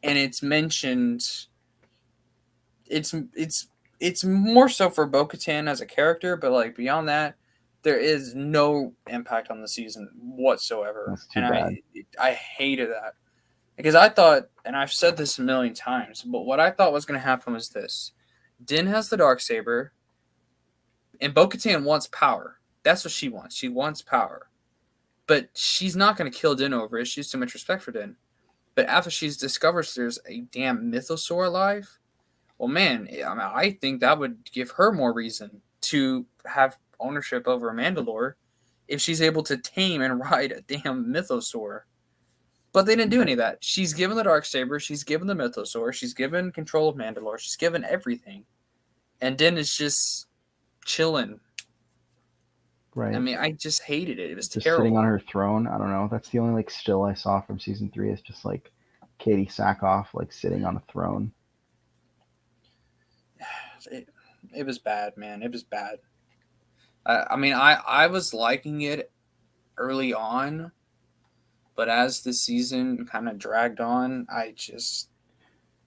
and it's mentioned. It's more so for Bo-Katan as a character, but like beyond that, there is no impact on the season whatsoever. That's too bad. I hated that because I thought, and I've said this a million times, but what I thought was going to happen was this: Din has the Darksaber, and Bo-Katan wants power. That's what she wants. She wants power. But she's not going to kill Din over it. She has too much respect for Din. But after she discovers there's a damn Mythosaur alive, well, man, I think that would give her more reason to have ownership over Mandalore if she's able to tame and ride a damn Mythosaur. But they didn't do any of that. She's given the Darksaber. She's given the Mythosaur. She's given control of Mandalore. She's given everything. And Din is just chilling. Right. I mean, I just hated it. It was just terrible. Sitting on her throne. I don't know. That's the only like still I saw from season 3 is just like Katie Sackhoff like sitting on a throne. It was bad, man. It was bad. I mean, I was liking it early on, but as the season kind of dragged on, I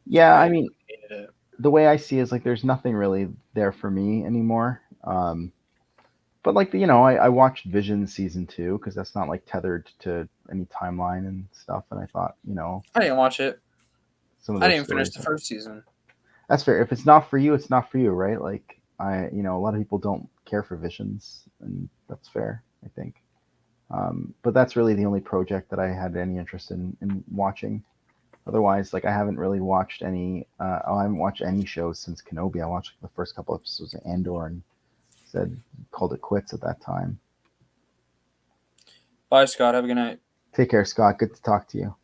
mean, hated it. The way I see it is like there's nothing really there for me anymore. But like I watched Vision season 2 because that's not like tethered to any timeline and stuff, and I thought I didn't watch it. I didn't finish the first season. That's fair. If it's not for you, it's not for you, right? Like a lot of people don't care for Visions, and that's fair, I think. But that's really the only project that I had any interest in watching. Otherwise, like I haven't really watched any. I haven't watched any shows since Kenobi. I watched like, the first couple episodes of Andor and called it quits at that time. Bye, Scott. Have a good night. Take care, Scott. Good to talk to you.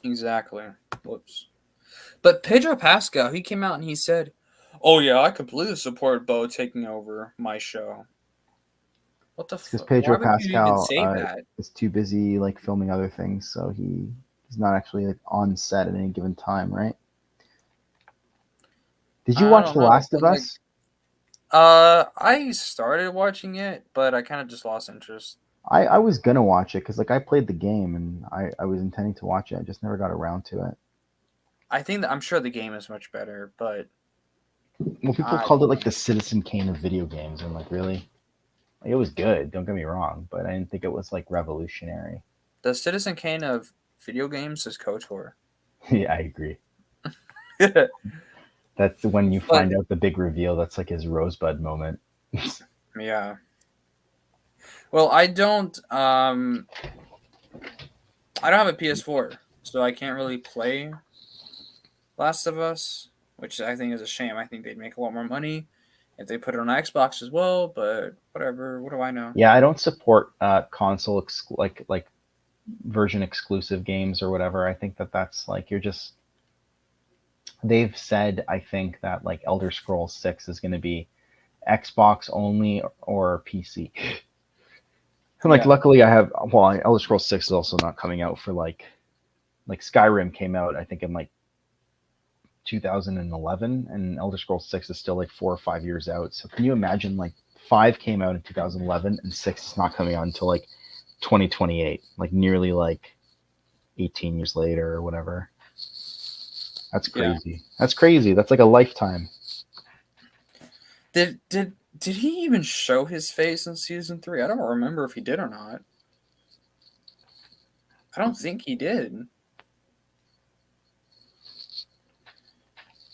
Exactly. Whoops. But Pedro Pascal, he came out and he said, "Oh yeah, I completely support Bo taking over my show." What the Because fuck? Why Pedro would you even Pascal say that? is too busy like filming other things, so he's not actually like on set at any given time, right? Did you I watch don't The know, Last but of like, Us? I started watching it, but I kind of just lost interest. I was gonna watch it because like I played the game and I was intending to watch it. I just never got around to it. I think that I'm sure the game is much better, but Well, people I called it don't like know. the Citizen Kane of video games. I'm like, really? Like, it was good. Don't get me wrong, but I didn't think it was like revolutionary. The Citizen Kane of video games is KOTOR. Yeah, I agree. But That's when you find out the big reveal. That's like his Rosebud moment. yeah. Well, I don't have a PS4, so I can't really play Last of Us, which I think is a shame. I think they'd make a lot more money if they put it on Xbox as well, but whatever. What do I know? Yeah, I don't support console like version exclusive games or whatever. I think that's like you're just. They've said I think that like Elder Scrolls 6 is going to be Xbox only or PC. And like Yeah. luckily I have Elder Scrolls 6 is also not coming out for like Skyrim came out I think in like 2011 and Elder Scrolls 6 is still like 4 or 5 years out. So can you imagine like 5 came out in 2011 and 6 is not coming out until like 2028, like nearly like 18 years later or whatever. That's Yeah. crazy. That's crazy. That's like a lifetime. Did he even show his face in season 3? I don't remember if he did or not. I don't think he did.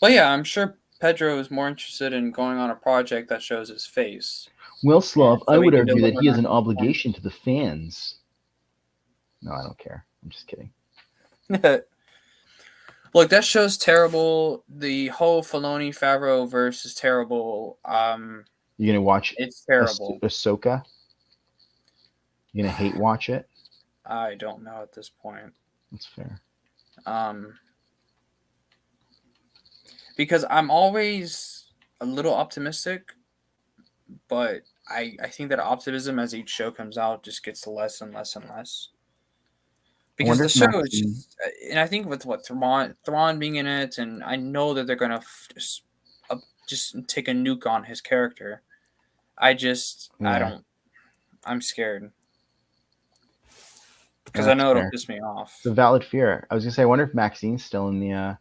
But yeah, I'm sure Pedro is more interested in going on a project that shows his face. Well, Slav, I So he would can argue that deliver he has an on obligation to the fans. No, I don't care. I'm just kidding. Look, that show's terrible. The whole Filoni Favreau verse is terrible. You're gonna watch It's terrible. Ahsoka? You're gonna hate watch it? I don't know at this point. That's fair. Because I'm always a little optimistic, but I think that optimism as each show comes out just gets less and less and less. I Because wonder the if show is Maxine. just, and I think with what Thrawn being in it, and I know that they're gonna just take a nuke on his character. I Yeah, don't. I'm scared because I that's know it'll fair. piss me off. It's a valid fear. I was gonna say, I wonder if Maxine's still in the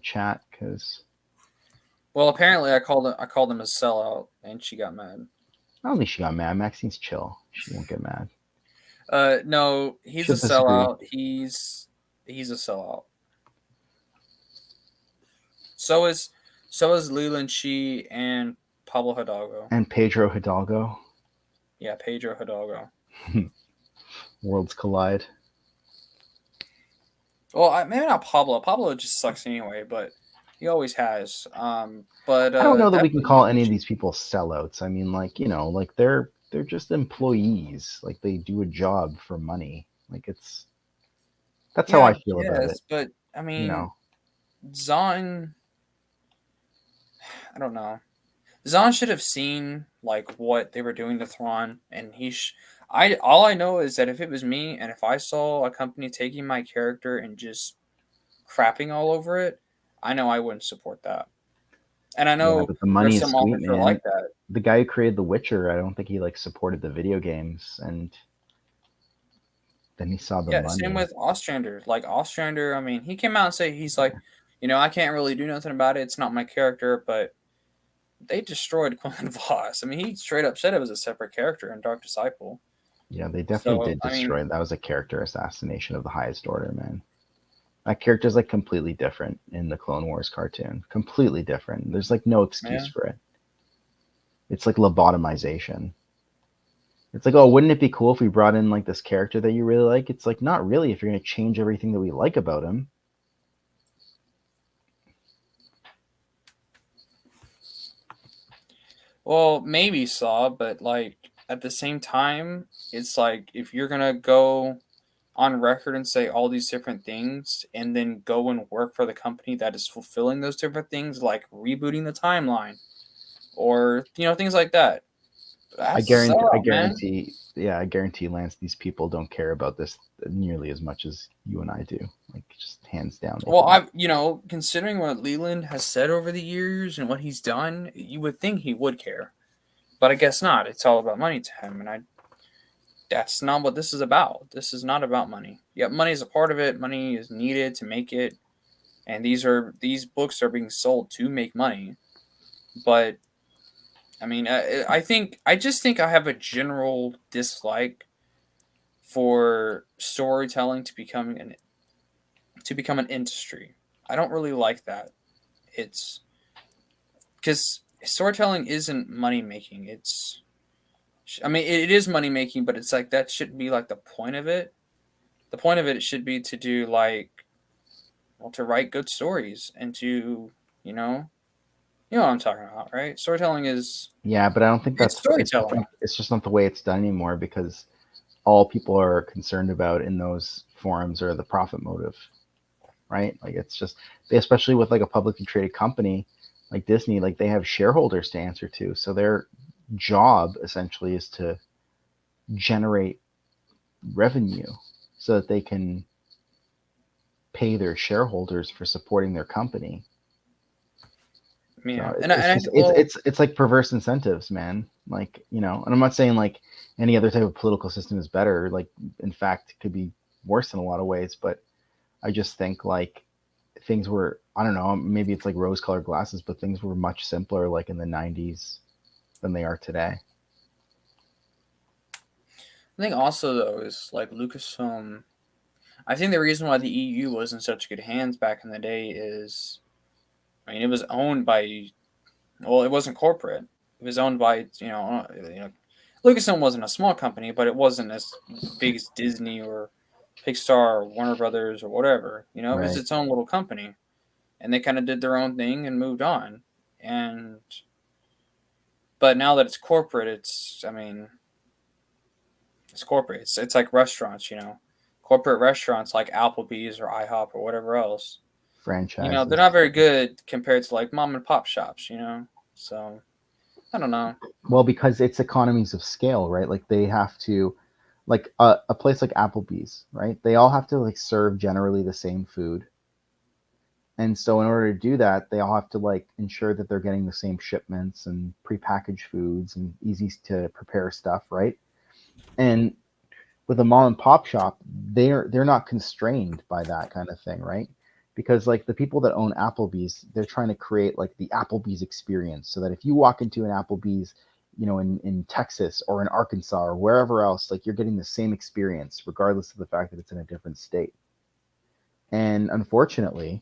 chat because Well, apparently I called him a sellout, and she got mad. I don't think she got mad. Maxine's chill. She won't get mad. No, he's a She'll disagree. sellout. He's a sellout. So is Leland Shee and Pablo Hidalgo. And Pedro Hidalgo. Yeah, Pedro Hidalgo. Worlds collide. Well, maybe not Pablo. Pablo just sucks anyway, but he always has. But I don't know that we can definitely call Leland any of Shee. these people sellouts. I mean, like, like they're just employees. Like they do a job for money. Like that's Yeah, how I I feel about it. guess, but I You mean, know. Zahn. I don't know. Zahn should have seen like what they were doing to Thrawn, and I all I know is that if it was me, and if I saw a company taking my character and just crapping all over it, I know I wouldn't support that. And I Yeah, know but the there's money is some sweet, authors who are man. like that. The guy who created The Witcher, I don't think he like supported the video games, and then he saw the Yeah, same money. with Ostrander. Like Ostrander, I mean, he came out and say he's like, I can't really do nothing about it. It's not my character, but they destroyed Quinlan Voss. I mean, he straight up said it was a separate character in Dark Disciple. Yeah, they definitely So did I mean, destroy it. That was a character assassination of the highest order, man. That character's like completely different in the Clone Wars cartoon. Completely different. There's like no excuse man, for it. It's like lobotomization. It's like, oh, wouldn't it be cool if we brought in like this character that you really like? It's like, not really if you're going to change everything that we like about him. Well, maybe Saw, but like at the same time, it's like if you're gonna go on record and say all these different things and then go and work for the company that is fulfilling those different things, like rebooting the timeline or things like that. I That's a guarantee, I sellout, man. guarantee, yeah, I guarantee, Lance, these people don't care about this nearly as much as you and I do. Like, just hands down, they Well, don't. considering what Leland has said over the years and what he's done, you would think he would care, but I guess not. It's all about money to him, and that's not what this is about. This is not about money. Yeah, money is a part of it. Money is needed to make it, and these books are being sold to make money. But I mean, I just think I have a general dislike for storytelling to become an industry. I don't really like that. It's because storytelling isn't money making. I mean, it is money making, but it's like that shouldn't be like the point of it. The point of it should be to do like, well, to write good stories and to, you know, you know what I'm talking about, right? Storytelling is Yeah, but I don't think it's that's. storytelling. It's just not the way it's done anymore because all people are concerned about in those forums are the profit motive, right? Like it's just especially with like a publicly traded company like Disney, like they have shareholders to answer to, so their job essentially is to generate revenue so that they can pay their shareholders for supporting their company. So Yeah, it's just well, it's like perverse incentives, man. Like, and I'm not saying like any other type of political system is better. Like, in fact, it could be worse in a lot of ways. But I just think like things were, I don't know, maybe it's like rose-colored glasses, but things were much simpler like in the '90s than they are today. I think also though is like Lucasfilm. I think the reason why the EU was in such good hands back in the day is, I mean, it was owned by, well, it wasn't corporate. It was owned by, Lucasfilm wasn't a small company, but it wasn't as big as Disney or Pixar or Warner Brothers or whatever. It was Right. its own little company, and they kind of did their own thing and moved on. And but now that it's corporate, I mean, it's corporate. It's like restaurants, corporate restaurants like Applebee's or IHOP or whatever else. They're not Franchises. very good compared to like mom and pop shops. So I don't know. Well, because it's economies of scale, right? Like they have to, like a place like Applebee's, right? They all have to like serve generally the same food. And so in order to do that, they all have to like ensure that they're getting the same shipments and prepackaged foods and easy to prepare stuff, right? And with a mom and pop shop, they're not constrained by that kind of thing, right? Because like the people that own Applebee's, they're trying to create like the Applebee's experience so that if you walk into an Applebee's, in Texas or in Arkansas or wherever else, like you're getting the same experience, regardless of the fact that it's in a different state. And unfortunately,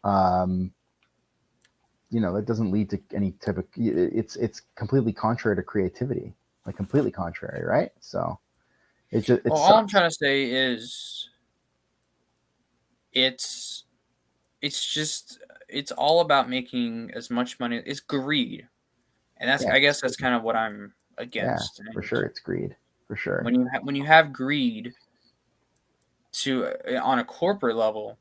um, that doesn't lead to any type of it's completely contrary to creativity, like completely contrary, right? So it Well, all I'm trying sucks. to say is it's it's all about making as much money. It's greed, and Yeah, I guess that's kind of what I'm yeah, against. for And sure, it's greed, for sure. when you have greed to on a corporate level,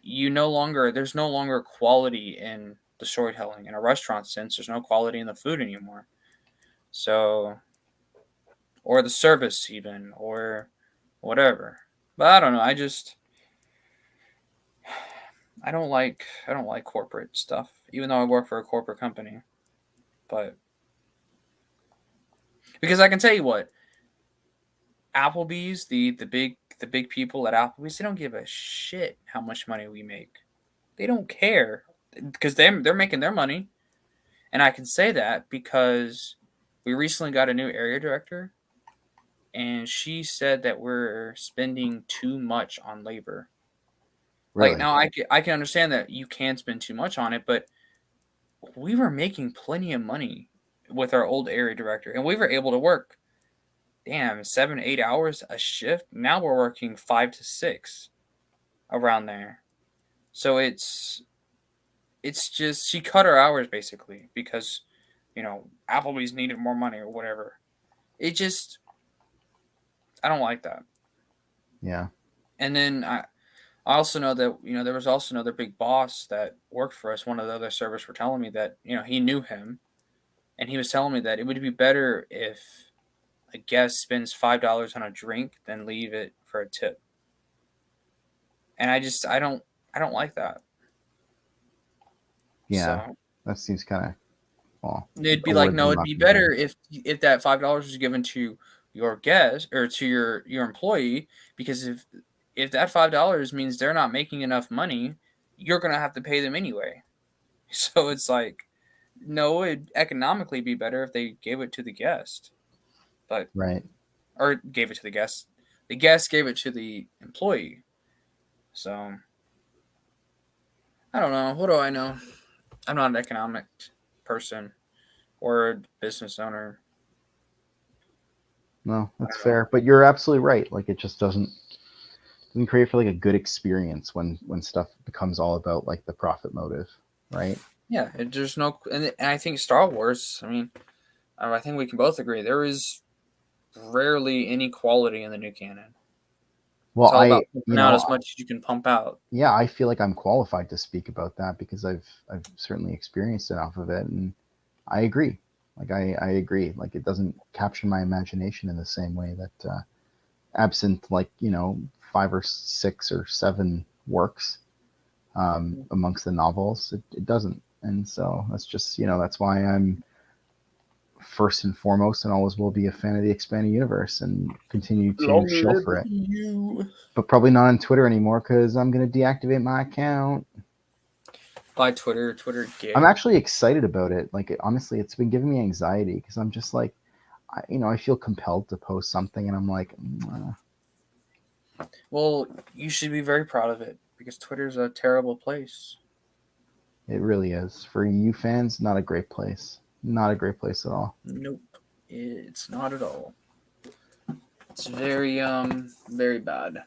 there's no longer quality in the storytelling. In a restaurant sense, there's no quality in the food anymore. So, or the service even, or whatever. But I don't know. I don't like corporate stuff, even though I work for a corporate company. But because I can tell you what, Applebee's, the big people at Applebee's, they don't give a shit how much money we make. They don't care because they're making their money, and I can say that because we recently got a new area director, and she said that we're spending too much on labor. Like Really? now, I can understand that you can spend too much on it, but we were making plenty of money with our old area director, and we were able to work, 7, 8 hours a shift. Now we're working 5 to 6 around there. So it's just she cut her hours basically because Applebee's needed more money or whatever. It just I don't like that. Yeah. And then I also know that there was also another big boss that worked for us. One of the other servers were telling me that he knew him, and he was telling me that it would be better if a guest spends $5 on a drink than leave it for a tip. And I don't like that. Yeah. So That seems kind of, well, it'd be like, words no, I'm it'd not be going to better use. if that $5 was given to your guest or to your employee, because if that $5 means they're not making enough money, you're gonna have to pay them anyway. So it's like, no, it'd economically be better if they gave it to the guest, but Right. or gave it to the guest. The guest gave it to the employee. So I don't know. What do I know? I'm not an economic person or a business owner. No, I that's don't know. fair. But you're absolutely right. Like it just doesn't create for like a good experience when stuff becomes all about like the profit motive, right? Yeah, there's no, and I think Star Wars. I mean, I think we can both agree there is rarely any quality in the new canon. Well, It's all about pumping out know, as much as you can pump out. yeah, I feel like I'm qualified to speak about that because I've certainly experienced enough of it, and I agree. Like I agree. Like it doesn't capture my imagination in the same way that absent like 5 or 6 or 7 works amongst the novels, it doesn't. And so that's just that's why I'm first and foremost and always will be a fan of the expanded universe and continue to Long shill live for it. you. But probably not on Twitter anymore because I'm gonna deactivate my account. By Twitter gay. I'm actually excited about it. Like honestly, it's been giving me anxiety because I'm just like, I feel compelled to post something, and I'm like, Well, you should be very proud of it because Twitter's a terrible place. it really is for you fans. Not a great place. Not a great place at all. Nope, it's not at all. It's very bad.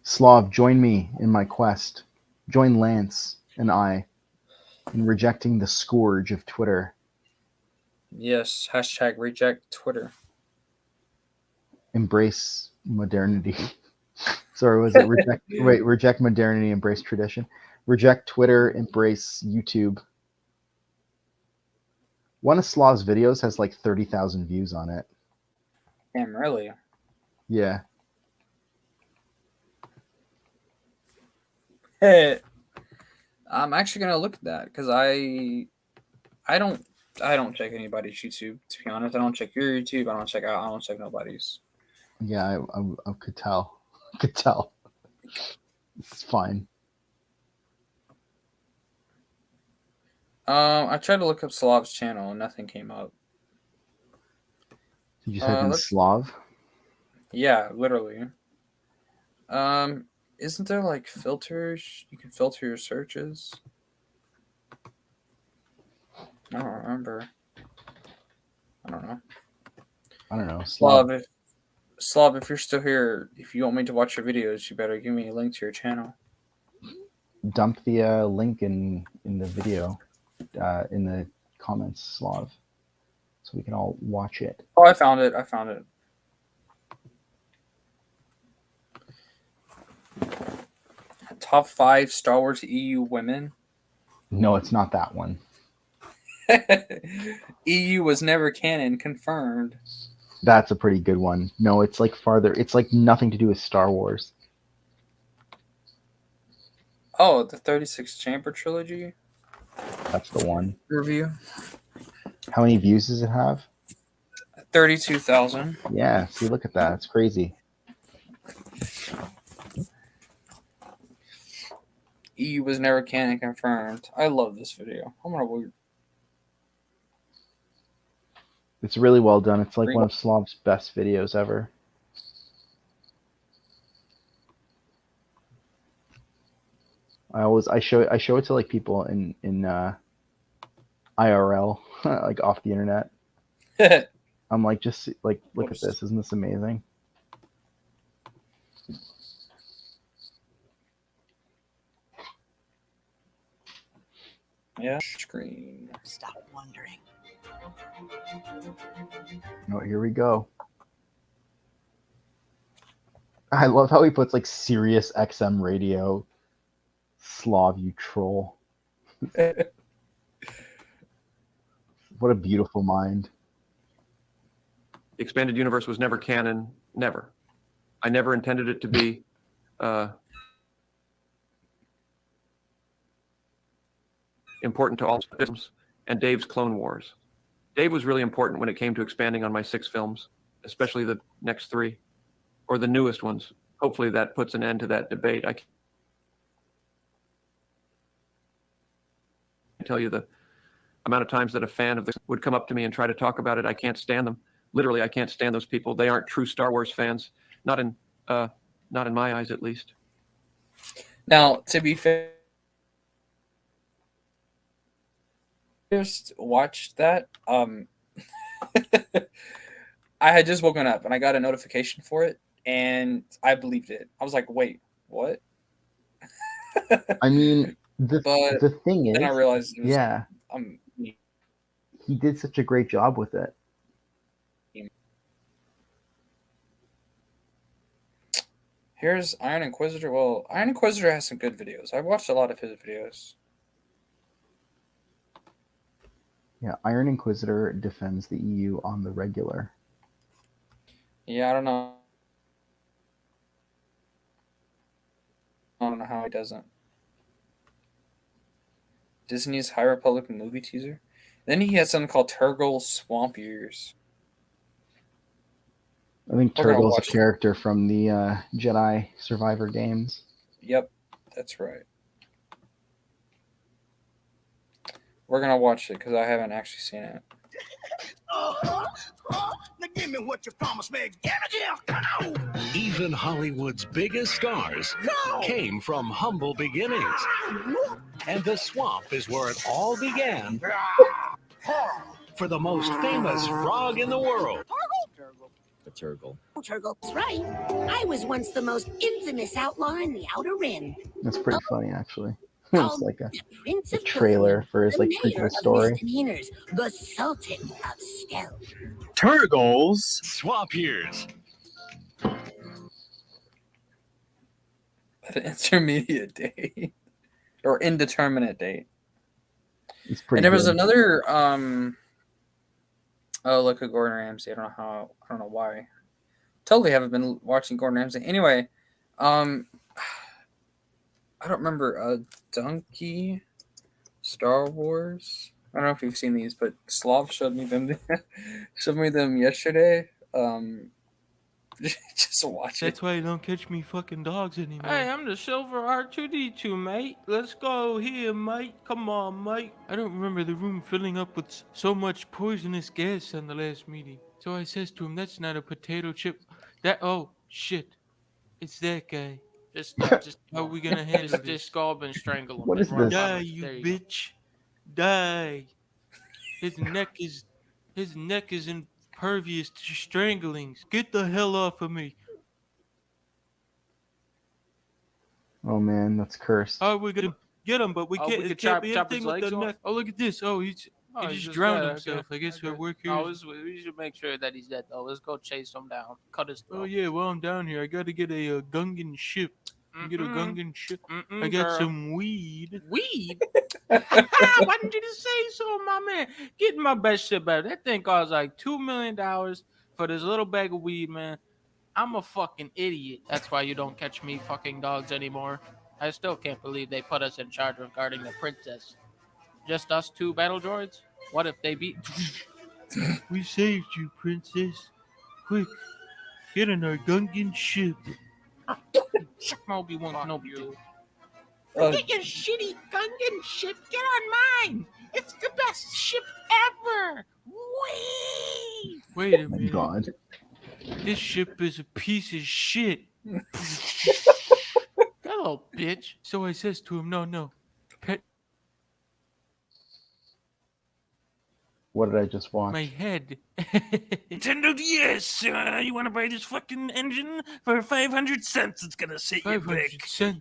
Slav, join me in my quest. Join Lance and I in rejecting the scourge of Twitter. Yes, hashtag reject Twitter. Embrace modernity. Sorry, was it reject? Wait, reject modernity, embrace tradition. Reject Twitter, embrace YouTube. One of Slav's videos has like 30,000 views on it. Damn, really? Yeah. Hey, I'm actually gonna look at that because I don't I don't check anybody's YouTube, to be honest. I don't check your YouTube. I don't check nobody's. Yeah, I could tell. I could tell. It's fine. I tried to look up Slav's channel and nothing came up. Did you type in Let's Slav? Yeah, literally. Um, isn't there like filters? You can filter your searches. I don't remember. I don't know. I don't know. Slav, if you're still here, if you want me to watch your videos, you better give me a link to your channel. Dump the link in the video in the comments, Slav, so we can all watch it. Oh, I found it. Top 5 Star Wars EU women. No, it's not that one. EU was never canon confirmed. That's a pretty good one. No, it's like farther. It's like nothing to do with Star Wars. Oh, the 36 Chamber trilogy That's the one. review. How many views does it have? 32,000. Yeah, see, look at that. It's crazy. EU was never canon confirmed. I love this video. I'm gonna It's really well done. It's like one of Slav's best videos ever. I show it to like people in IRL, like off the internet. I'm like, just like, look at this. Isn't this amazing? Yeah. Screen. Stop wondering. Oh, here we go. I love how he puts like Sirius XM radio. Slav, you troll. What a beautiful mind. The expanded universe was never canon, never. I never intended it to be. Important to all films and Dave's Clone Wars. Dave was really important when it came to expanding on my 6 films, especially the next 3, or the newest ones. Hopefully that puts an end to that debate. I can tell you the amount of times that a fan of this would come up to me and try to talk about it. I can't stand them. Literally, I can't stand those people. They aren't true Star Wars fans. Not in my eyes, at least. Now, to be fair, just watched that. I had just woken up and I got a notification for it, and I believed it. I was like, "Wait, what?" I mean, the thing is, then I realized, yeah, he did such a great job with it. Here's Iron Inquisitor. Well, Iron Inquisitor has some good videos. I've watched a lot of his videos. Yeah, Iron Inquisitor defends the EU on the regular. Yeah, I don't know. I don't know how he doesn't. Disney's High Republic movie teaser. Then he has something called Turgle Swamp Years. I think Turgle's a character from the Jedi Survivor games. Yep, that's right. We're gonna watch it because I haven't actually seen it. Now give me what you promised me. Give it here. Even Hollywood's biggest stars came from humble beginnings. And the swamp is where it all began for the most famous frog in the world. The Turgle. Turgle's right. I was once the most infamous outlaw in the Outer Rim. That's pretty funny, actually. It's like a trailer for his like prequel story. The Sultan of Stealth. Turgles. Swamp Years. An intermediate date or indeterminate date. It's pretty. And there was good. another. Oh, look at Gordon Ramsay. I don't know why. Totally haven't been watching Gordon Ramsay. Anyway, I don't remember Donkey Star Wars. I don't know if you've seen these, but Slav showed me them yesterday. Just watch it. That's why you don't catch me fucking dogs anymore. Hey, I'm the silver R2D2, mate. Let's go here, mate. Come on, mate. I don't remember the room filling up with so much poisonous gas on the last meeting. So I says to him, that's not a potato chip. Oh, shit. It's that guy. Just How are we gonna handle this? just go up and strangle him. What is this? Die, you bitch. Die. His neck is impervious to stranglings. Get the hell off of me. Oh man, that's cursed. Oh, we're gonna get him, but we can't. We It could can't be chop anything his with legs the off? neck. Oh, look at this. Oh, he he's just drowned dead. himself. Okay. I guess our work here. No, we should make sure that he's dead, though. Let's go chase him down. Cut his throat. Oh yeah, while I'm down here, I gotta get a Gungan ship. Get a Gungan ship. I got some weed. Weed? Why didn't you just say so, my man? Get my best shit better. That thing costs like $2 million for this little bag of weed, man. I'm a fucking idiot. That's why you don't catch me fucking dogs anymore. I still can't believe they put us in charge of guarding the princess. Just us 2 battle droids? What if they beat... We saved you, princess. Quick, get on our Gungan ship. Obi-Wan Kenobi, dude. Get your shitty Gungan ship. Get on mine. It's the best ship ever. Whee! Wait a Oh my minute. God. This ship is a piece of shit. Hello, bitch. So I says to him, no. What did I just watch? My head. Nintendo DS. You want to buy this fucking engine for 500 cents? It's gonna sit you 500 big. cents.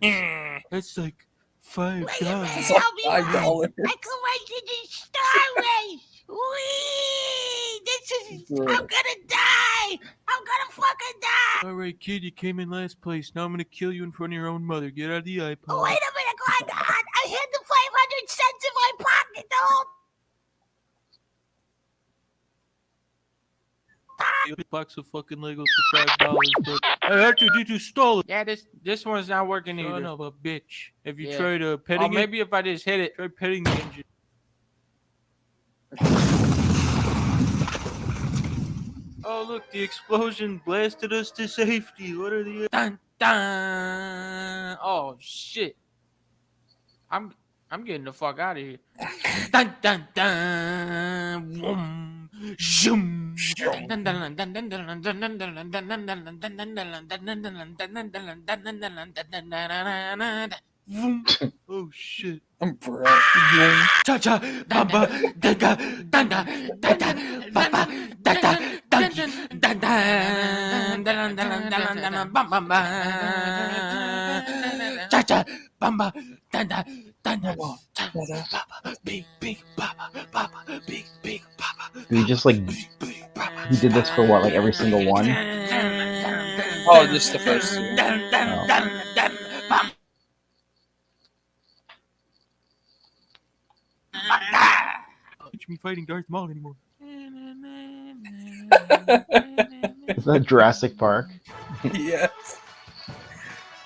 That's like $5. Wait a minute, I'll be $5. I collected this Star Race. Whee! This is. I'm gonna die. I'm gonna fucking die. All right, kid, you came in last place. Now I'm gonna kill you in front of your own mother. Get out of the iPod. Wait a minute, God. I had the 500 cents in my pocket the whole A box of fucking Legos for $5, but after you stole it. Yeah, this one's not working either. Son of a bitch. If you Yeah. try to petting Or maybe if I just hit it. try petting the engine. Oh, look, the explosion blasted us to safety. What are the... Dun dun. Oh shit. I'm getting the fuck out of here. Dun dun dun. Vroom. Zoom. Dun dun dun dun dun dun dun dun dun dun dun dun dun dun dun dun dun dun dun. Vroom. Oh, shit. Bro. Cha cha bamba danga danga danga bamba danga danga danga danga bamba cha cha bamba danga danga baba big big baba baba big big baba. He just like he did this for what, like every single one? Oh, just the first two. Catch me fighting Darth Maul anymore. Is that Jurassic Park? Yes.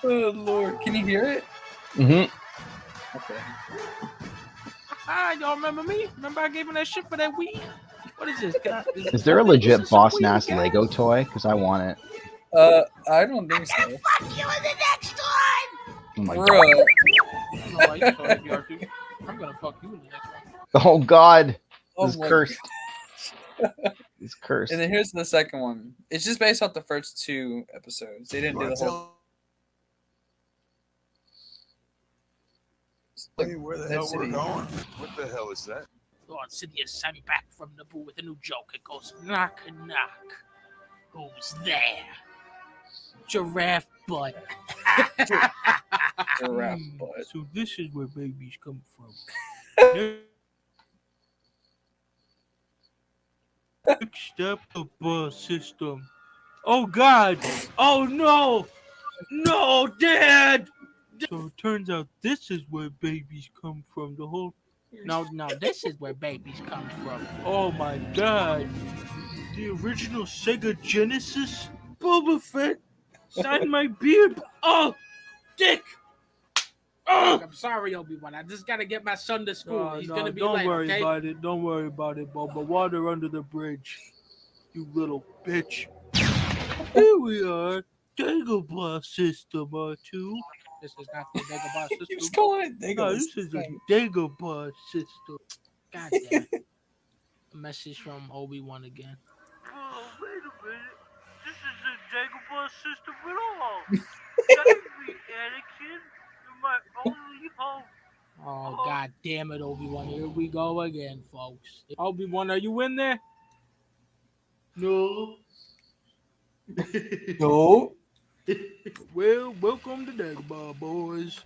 Oh Lord, can you hear it? Mm-hmm. Okay. Ah, y'all remember me? Remember I gave him that shit for that weed? What is this? Is there a legit Boss Nass Lego toy? Because I want it. I don't think so. fuck you in the next one. Oh my Bro. god. I'm gonna fuck you in the next one. Oh god. Oh He's my cursed. He's cursed. And then here's the second one. It's just based off the first two episodes. They didn't do the whole. Hey, where the hell we're City. going? What the hell is that? Lord Sidious sent me back from Naboo with a new joke. It goes, knock, knock. Who's there? Giraffe butt. Giraffe butt. So this is where babies come from. Next up, the bus system. Oh god! Oh no! No, Dad! So it turns out this is where babies come from. The whole... No, this is where babies come from. Oh my god! The original Sega Genesis? Boba Fett! Sign my beard! Oh! Dick! Oh! I'm sorry, Obi-Wan. I just gotta get my son to school. He's gonna be don't late, worry okay? about it. Don't worry about it, Boba. Water under the bridge. You little bitch. Here we are. Dagobah system, R2. This is not the Dagobah He was system. calling it No, Dagobah. this is a Dagobah system. God damn it. A message from Obi-Wan again. Oh, wait a minute. This is a Dagobah system at all. That would be Anakin. You're my only hope. Oh, god damn it, Obi-Wan. Here we go again, folks. Obi-Wan, are you in there? No. No. Well, welcome to Dagobah, boys.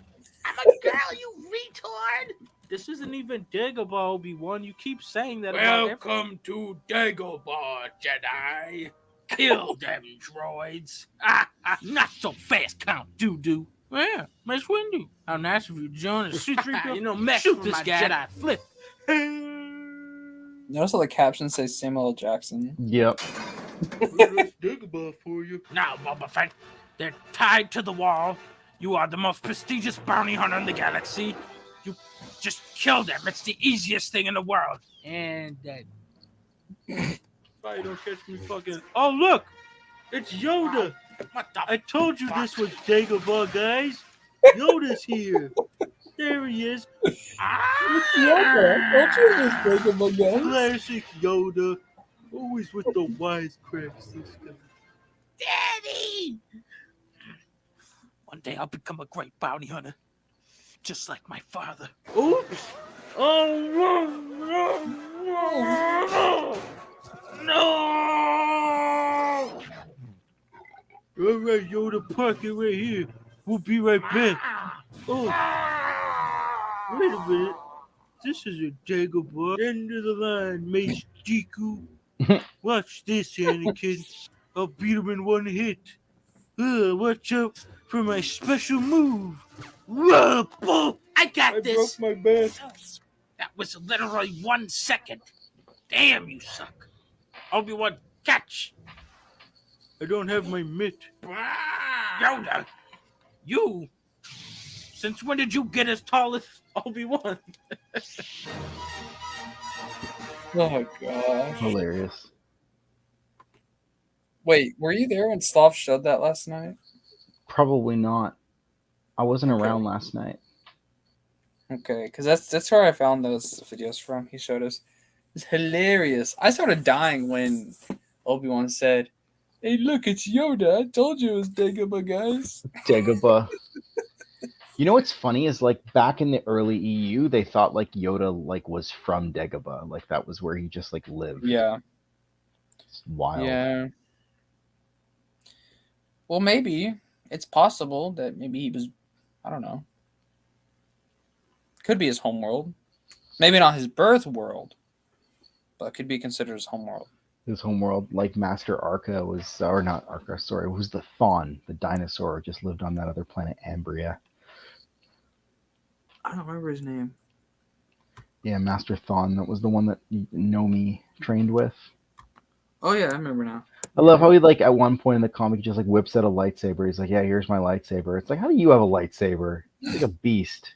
I'm a girl, you retard. This isn't even Dagobah, Obi-Wan. You keep saying that about every... Welcome to Dagobah, Jedi. Kill them droids. Not so fast, Count Doo-Doo. Yeah, Miss Windy. How nice of you to join us. You know, mess Shoot with this my guy. Jedi flip. Notice how the caption says Samuel L. Jackson. Yep. That's Dagobah for you. Now, Boba Fett, they're tied to the wall. You are the most prestigious bounty hunter in the galaxy. You just kill them. It's the easiest thing in the world. And dead. Probably don't catch me fucking... Oh, look! It's Yoda! What the I told you this was Dagobah, guys. Yoda's here. There he is. Classic Yoda. Always with the wisecracks. This guy. Daddy. One day I'll become a great bounty hunter. Just like my father. Oops! Oh, no, no, no. right, Yoda, park it right here. We'll be right back. Oh, wait a minute. This is a Dagobah. End of the line, Mace Dooku. Watch this, Anakin. I'll beat him in one hit. Watch out for my special move. Whoa, Bull, I got I this. broke my back. That was literally 1 second. Damn, you suck. Obi-Wan, catch. I don't have my mitt. Yoda, you. Since when did you get as tall as Obi-Wan? Oh gosh. Hilarious. Wait, were you there when Sloth showed that last night? Probably not. I wasn't Okay. around last night. Okay, because that's where I found those videos from. He showed us. It's hilarious. I started dying when Obi-Wan said, "Hey, look, it's Yoda. I told you it was Dagobah, guys." Dagobah. You know what's funny is like back in the early EU, they thought like Yoda like was from Dagobah, like that was where he just like lived. Yeah. It's wild. Yeah. Well, maybe it's possible that maybe he was. I don't know. Could be his homeworld. Maybe not his birth world, but could be considered his homeworld. His homeworld, like Master Arca was, or not Arca, sorry, was the Thon, the dinosaur, just lived on that other planet, Ambria. I don't remember his name. Yeah, Master Thon, that was the one that Nomi trained with. Oh yeah, I remember now. I love how he like at one point in the comic just like whips out a lightsaber. He's like, "Yeah, here's my lightsaber." It's like, how do you have a lightsaber? You're like a beast.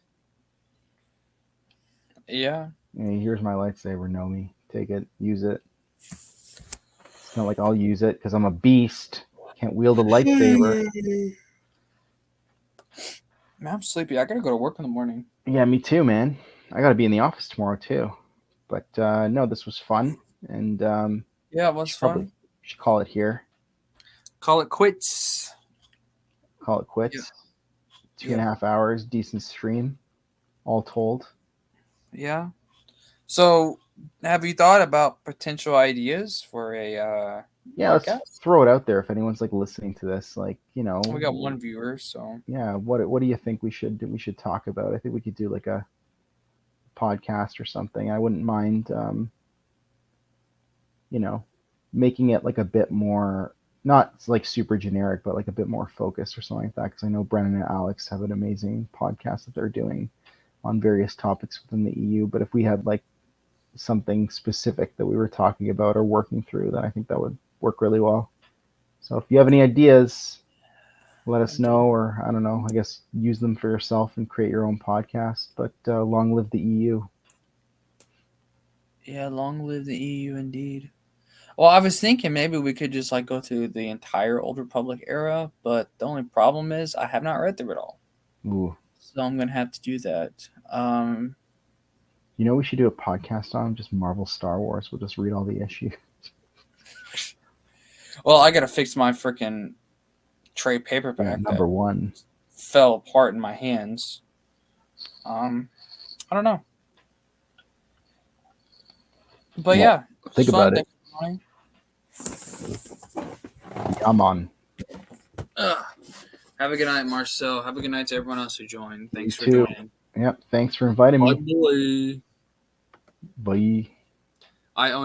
Yeah. Hey, here's my lightsaber, Nomi. Take it, use it. It's not like I'll use it because I'm a beast. Can't wield a lightsaber. Man, I'm sleepy. I gotta go to work in the morning. Yeah, me too, man. I gotta be in the office tomorrow too. But no, this was fun, and Yeah, it was probably fun. should call it here. Call it quits. Call it quits. Yeah. 2.5 hours, decent stream, all told. Yeah. So, have you thought about potential ideas for a Yeah, podcast? let's throw it out there if anyone's like listening to this. Like, you know, We got one viewer, so yeah. What do you think we should talk about? I think we could do like a podcast or something. I wouldn't mind, you know, making it like a bit more, not like super generic, but like a bit more focused or something like that. Because I know Brennan and Alex have an amazing podcast that they're doing on various topics within the EU. But if we had like something specific that we were talking about or working through, then I think that would work really well. So if you have any ideas, let us know, or I don't know, I guess use them for yourself and create your own podcast. But long live the EU. yeah, long live the EU indeed. Well, I was thinking maybe we could just like go through the entire Old Republic era, but the only problem is I have not read through it all. Ooh. So I'm gonna have to do that. You know, we should do a podcast on just Marvel Star Wars. We'll just read all the issues. Well, I gotta fix my freaking trade Yeah, paperback number that one. fell apart in my hands. I don't know. But Well, yeah, think it's fun. about it. Thanks for joining. I'm on. Have a good night, Marcel. Have a good night to everyone else who joined. Thanks for too. joining. Yep. Thanks for inviting me. Bye, boy. Bye. I own